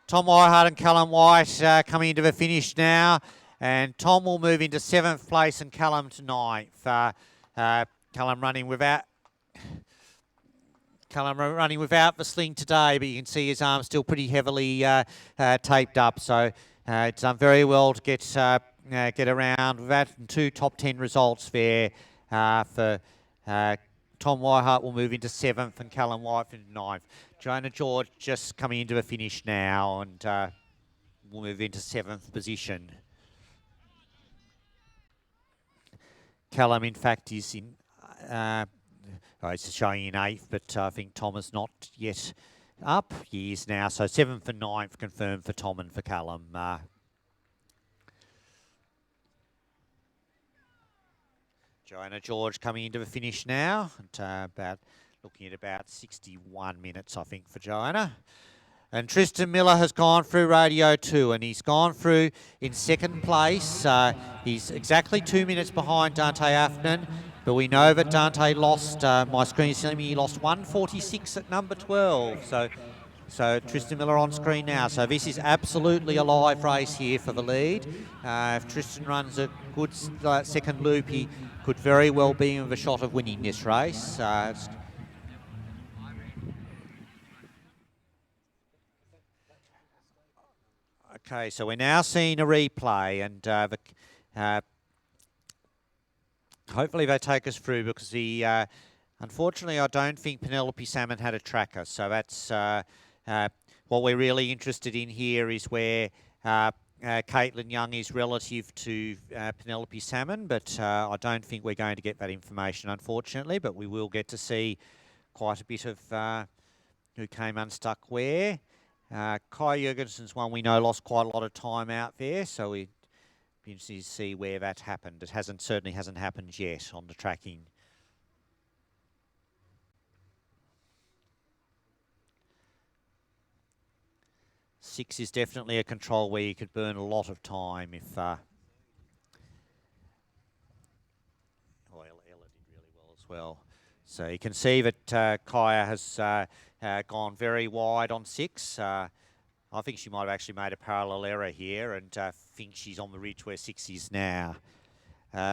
Tom Whitehart and Callum White coming into the finish now. And Tom will move into 7th place and Callum to 9th. Callum running without the sling today, but you can see his arm still pretty heavily taped up. So it's done very well to get around. We've had 2 top 10 results there for Tom Whitehart will move into 7th and Callum White into 9th. Joanna George just coming into a finish now and will move into 7th position. Callum, in fact, is in... it's showing in 8th, but I think Tom is not yet up. He is now, so 7th and 9th confirmed for Tom and for Callum. Joanna George coming into the finish now, and looking at about 61 minutes, I think, for Joanna. And Tristan Miller has gone through Radio 2, and he's gone through in 2nd place. He's exactly 2 minutes behind Dante Afnan, but we know that Dante lost, my screen is telling me he lost 1:46 at number 12. So Tristan Miller on screen now. So this is absolutely a live race here for the lead. If Tristan runs a good 2nd loop, he could very well be in with a shot of winning this race. Okay, so we're now seeing a replay, and hopefully they take us through, because unfortunately I don't think Penelope Salmon had a tracker, so that's what we're really interested in here, is where Caitlin Young is relative to Penelope Salmon, but I don't think we're going to get that information, unfortunately, but we will get to see quite a bit of who came unstuck where. Kai Jurgensen's one we know lost quite a lot of time out there, so we'd be interested to see where that happened. It certainly hasn't happened yet on the tracking. Six is definitely a control where you could burn a lot of time if... Ella did really well as well. So you can see that Kaya has gone very wide on 6. I think she might have actually made a parallel error here and think she's on the ridge where 6 is now.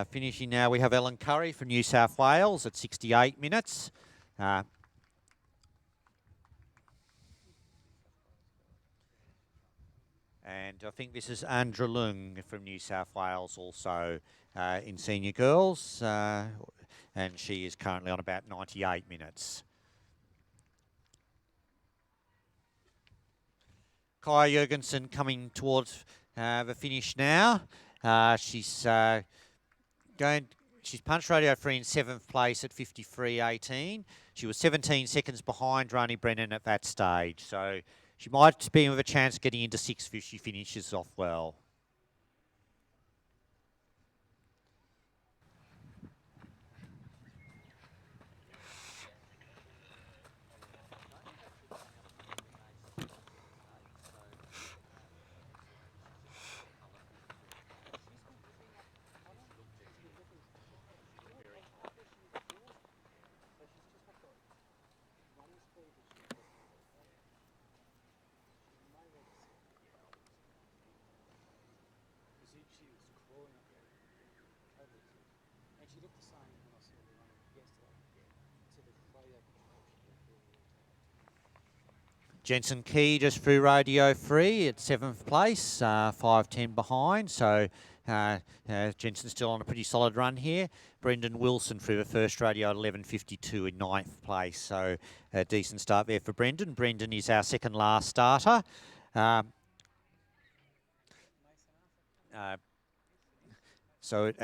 Finishing now, we have Ellen Curry from New South Wales at 68 minutes. And I think this is Andra Lung from New South Wales also in senior girls. And she is currently on about 98 minutes. Kai Jurgensen coming towards the finish now. She's punched Radio Free in 7th place at 53.18. She was 17 seconds behind Rani Brennan at that stage. So she might be with a chance of getting into 6th if she finishes off well. Jensen Key just through Radio Free at 7th place, 5:10 behind. So Jensen's still on a pretty solid run here. Brendan Wilson through the first radio at 11:52 in 9th place. So a decent start there for Brendan. Brendan is our second last starter. And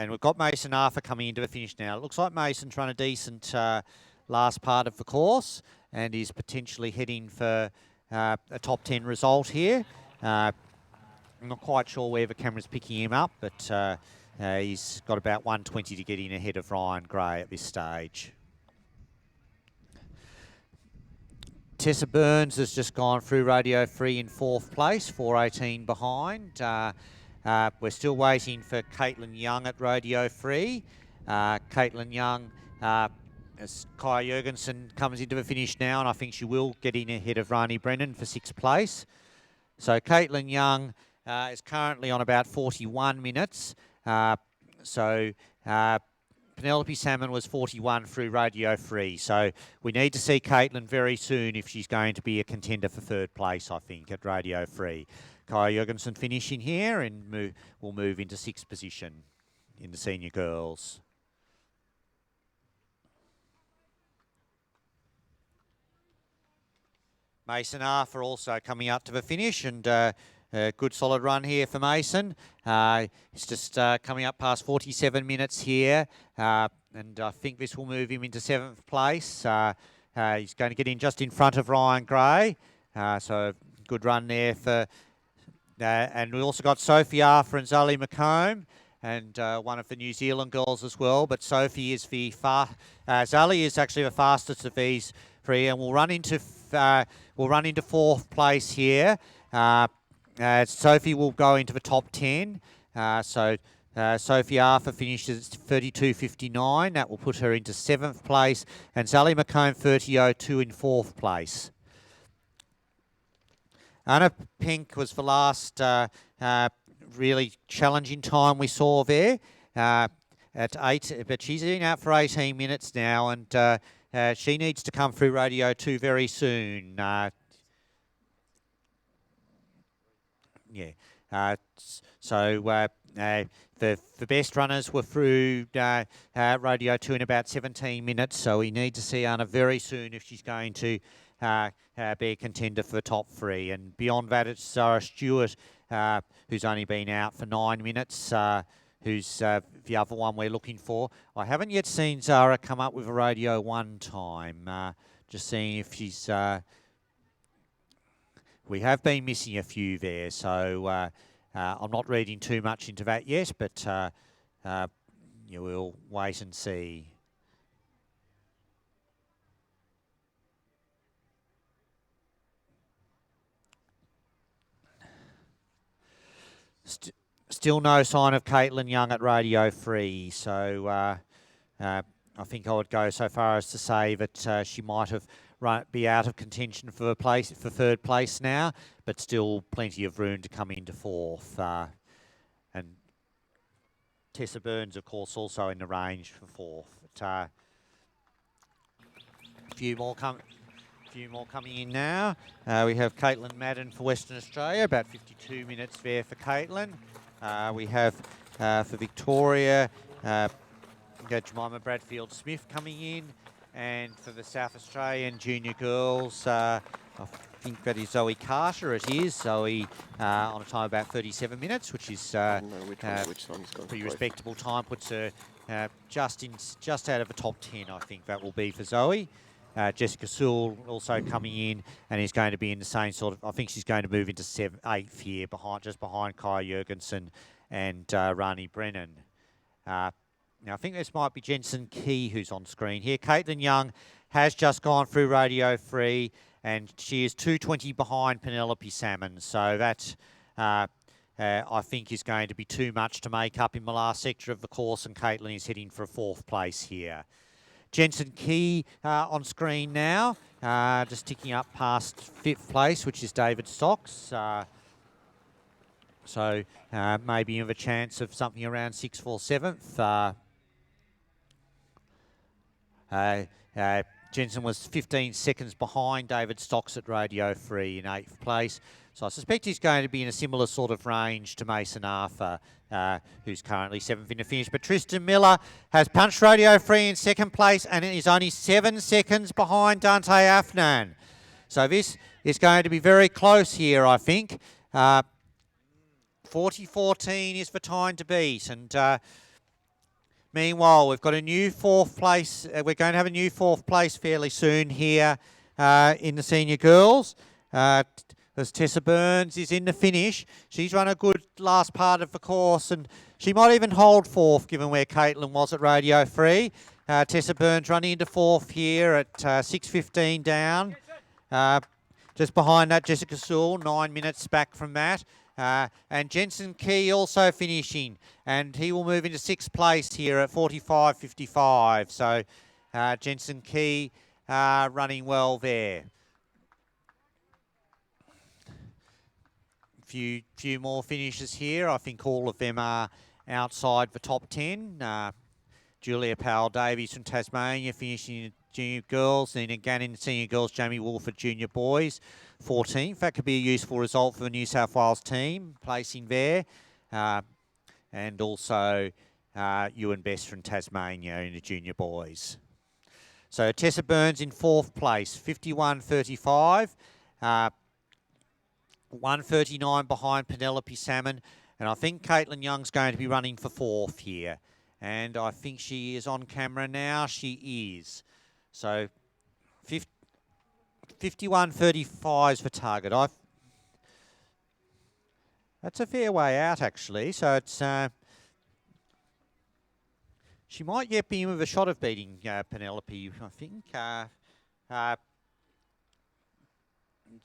we've got Mason Arthur coming into the finish now. It looks like Mason's run a decent last part of the course and is potentially heading for a top 10 result here. I'm not quite sure where the camera's picking him up, but he's got about 120 to get in ahead of Ryan Gray at this stage. Tessa Burns has just gone through Radio Free in 4th place, 4:18 behind. We're still waiting for Caitlin Young at Radio Free. Caitlin Young, as Kai Jurgensen comes into the finish now, and I think she will get in ahead of Rani Brennan for 6th place. So Caitlin Young is currently on about 41 minutes. Penelope Salmon was 41 through Radio Free. So we need to see Caitlin very soon if she's going to be a contender for 3rd place, I think, at Radio Free. Kai Jurgensen finishing here and will move into 6th position in the senior girls. Mason Arthur also coming up to the finish, and a good solid run here for Mason. He's just coming up past 47 minutes here, and I think this will move him into 7th place. He's going to get in just in front of Ryan Gray, so good run there for... and we also got Sophie Arthur and Zoe McComb, and one of the New Zealand girls as well. But Sophie is Zoe is actually the fastest of these three, and we'll run into 4th place here. Sophie will go into the top 10. Sophie Arthur finishes 32.59. That will put her into 7th place, and Zoe McComb 30.02 in 4th place. Anna Pink was the last really challenging time we saw there at 8, but she's in out for 18 minutes now, and she needs to come through Radio 2 very soon. The best runners were through Radio 2 in about 17 minutes, so we need to see Anna very soon if she's going to be a contender for the top 3. And beyond that, it's Sarah Stewart who's only been out for 9 minutes, who's the other one we're looking for. I haven't yet seen Zara come up with a Radio 1 time. Just seeing if she's... we have been missing a few there, so I'm not reading too much into that yet, but you will wait and see. Still no sign of Caitlin Young at Radio Free, so I think I would go so far as to say that she might have be out of contention for third place now, but still plenty of room to come into fourth. And Tessa Burns, of course, also in the range for fourth. But, a few more coming in now. We have Caitlin Madden for Western Australia, about 52 minutes there for Caitlin. We have for Victoria, Jemima Bradfield-Smith coming in. And for the South Australian junior girls, I think that is Zoe Carter. It is Zoe on a time about 37 minutes, which is pretty respectable time. Puts her just out of the top 10. I think that will be for Zoe. Jessica Sewell also coming in and is going to be in the same sort of. I think she's going to move into 8th here, just behind Kaya Jurgensen and Rani Brennan. Now, I think this might be Jensen Key who's on screen here. Caitlin Young has just gone through Radio Free, and she is 2:20 behind Penelope Salmon. So that, I think, is going to be too much to make up in the last sector of the course, and Caitlin is heading for a 4th place here. Jensen Key on screen now, just ticking up past 5th place, which is David Stocks. So maybe you have a chance of something around 6th or 7th. Jensen was 15 seconds behind David Stocks at Radio Free in 8th place. So I suspect he's going to be in a similar sort of range to Mason Arthur, who's currently 7th in the finish. But Tristan Miller has punched Radio Free in 2nd place and is only 7 seconds behind Dante Afnan. So this is going to be very close here, I think. 40:14 is the time to beat. And meanwhile, we've got a new 4th place. We're going to have a new 4th place fairly soon here in the senior girls. As Tessa Burns is in the finish. She's run a good last part of the course, and she might even hold 4th given where Caitlin was at Radio Free. Tessa Burns running into 4th here at 6:15 down. Just behind that, Jessica Sewell, 9 minutes back from that. And Jensen Key also finishing, and he will move into 6th place here at 45:55. So Jensen Key running well there. Few more finishes here. I think all of them are outside the top 10. Julia Powell-Davies from Tasmania finishing in junior girls. Then again in senior girls, Jamie Wolford junior boys, 14th. That could be a useful result for the New South Wales team, placing there. And also Ewan Best from Tasmania in the junior boys. So Tessa Burns in 4th place, 51:35. 1:39 behind Penelope Salmon. And I think Caitlin Young's going to be running for 4th here. And I think she is on camera now. She is. So 51:35 is for target. That's a fair way out, actually. So it's she might yet be in with a shot of beating Penelope, I think.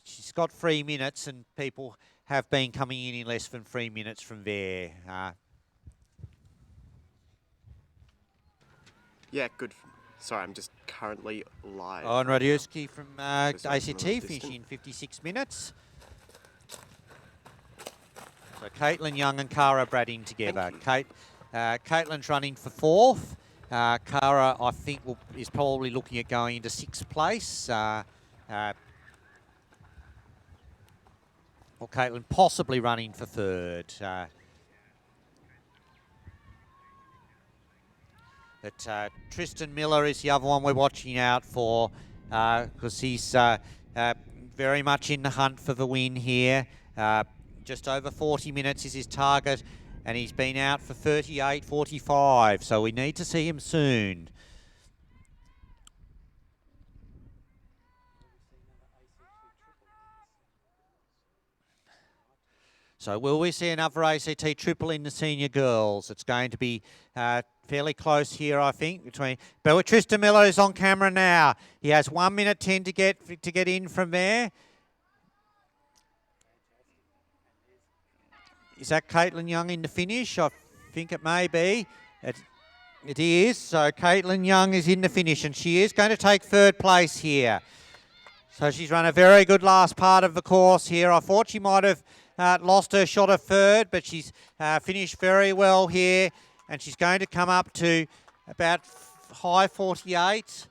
She's got 3 minutes, and people have been coming in less than 3 minutes from there. Yeah, good. Sorry, I'm just currently live. On Radioski from ACT, finishing in 56 minutes. So Caitlin Young and Cara Bradding together. Caitlin's running for 4th. Cara, I think, is probably looking at going into 6th place. Or Caitlin possibly running for 3rd. But Tristan Miller is the other one we're watching out for, because he's very much in the hunt for the win here. Just over 40 minutes is his target, and he's been out for 38.45, so we need to see him soon. So will we see another ACT triple in the senior girls? It's going to be fairly close here, I think, between. But Tristan Miller is on camera now. He has 1 minute 10 to get in from there. Is that Caitlin Young in the finish? I think it may be. It is. So Caitlin Young is in the finish, and she is going to take third place here. So she's run a very good last part of the course here. I thought she might have lost her shot of third, but she's finished very well here, and she's going to come up to about high 48.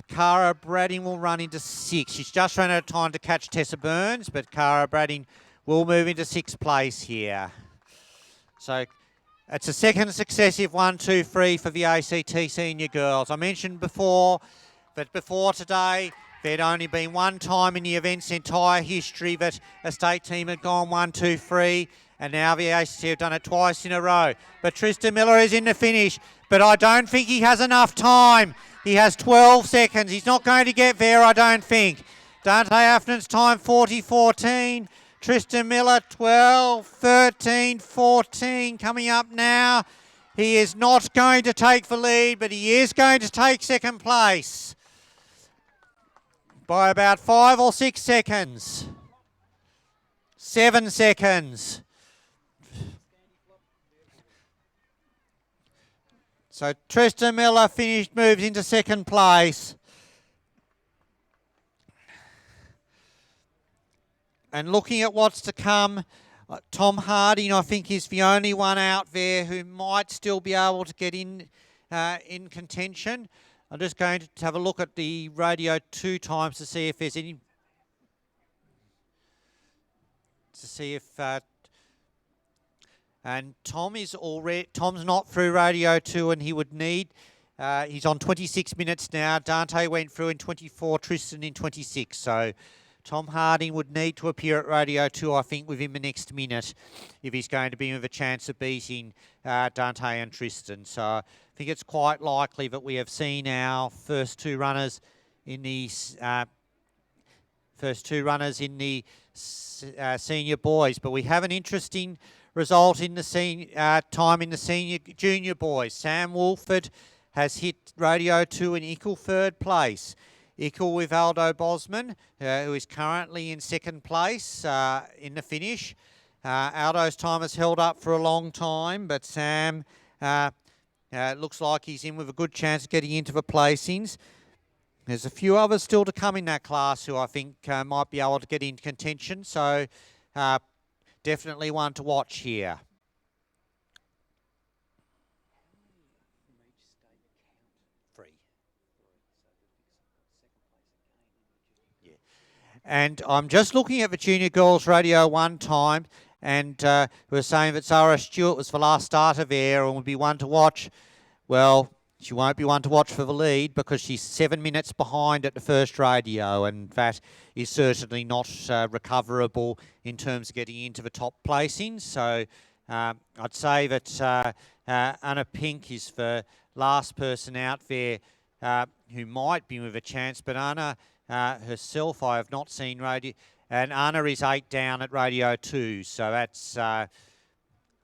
Cara Bradding will run into 6. She's just run out of time to catch Tessa Burns, but Cara Bradding will move into 6th place here. So it's a second successive 1, 2, 3 for the ACT senior girls. I mentioned before that before today, there'd only been one time in the event's entire history that a state team had gone 1, 2, 3, and now the ACT have done it twice in a row. But Tristan Miller is in the finish, but I don't think he has enough time. He has 12 seconds. He's not going to get there, I don't think. Dante Afton's time 40.14. Tristan Miller 12, 13, 14 coming up now. He is not going to take the lead, but he is going to take second place by about 5 or 6 seconds. 7 seconds. So Tristan Miller moves into second place. And looking at what's to come, Tom Harding, I think, is the only one out there who might still be able to get in contention. I'm just going to have a look at the Radio 2 times to see if there's any... and Tom's not through Radio 2, and he would need... he's on 26 minutes now. Dante went through in 24, Tristan in 26, so... Tom Harding would need to appear at Radio 2, I think, within the next minute if he's going to be with a chance of beating Dante and Tristan. So I think it's quite likely that we have seen our first two runners in the senior boys. But we have an interesting result in the time in the senior junior boys. Sam Wolford has hit Radio 2 in equal third place. Equal with Aldo Bosman, who is currently in second place in the finish. Aldo's time has held up for a long time, but Sam looks like he's in with a good chance of getting into the placings. There's a few others still to come in that class who I think might be able to get into contention, so definitely one to watch here. And I'm just looking at the Junior Girls Radio 1 time, and we're saying that Zara Stewart was the last starter there and would be one to watch. Well, she won't be one to watch for the lead because she's 7 minutes behind at the first radio, and that is certainly not recoverable in terms of getting into the top placings. So I'd say that Anna Pink is the last person out there who might be with a chance, but Anna... herself, I have not seen radio, and Anna is 8 down at Radio 2, so that's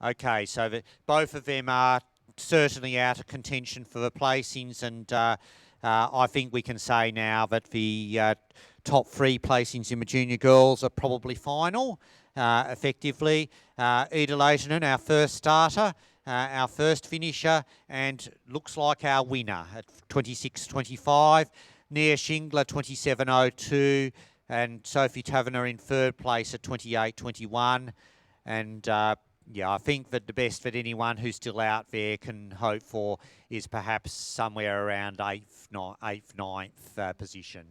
okay. So both of them are certainly out of contention for the placings, and I think we can say now that the top 3 placings in the junior girls are probably final, effectively. Ida Leitonen, our first starter, our first finisher, and looks like our winner at 26.25. Nia Shingler 27.02, and Sophie Taverner in third place at 28.21. And yeah, I think that the best that anyone who's still out there can hope for is perhaps somewhere around 8th, 9th position,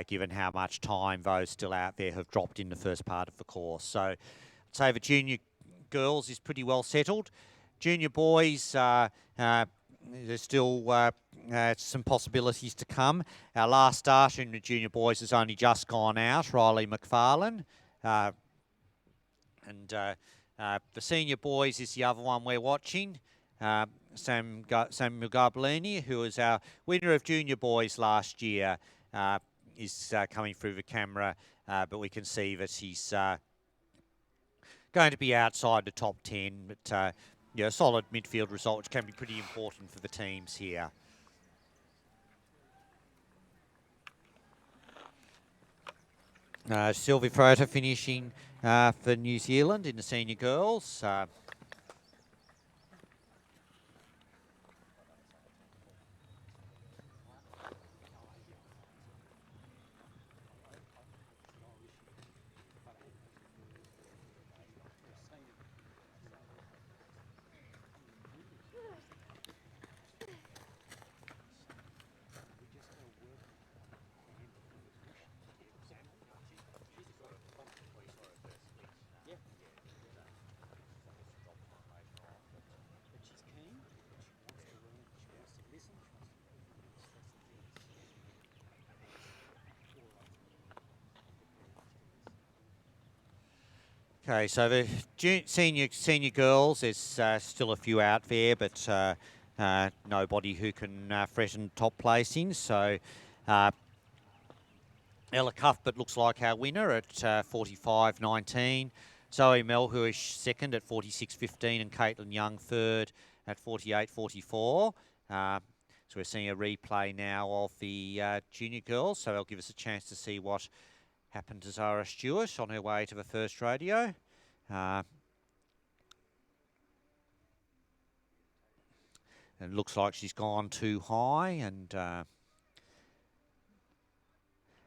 given how much time those still out there have dropped in the first part of the course. So I'd say the junior girls is pretty well settled. Junior boys, there's still some possibilities to come. Our last starter in the junior boys has only just gone out, Riley McFarlane. And the senior boys is the other one we're watching. Samuel Garbellini, who was our winner of junior boys last year, is coming through the camera, but we can see that he's going to be outside the top 10, but yeah, a solid midfield result, which can be pretty important for the teams here. Sylvia Frota finishing for New Zealand in the senior girls. Okay, so the senior girls, there's still a few out there, but nobody who can threaten top placing. So Ella Cuthbert looks like our winner at 45.19. Zoe Melhuish second at 46.15, and Caitlin Young third at 48.44. So we're seeing a replay now of the junior girls, so they'll give us a chance to see what happened to Zara Stewart on her way to the first rodeo. It looks like she's gone too high, and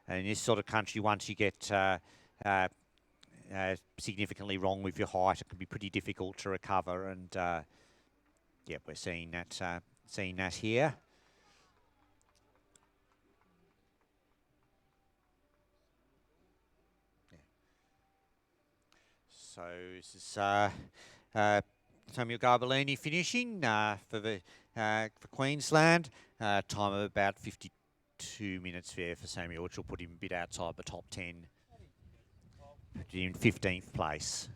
in this sort of country, once you get significantly wrong with your height, it can be pretty difficult to recover, and yeah, we're seeing that here. So this is Samuel Garbellini finishing for Queensland. Time of about 52 minutes there for Samuel, which will put him a bit outside the top 10, in 15th place.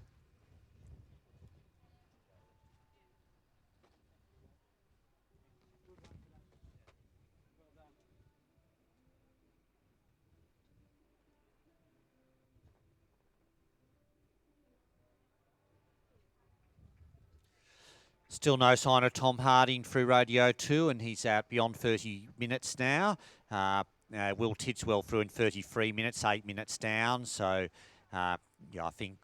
Still no sign of Tom Harding through Rodeo 2, and he's out beyond 30 minutes now. Will Tidswell through in 33 minutes, 8 minutes down. So, yeah, I think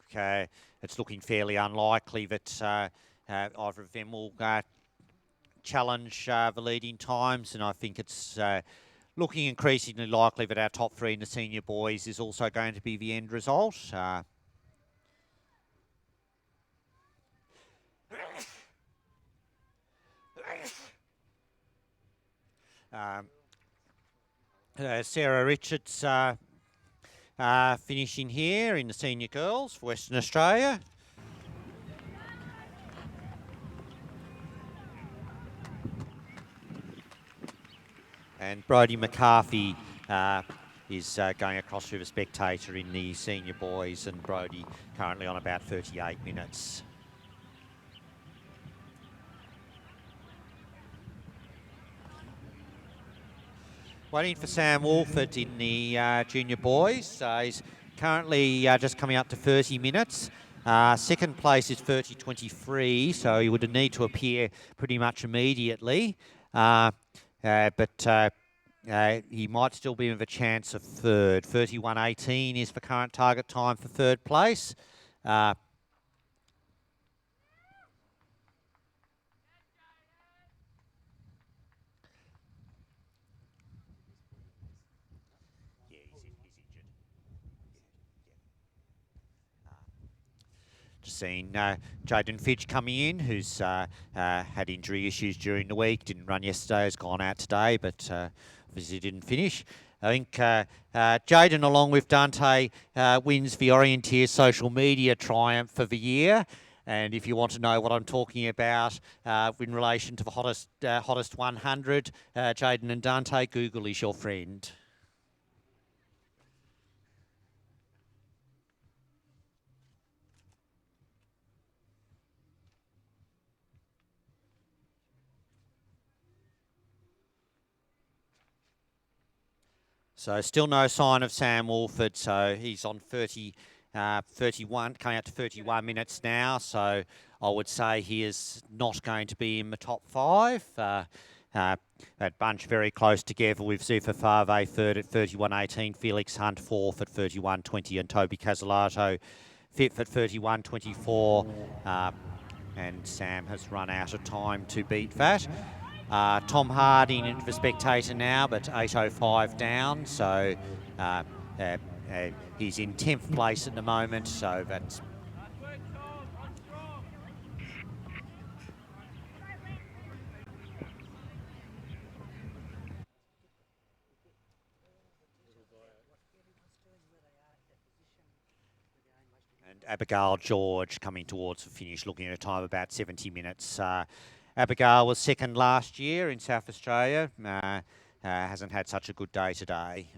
it's looking fairly unlikely that either of them will challenge the leading times, and I think it's looking increasingly likely that our top three in the senior boys is also going to be the end result. Sarah Richards finishing here in the senior girls for Western Australia. And Brodie McCarthy is going across through the spectator in the senior boys, and Brodie currently on about 38 minutes. Waiting for Sam Wolford in the junior boys. He's currently just coming up to 30 minutes. Second place is 30.23, so he would need to appear pretty much immediately. But he might still be with a chance of third. 31.18 is the current target time for third place. Just seeing Jaden Fitch coming in, who's had injury issues during the week. Didn't run yesterday, has gone out today, but obviously didn't finish. I think Jaden, along with Dante, wins the Orienteer social media triumph for the year. And if you want to know what I'm talking about in relation to the hottest 100, Jaden and Dante, Google is your friend. So still no sign of Sam Wolford. So he's on 31, coming out to 31 minutes now. So I would say he is not going to be in the top 5. That bunch very close together with Zufa Fave third at 31.18, Felix Hunt fourth at 31.20, and Toby Casalato fifth at 31.24. And Sam has run out of time to beat that. Tom Harding into the spectator now, but 8.05 down, so he's in 10th place at the moment, so that's... And Abigail George coming towards the finish, looking at a time of about 70 minutes. Abigail was second last year in South Australia. Hasn't had such a good day today.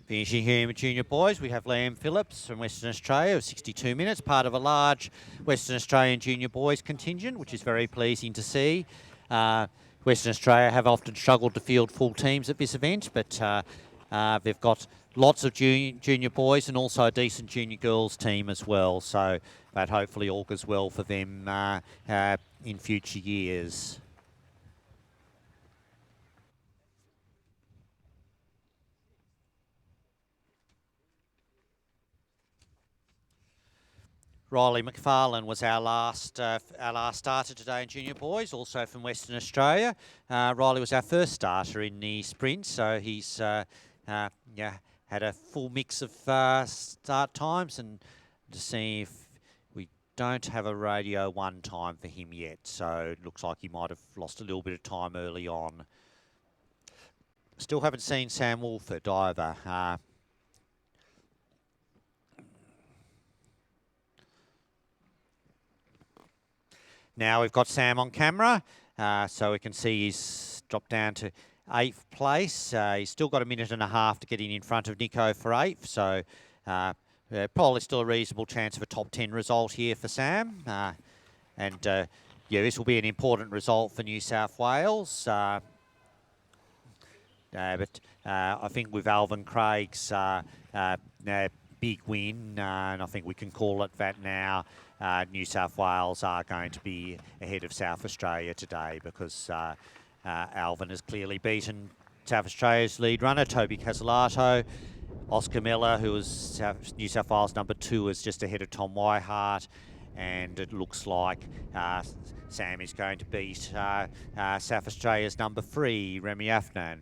Finishing here in the junior boys, we have Liam Phillips from Western Australia of 62 minutes, part of a large Western Australian junior boys contingent, which is very pleasing to see. Western Australia have often struggled to field full teams at this event, but they've got lots of junior boys and also a decent junior girls team as well, so that hopefully augurs well for them in future years. Riley McFarlane was our last starter today in junior boys, also from Western Australia. Riley was our first starter in the sprint, so he's had a full mix of start times, and to see if we don't have a Radio 1 time for him yet, so it looks like he might have lost a little bit of time early on. Still haven't seen Sam Wolford either. Now we've got Sam on camera, so we can see he's dropped down to 8th place. He's still got a minute and a half to get in front of Nico for 8th, so probably still a reasonable chance of a top 10 result here for Sam. Yeah, this will be an important result for New South Wales. But I think with Alvin Craig's big win, and I think we can call it that now, New South Wales are going to be ahead of South Australia today, because Alvin has clearly beaten South Australia's lead runner, Toby Casalato. Oscar Miller, who was New South Wales number 2, is just ahead of Tom Whitehart, and it looks like Sam is going to beat South Australia's number 3, Remy Afnan.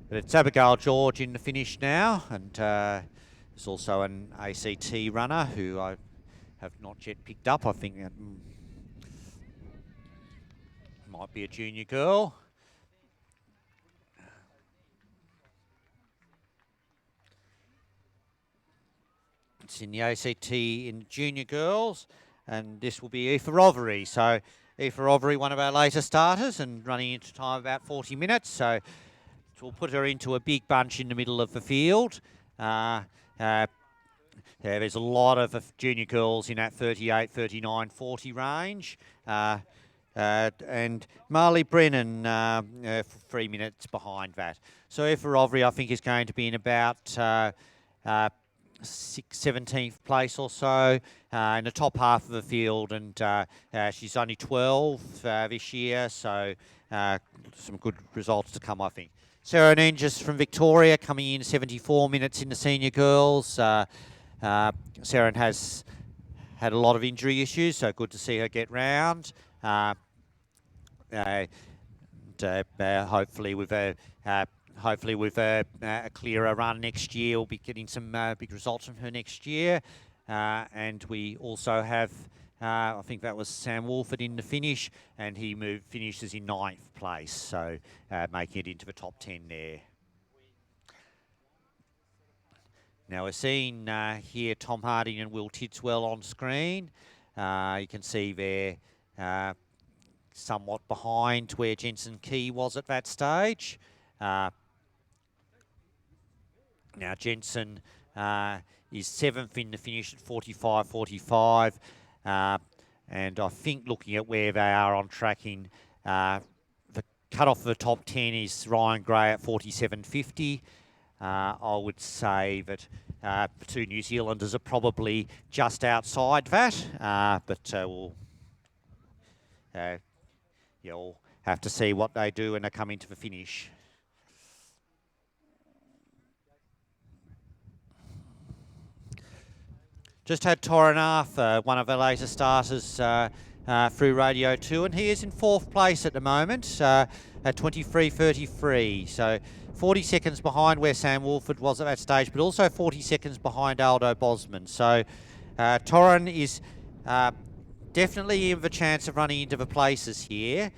But it's Abigail George in the finish now, and there's also an ACT runner who I have not yet picked up. I think that might be a junior girl. It's in the ACT in junior girls, and this will be Aoife Rothery. So Aoife Rothery, one of our later starters, and running into time about 40 minutes. So we'll put her into a big bunch in the middle of the field. There's a lot of junior girls in that 38, 39, 40 range. And Marley Brennan 3 minutes behind that. So Aoife Rothery, I think, is going to be in about 17th place or so in the top half of the field, and she's only 12 this year, so some good results to come, I think. Sarah Nenges from Victoria coming in 74 minutes in the senior girls. Sarah has had a lot of injury issues, so good to see her get round. Hopefully with a clearer run next year, we'll be getting some big results from her next year. And we also have, I think that was Sam Wolford in the finish, and he finishes in 9th place, so making it into the top 10 there. Now we're seeing here Tom Harding and Will Tidswell on screen. You can see there somewhat behind where Jensen Key was at that stage. Now Jensen is 7th in the finish at 45.45. And I think looking at where they are on tracking, the cut-off for the top 10 is Ryan Gray at 47.50. I would say that the two New Zealanders are probably just outside that, but you'll have to see what they do when they come into the finish. Just had Torren Arthur, one of the later starters through Radio 2, and he is in 4th place at the moment at 23.33. So 40 seconds behind where Sam Wolford was at that stage, but also 40 seconds behind Aldo Bosman. So Torren is definitely in the chance of running into the places here,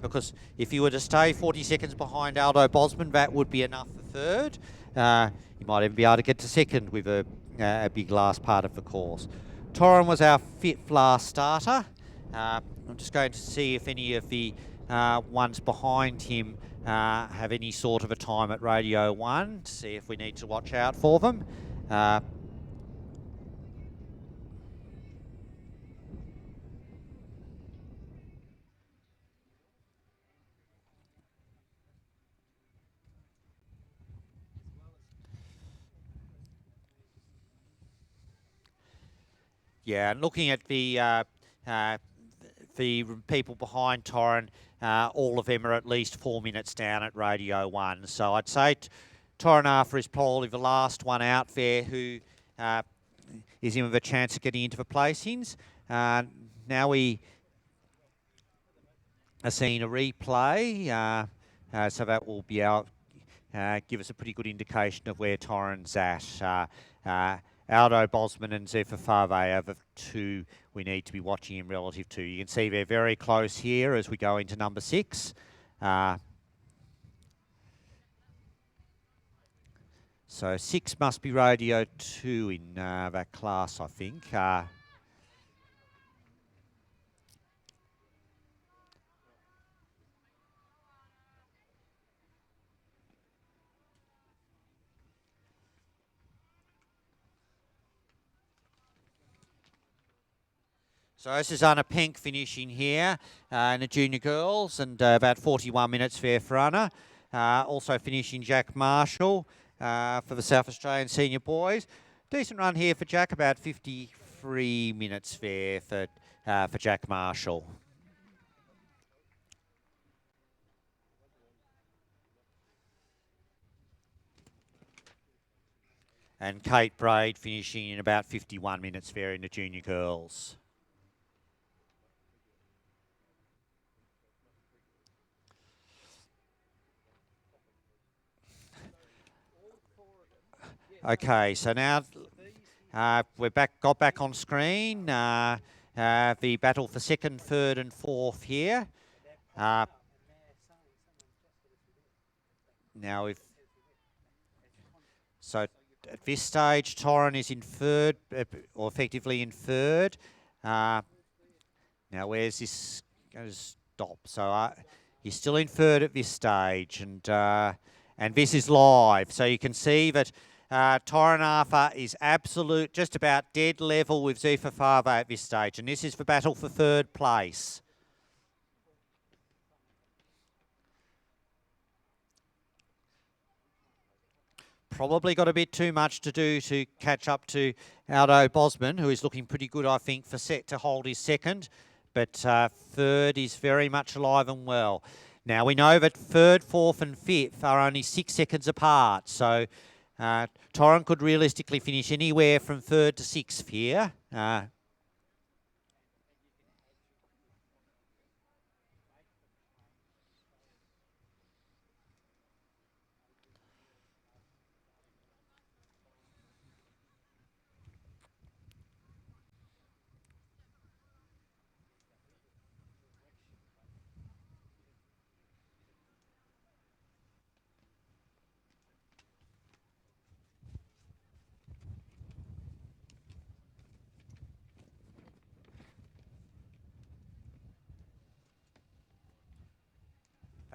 because if you were to stay 40 seconds behind Aldo Bosman, that would be enough for 3rd. You might even be able to get to 2nd with a big last part of the course. Torren was our 5th last starter. I'm just going to see if any of the ones behind him have any sort of a time at Radio 1, to see if we need to watch out for them. Yeah, and looking at the people behind Torren, all of them are at least 4 minutes down at Radio 1. So I'd say Torren Arthur is probably the last one out there who is in with a chance of getting into the placings. Now we are seeing a replay, so that will be out, give us a pretty good indication of where Torren's at. Aldo Bosman and Zephyr Fave are the two we need to be watching him relative to. You can see they're very close here as we go into number 6. So 6 must be Radio 2 in that class, I think. So this is Anna Penk finishing here in the junior girls, and about 41 minutes there for Anna. Also finishing Jack Marshall for the South Australian senior boys. Decent run here for Jack, about 53 minutes there for Jack Marshall. And Kate Braid finishing in about 51 minutes there in the junior girls. Okay, so now we're got back on screen. The battle for 2nd, 3rd and 4th here. Now so at this stage, Torren is in 3rd, or effectively in 3rd. Now where's this going to stop? So he's still in 3rd at this stage, and this is live. So you can see that Torren Arthur is just about dead level with Zephyr Fave at this stage, and this is the battle for 3rd place. Probably got a bit too much to do to catch up to Aldo Bosman, who is looking pretty good, I think, for set to hold his 2nd, but 3rd is very much alive and well. Now we know that 3rd, 4th and 5th are only 6 seconds apart, so Torren could realistically finish anywhere from 3rd to 6th here.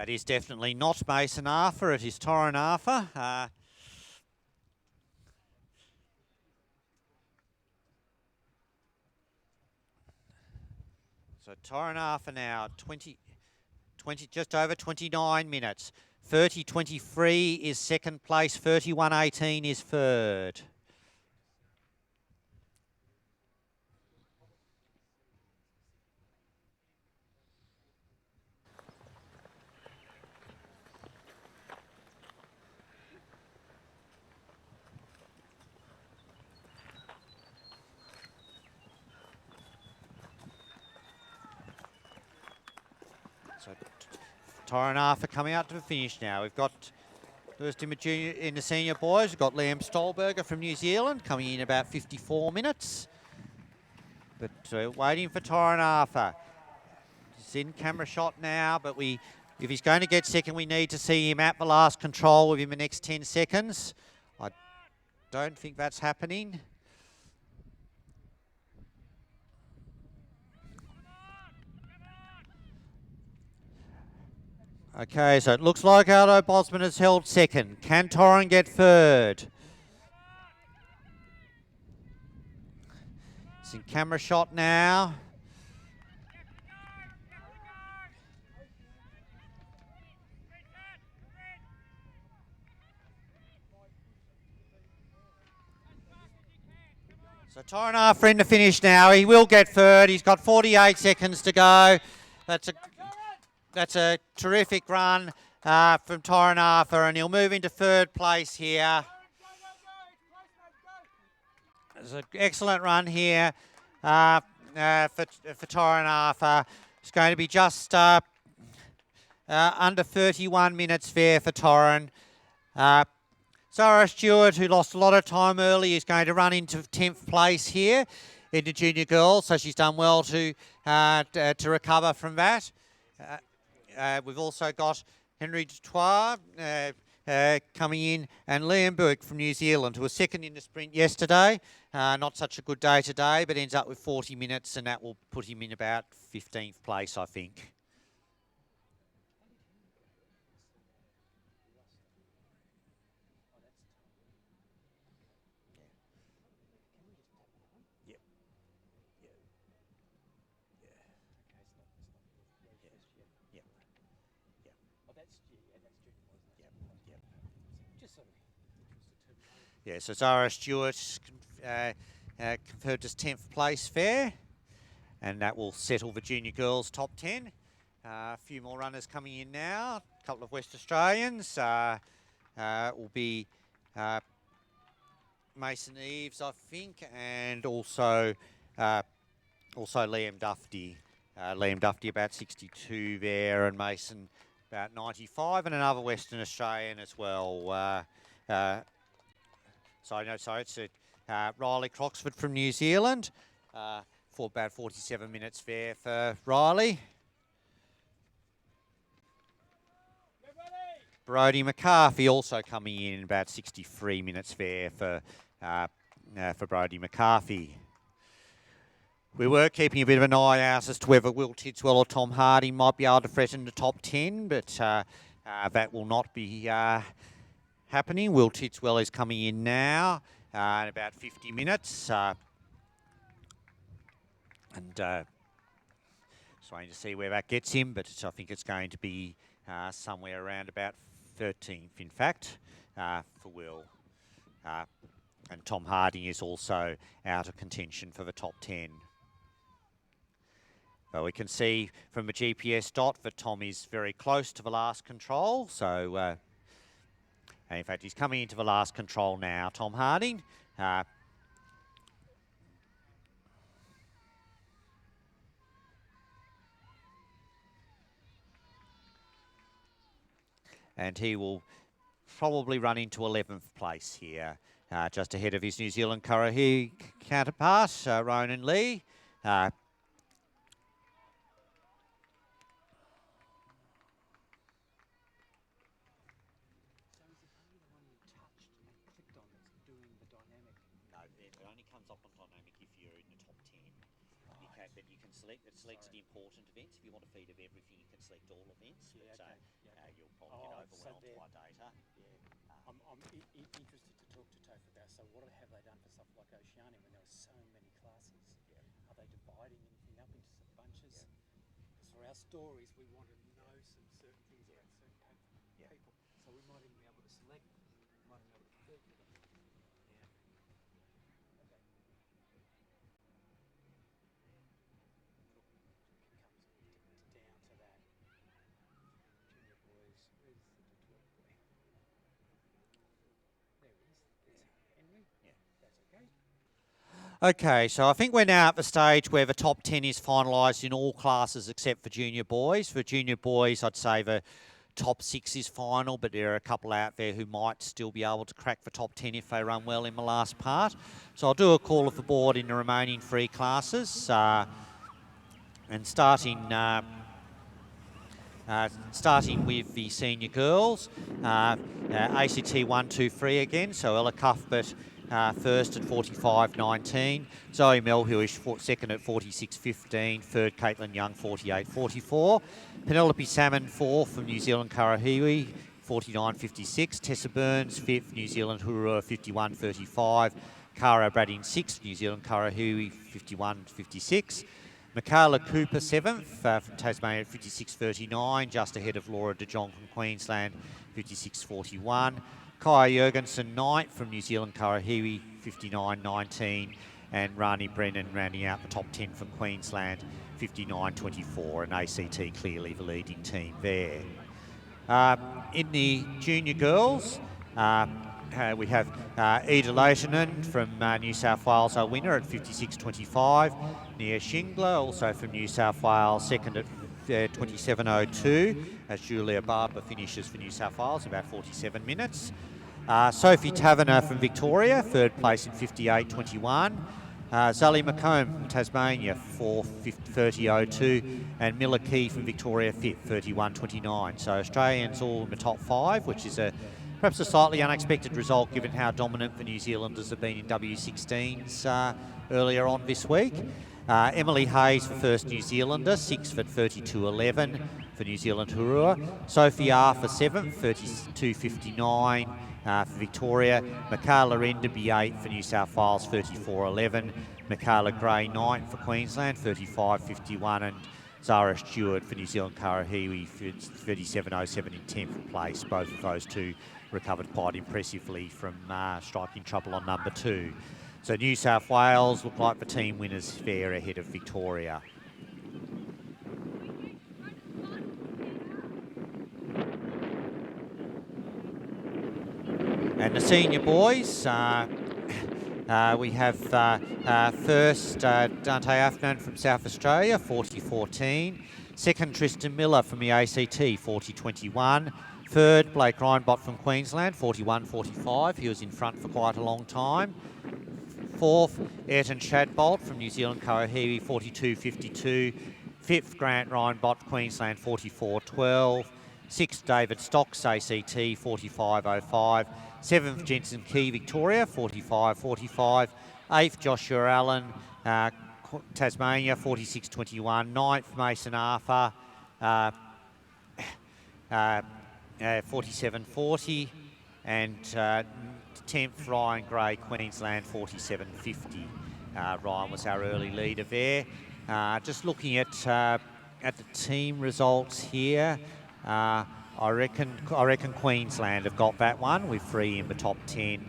That is definitely not Mason Arthur, it is Torrin Arthur. So Torrin Arthur now, 20, just over 29 minutes. 30.23 is second place, 31.18 is third. So Torrin Arthur coming out to the finish now. We've got first in the senior boys, we've got Liam Stolberger from New Zealand coming in about 54 minutes. But waiting for Torrin Arthur. He's in camera shot now, but if he's going to get second, we need to see him at the last control within the next 10 seconds. I don't think that's happening. Okay, so it looks like Aldo Bosman has held second. Can Torrin get third? It's in camera shot now. So Torrin Arthur in the finish now. He will get third. He's got 48 seconds to go. That's a terrific run from Torrin Arthur, and he'll move into third place here. It's an excellent run here for Torrin Arthur. It's going to be just under 31 minutes fair for Torrin. Sarah Stewart, who lost a lot of time early, is going to run into 10th place here in the junior girls, so she's done well to recover from that. We've also got Henry Dutoit coming in, and Liam Burke from New Zealand, who was second in the sprint yesterday. Not such a good day today, but ends up with 40 minutes, and that will put him in about 15th place, I think. Yeah, so Zara Stewart confirmed as 10th place fair, and that will settle the junior girls top 10. A few more runners coming in now. A couple of West Australians will be Mason Eves, I think, and also Liam Dufty. Liam Dufty about 62 there, and Mason about 95, and another Western Australian as well. It's Riley Croxford from New Zealand for about 47 minutes there for Riley. Brodie McCarthy also coming in about 63 minutes there for Brodie McCarthy. We were keeping a bit of an eye out as to whether Will Tidswell or Tom Harding might be able to threaten the top 10, but that will not be happening. Will Tidswell is coming in now in about 50 minutes. Just waiting to see where that gets him, but I think it's going to be somewhere around about 13th, in fact, for Will. And Tom Harding is also out of contention for the top 10. But we can see from the GPS dot that Tom is very close to the last control. So, and in fact, he's coming into the last control now, Tom Harding. And he will probably run into 11th place here, just ahead of his New Zealand Currahee counterpart, Ronan Lee. No, it only comes up on dynamic if you're in the top 10. But you can select. It selects the important events. If you want a feed of everything, you can select all events. Yeah, But you'll probably get overwhelmed by data. I'm interested to talk to TOEFL about, so what have they done for stuff like Oceania when there are so many classes? Are they dividing anything up into some bunches? Because for our stories, we want to know some certain things about certain people. So we might even be able to select, might be able to filter them. Down to that. Junior boys, where's the little boy? There he is. There's Henry. Yeah, that's okay. Okay, so I think we're now at the stage where the top 10 is finalised in all classes except for junior boys. For junior boys, I'd say the top 6 is final, but there are a couple out there who might still be able to crack the top 10 if they run well in the last part. So I'll do a call of the board in the remaining 3 classes. And starting with the senior girls, ACT 1, 2, 3 again. So Ella Cuthbert first at 45.19, Zoe Melhill is second at 46.15, third Caitlin Young 48.44, Penelope Salmon fourth from New Zealand Karahiwi 49.56, Tessa Burns fifth, New Zealand Hurua 51.35, Cara Bradding sixth, New Zealand Karahiwi 51.56. Michaela Cooper 7th from Tasmania at 56.39, just ahead of Laura De Jong from Queensland, 56.41. Kaya Jurgensen 9th from New Zealand Karahiwi, 59.19. And Rani Brennan rounding out the top 10 from Queensland, 59.24. And ACT clearly the leading team there. In the junior girls, we have Ida Leitonen from New South Wales, our winner at 56.25. Nia Shingler, also from New South Wales, second at 27.02, as Julia Barber finishes for New South Wales, about 47 minutes. Sophie Taverner from Victoria, third place in 58.21. Zali McComb from Tasmania, 30.02, and Miller Key from Victoria, fifth, 31.29. So Australians all in the top 5, which is perhaps a slightly unexpected result given how dominant the New Zealanders have been in W16s earlier on this week. Emily Hayes for first New Zealander, 6th at 32.11 for New Zealand Hurua. Sophie Arthur 7th, 32.59 for Victoria. Michaela Enderby 8th for New South Wales, 34.11. Michaela Gray 9th for Queensland, 35.51. And Zara Stewart for New Zealand Karahiwi, 37.07 in 10th place. Both of those two recovered quite impressively from striking trouble on number 2. So New South Wales look like the team winners fair ahead of Victoria. And the senior boys, we have first Dante Afnan from South Australia, 40.14. Second, Tristan Miller from the ACT, 40.21. Third, Blake Reinbott from Queensland, 41.45. He was in front for quite a long time. Fourth, Ayrton Shadbolt from New Zealand Karahiwi, 42.52. Fifth, Grant Reinbott, Queensland, 44.12. Sixth, David Stocks, ACT, 45.05. Seventh, Jensen Key, Victoria, 45.45. Eighth, Joshua Allen, Tasmania, 46.21. Ninth, Mason Arthur, 47.40. And 10th, Ryan Gray, Queensland, 47.50. Ryan was our early leader there. Just looking at the team results here, I reckon Queensland have got that one with 3 in the top 10.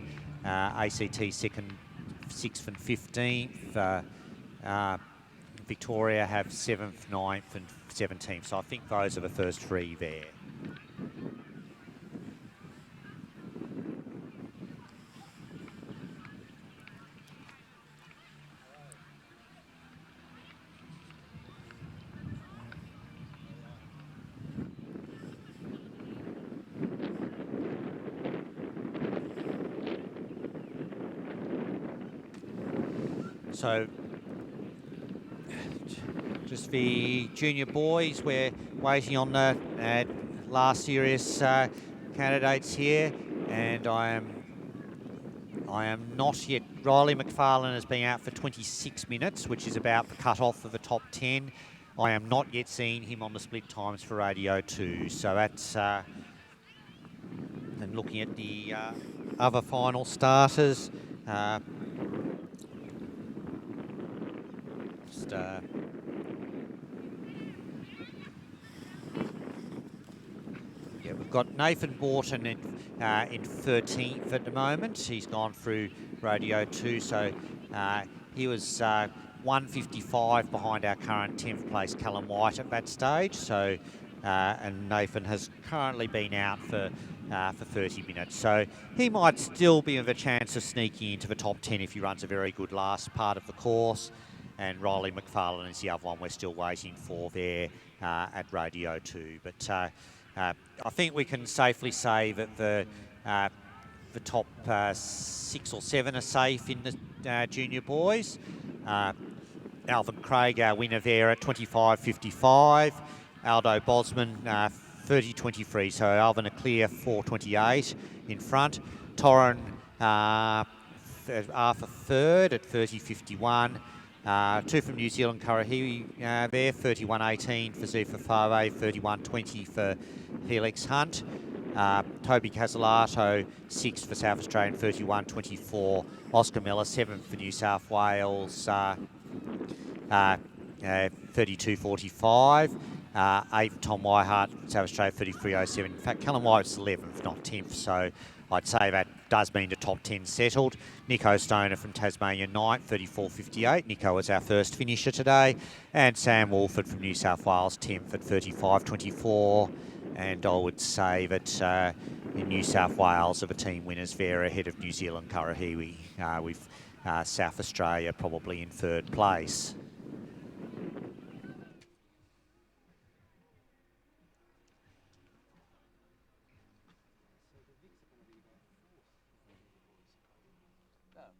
ACT second, 6th and 15th. Victoria have 7th, 9th and 17th. So I think those are the first 3 there. So just the junior boys, we're waiting on the last serious candidates here, and I am not yet Riley McFarlane has been out for 26 minutes, which is about the cut-off of the top 10. I am not yet seeing him on the split times for Radio 2. So that's... and looking at the other final starters, yeah, we've got Nathan Borton in 13th at the moment. He's gone through Radio 2, so he was 155 behind our current 10th place Callum White at that stage. So, and Nathan has currently been out for 30 minutes. So he might still be with a chance of sneaking into the top 10 if he runs a very good last part of the course. And Riley McFarlane is the other one we're still waiting for there at Radio 2. But I think we can safely say that the top 6 or 7 are safe in the junior boys. Alvin Craig, our winner there at 25.55. Aldo Bosman, 30.23. So Alvin a clear 4.28 in front. Torren Arthur third at 30.51. 2 from New Zealand, Karahiwi there, 31.18 for Zufa Fawe, 31.20 for Helix Hunt. Toby Casalato, 6th for South Australian, 31.24. Oscar Miller, 7th for New South Wales, 32.45. 8th, Tom Whitehart, South Australia, 33.07. In fact, Callum White's 11th, not 10th, so I'd say that does mean the top 10 settled. Nico Stoner from Tasmania, 9th, 34.58. Nico was our first finisher today. And Sam Wolford from New South Wales, 10th at 35.24. And I would say that in New South Wales are the team winners there ahead of New Zealand, Karahiwi, with South Australia probably in 3rd place.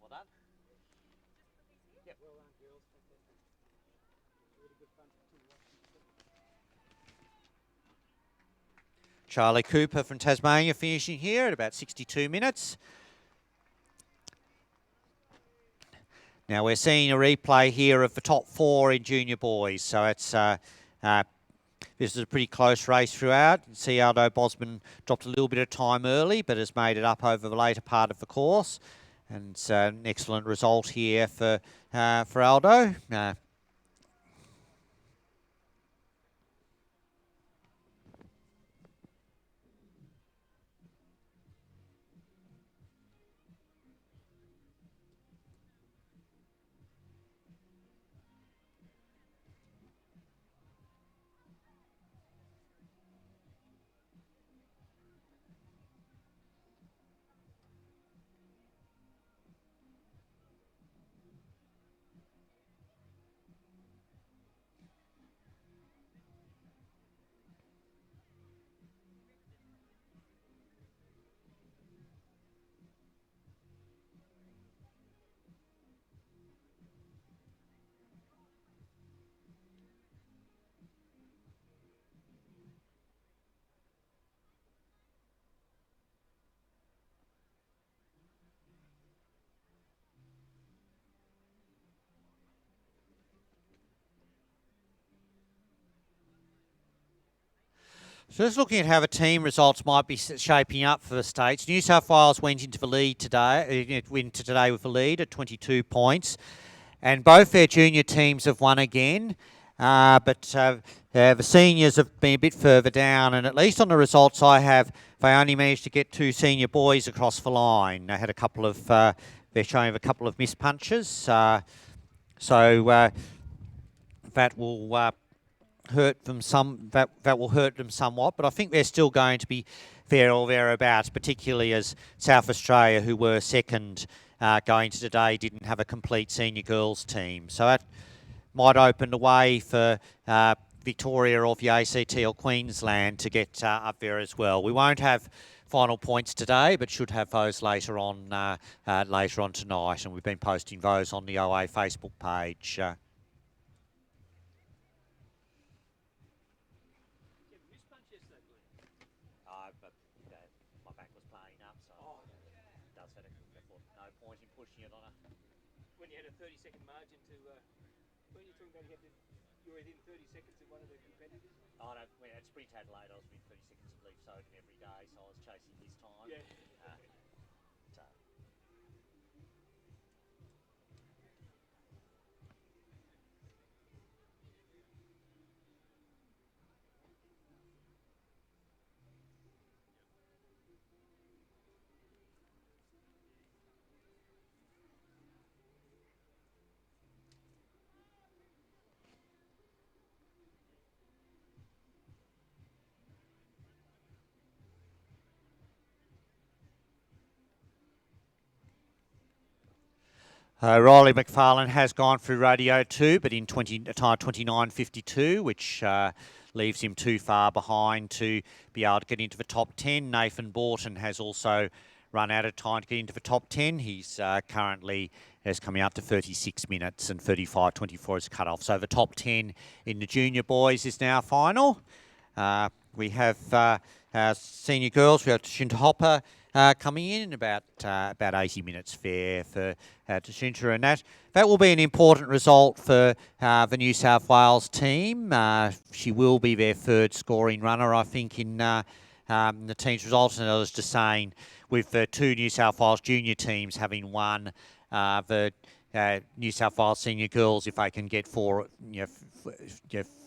Well done. Yep. Well done, girls. Fantastic. Really good fun to watch. Charlie Cooper from Tasmania finishing here at about 62 minutes. Now we're seeing a replay here of the top 4 in junior boys. So it's this is a pretty close race throughout. You see Aldo Bosman dropped a little bit of time early, but has made it up over the later part of the course. And it's an excellent result here for Aldo. So just looking at how the team results might be shaping up for the States. New South Wales went into the lead today, with the lead at 22 points. And both their junior teams have won again. But the seniors have been a bit further down. And at least on the results I have, they only managed to get 2 senior boys across the line. They had a couple of, they're showing a couple of missed punches. So that will... hurt them that will hurt them somewhat, but I think they're still going to be there or thereabouts, particularly as South Australia, who were second going to today, didn't have a complete senior girls team. So that might open the way for Victoria or the ACT or Queensland to get up there as well. We won't have final points today, but should have those later on tonight, and we've been posting those on the OA Facebook page. My back was playing up, so it does have no point in pushing it on a a 30-second margin to, when you're talking about you're within 30 seconds of one of the competitors? Oh, no, well, it's pretty tad late. I was within 30 seconds of Leaf Soden every day, so I was chasing his time. Yeah. So. Riley McFarlane has gone through radio too, but in time 29.52, which leaves him too far behind to be able to get into the top 10. Nathan Borton has also run out of time to get into the top 10. He's currently is coming up to 36 minutes and 35.24 is cut off. So the top 10 in the junior boys is now final. We have our senior girls. We have Tashinta Hopper coming in about 80 minutes fair for Tashinta, and that will be an important result for the New South Wales team. She will be their third scoring runner, I think, in the team's results. And I was just saying, with the two New South Wales junior teams having won the New South Wales senior girls, if they can get four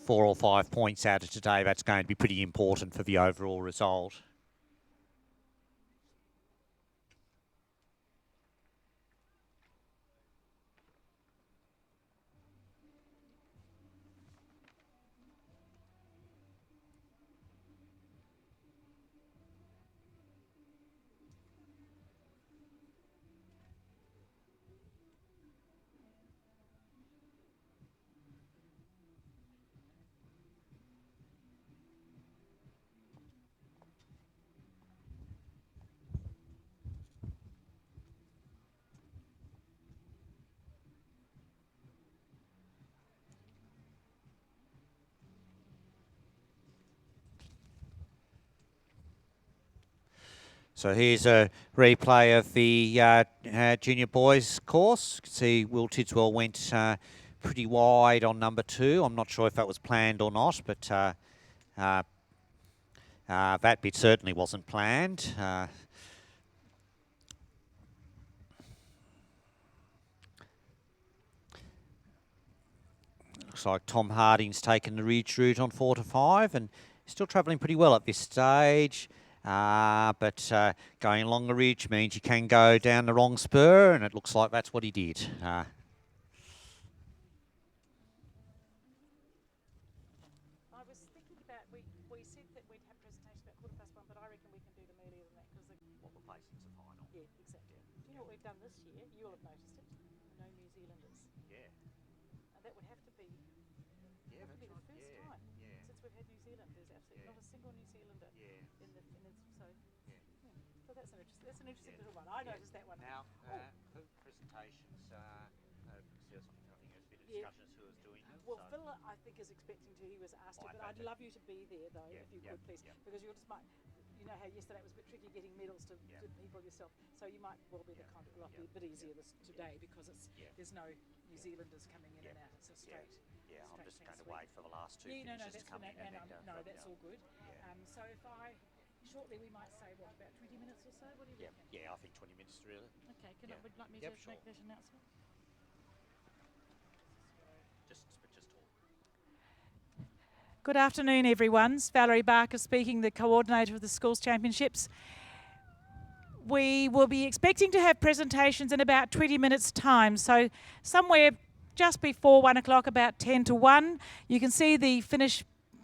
or 5 points out of today, that's going to be pretty important for the overall result. So here's a replay of the junior boys course. You can see Will Tidswell went pretty wide on number 2. I'm not sure if that was planned or not, but that bit certainly wasn't planned. Looks like Tom Harding's taken the ridge route on 4 to 5 and still travelling pretty well at this stage. But going along the ridge means you can go down the wrong spur, and it looks like that's what he did. I was thinking about, we said that we'd have presentation about 1:15, but I reckon we can do them earlier than that because What we're placing is the final. yeah, exactly. Do you know what we've done this year? You'll have noticed it. No New Zealanders. Yeah. And that would have to be, Yeah, the that's first right. time Yeah. since we've had New Zealand. There's absolutely Yeah. not a single New Zealander Yeah. in the so. Yeah. So that's an interesting little one. I noticed that one. Now, Oh. for presentations, I think there's a bit of Yeah. discussion as to who's doing them. Well, so. Phil, I think, is expecting to. He was asked to, Right, but I'd okay. love you to be there, though, Yeah, if you yeah, could, please, yeah. because you'll just might. You know how yesterday it was a bit tricky getting medals to people yourself, so you might well be the kind of lot be a bit easier today because it's there's no New Zealanders coming in and out. It's a straight. Yeah, I'm just going to transfer. wait for the last two Yeah, no, finishes that's to come in and then no, that's all good. So if shortly we might say what about 20 minutes or so. What do you reckon? Yeah, I think 20 minutes really. Okay, would you like me Yep, to sure. make that announcement? Just talk. Good afternoon, everyone. It's Valerie Barker speaking, the coordinator of the Schools Championships. We will be expecting to have presentations in about 20 minutes' time, so somewhere just before 1 o'clock, about 10 to 1. You can see the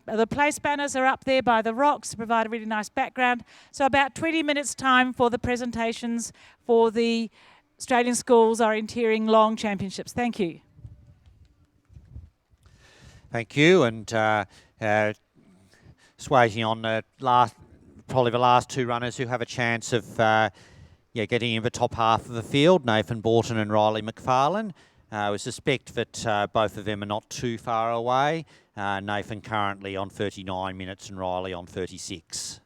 the place banners are up there by the rocks to provide a really nice background. So about 20 minutes' time for the presentations for the Australian Schools Orienteering Long Championships. Thank you. Thank you, and just waiting on probably the last two runners who have a chance of getting in the top half of the field, Nathan Borton and Riley McFarlane. We suspect that both of them are not too far away. Nathan currently on 39 minutes and Riley on 36.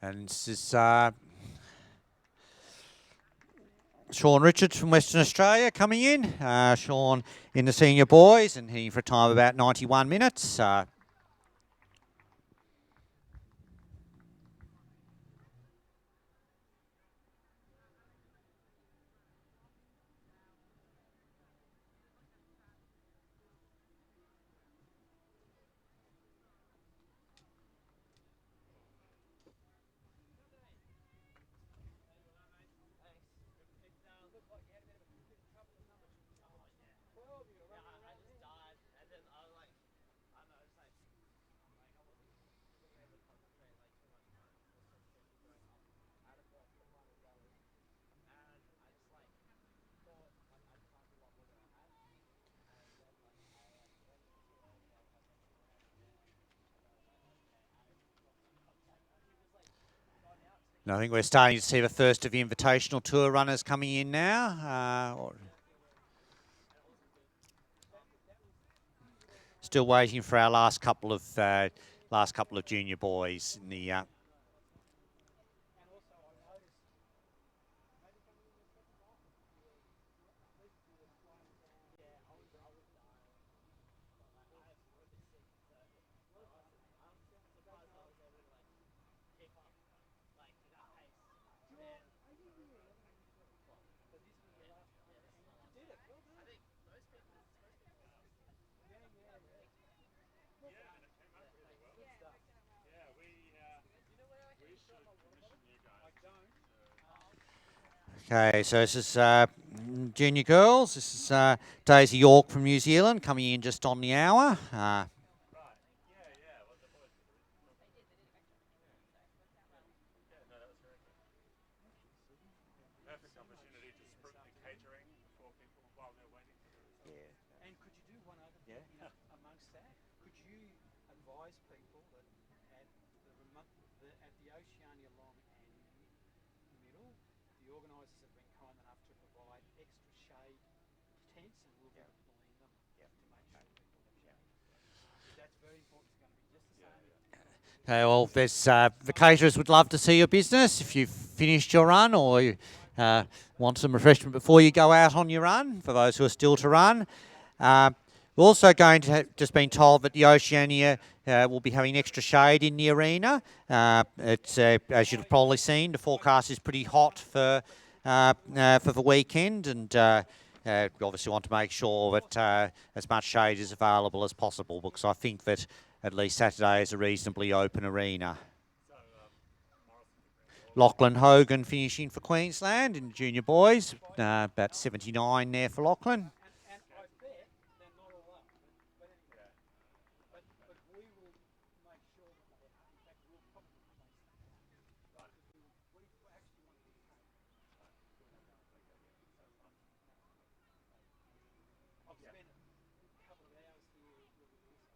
And this is Sean Richards from Western Australia coming in. Sean in the senior boys and heading for a time of about 91 minutes. And I think we're starting to see the first of the Invitational Tour runners coming in now. Still waiting for our last couple of junior boys in the. Okay, so this is junior girls. This is Daisy York from New Zealand coming in just on the hour. And could you do one other thing amongst that? Could you advise people that at the Oceania Long and Middle, the organisers have been kind enough to provide extra shade tents, and we'll be deploying them to make sure people have shade. That's very important. It's going to be just the same. Okay, well, the caterers would love to see your business if you've finished your run or you want some refreshment before you go out on your run, for those who are still to run. We're also going to have just been told that the Oceania will be having extra shade in the arena. It's as you've probably seen, the forecast is pretty hot for the weekend, and we obviously want to make sure that as much shade is available as possible, because I think that at least Saturday is a reasonably open arena. Lachlan Hogan finishing for Queensland in junior boys, about 79 there for Lachlan. And I bet they're not all up, but anyway. But we will make sure that they are. In fact, we'll probably place them. Right. We actually want to do I've spent a couple of hours here looking at this.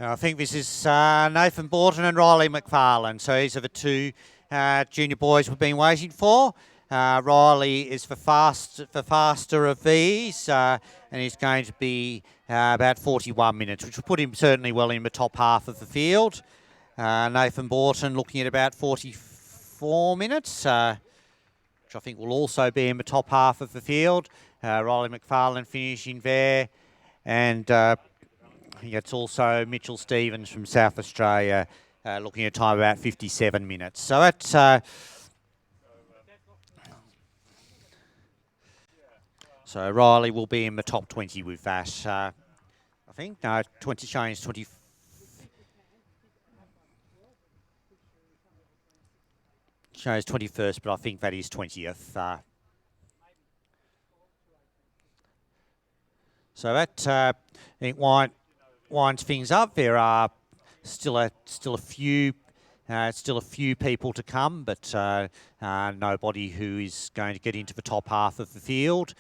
I think this is Nathan Borton and Riley McFarlane. So these are the two junior boys we've been waiting for. Riley is the faster of these, and he's going to be about 41 minutes, which will put him certainly well in the top half of the field. Nathan Borton looking at about 44 minutes, which I think will also be in the top half of the field. Riley McFarlane finishing there, and I think it's also Mitchell Stevens from South Australia looking at time about 57 minutes. So that's so Riley will be in the top 20 with that. I think no 20 showing is 20. Shows 21st, but I think that is 20th. So that I think winds things up. There are still a few people to come, but nobody who is going to get into the top half of the field.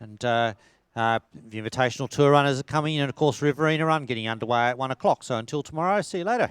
And the Invitational Tour runners are coming in, and of course Riverina Run getting underway at 1 o'clock. So until tomorrow, see you later.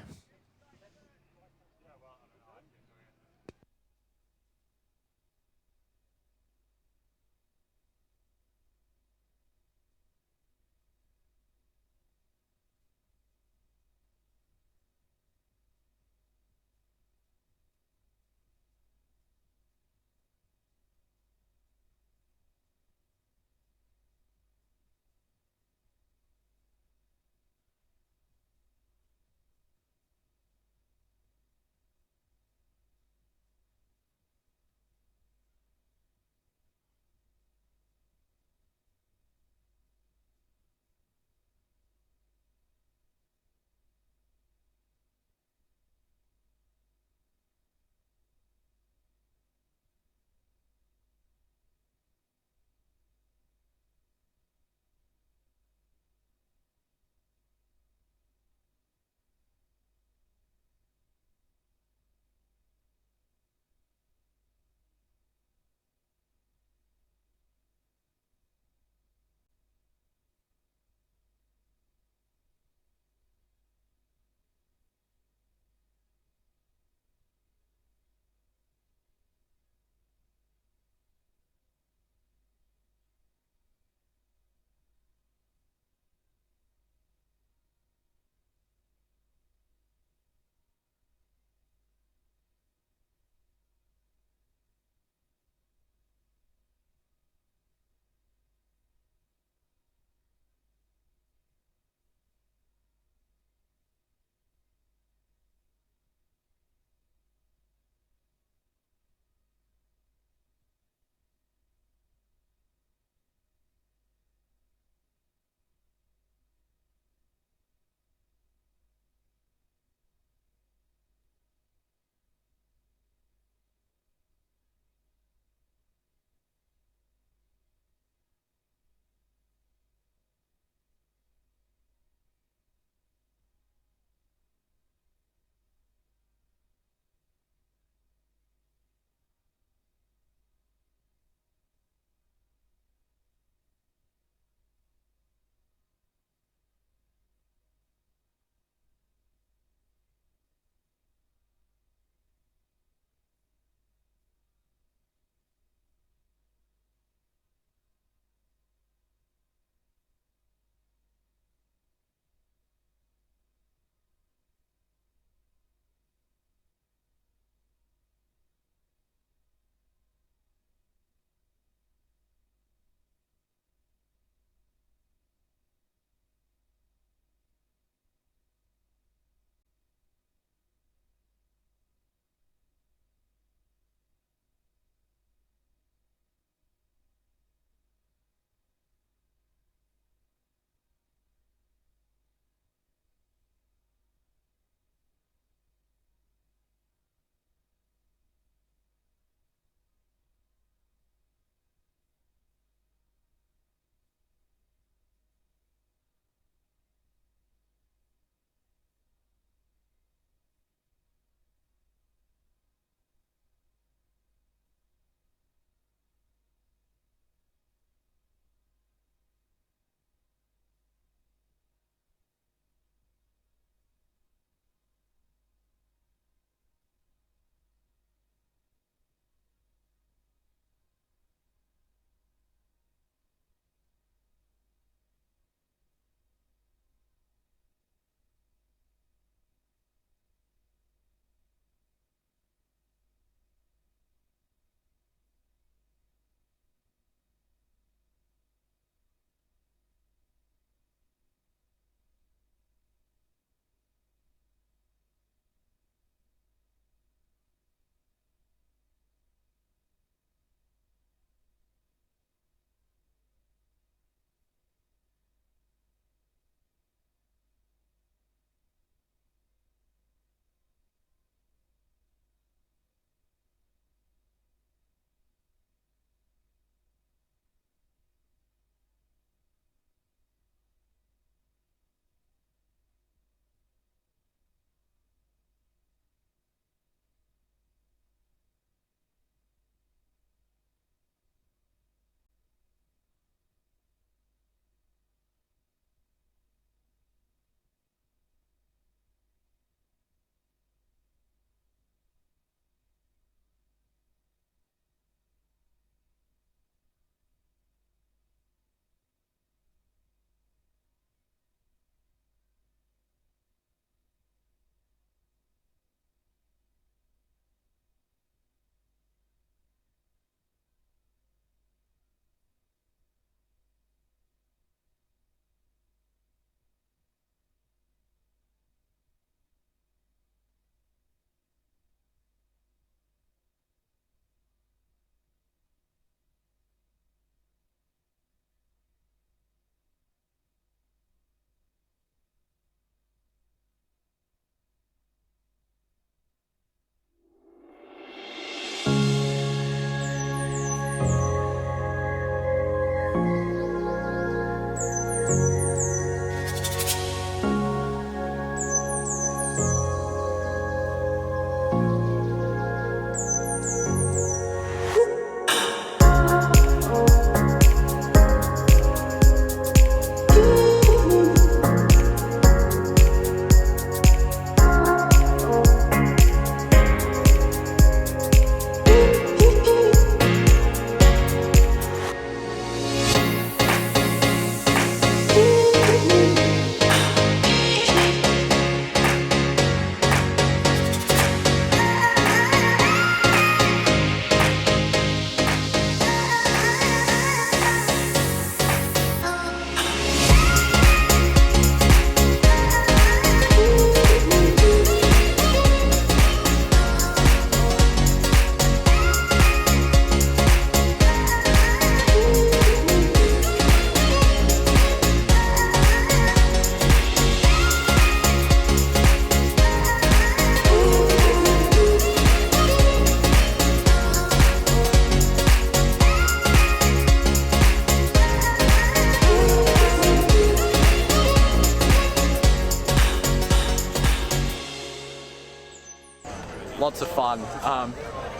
fun.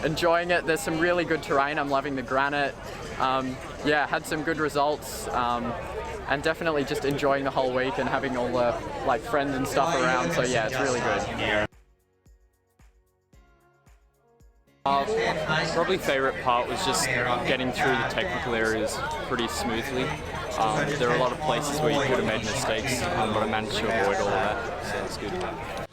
Enjoying it. There's some really good terrain. I'm loving the granite. Yeah, had some good results. And definitely just enjoying the whole week and having all the like friends and stuff around. So yeah, it's really good. Probably favourite part was just getting through the technical areas pretty smoothly. There are a lot of places where you could have made mistakes, but I managed to avoid all of that, so it's good.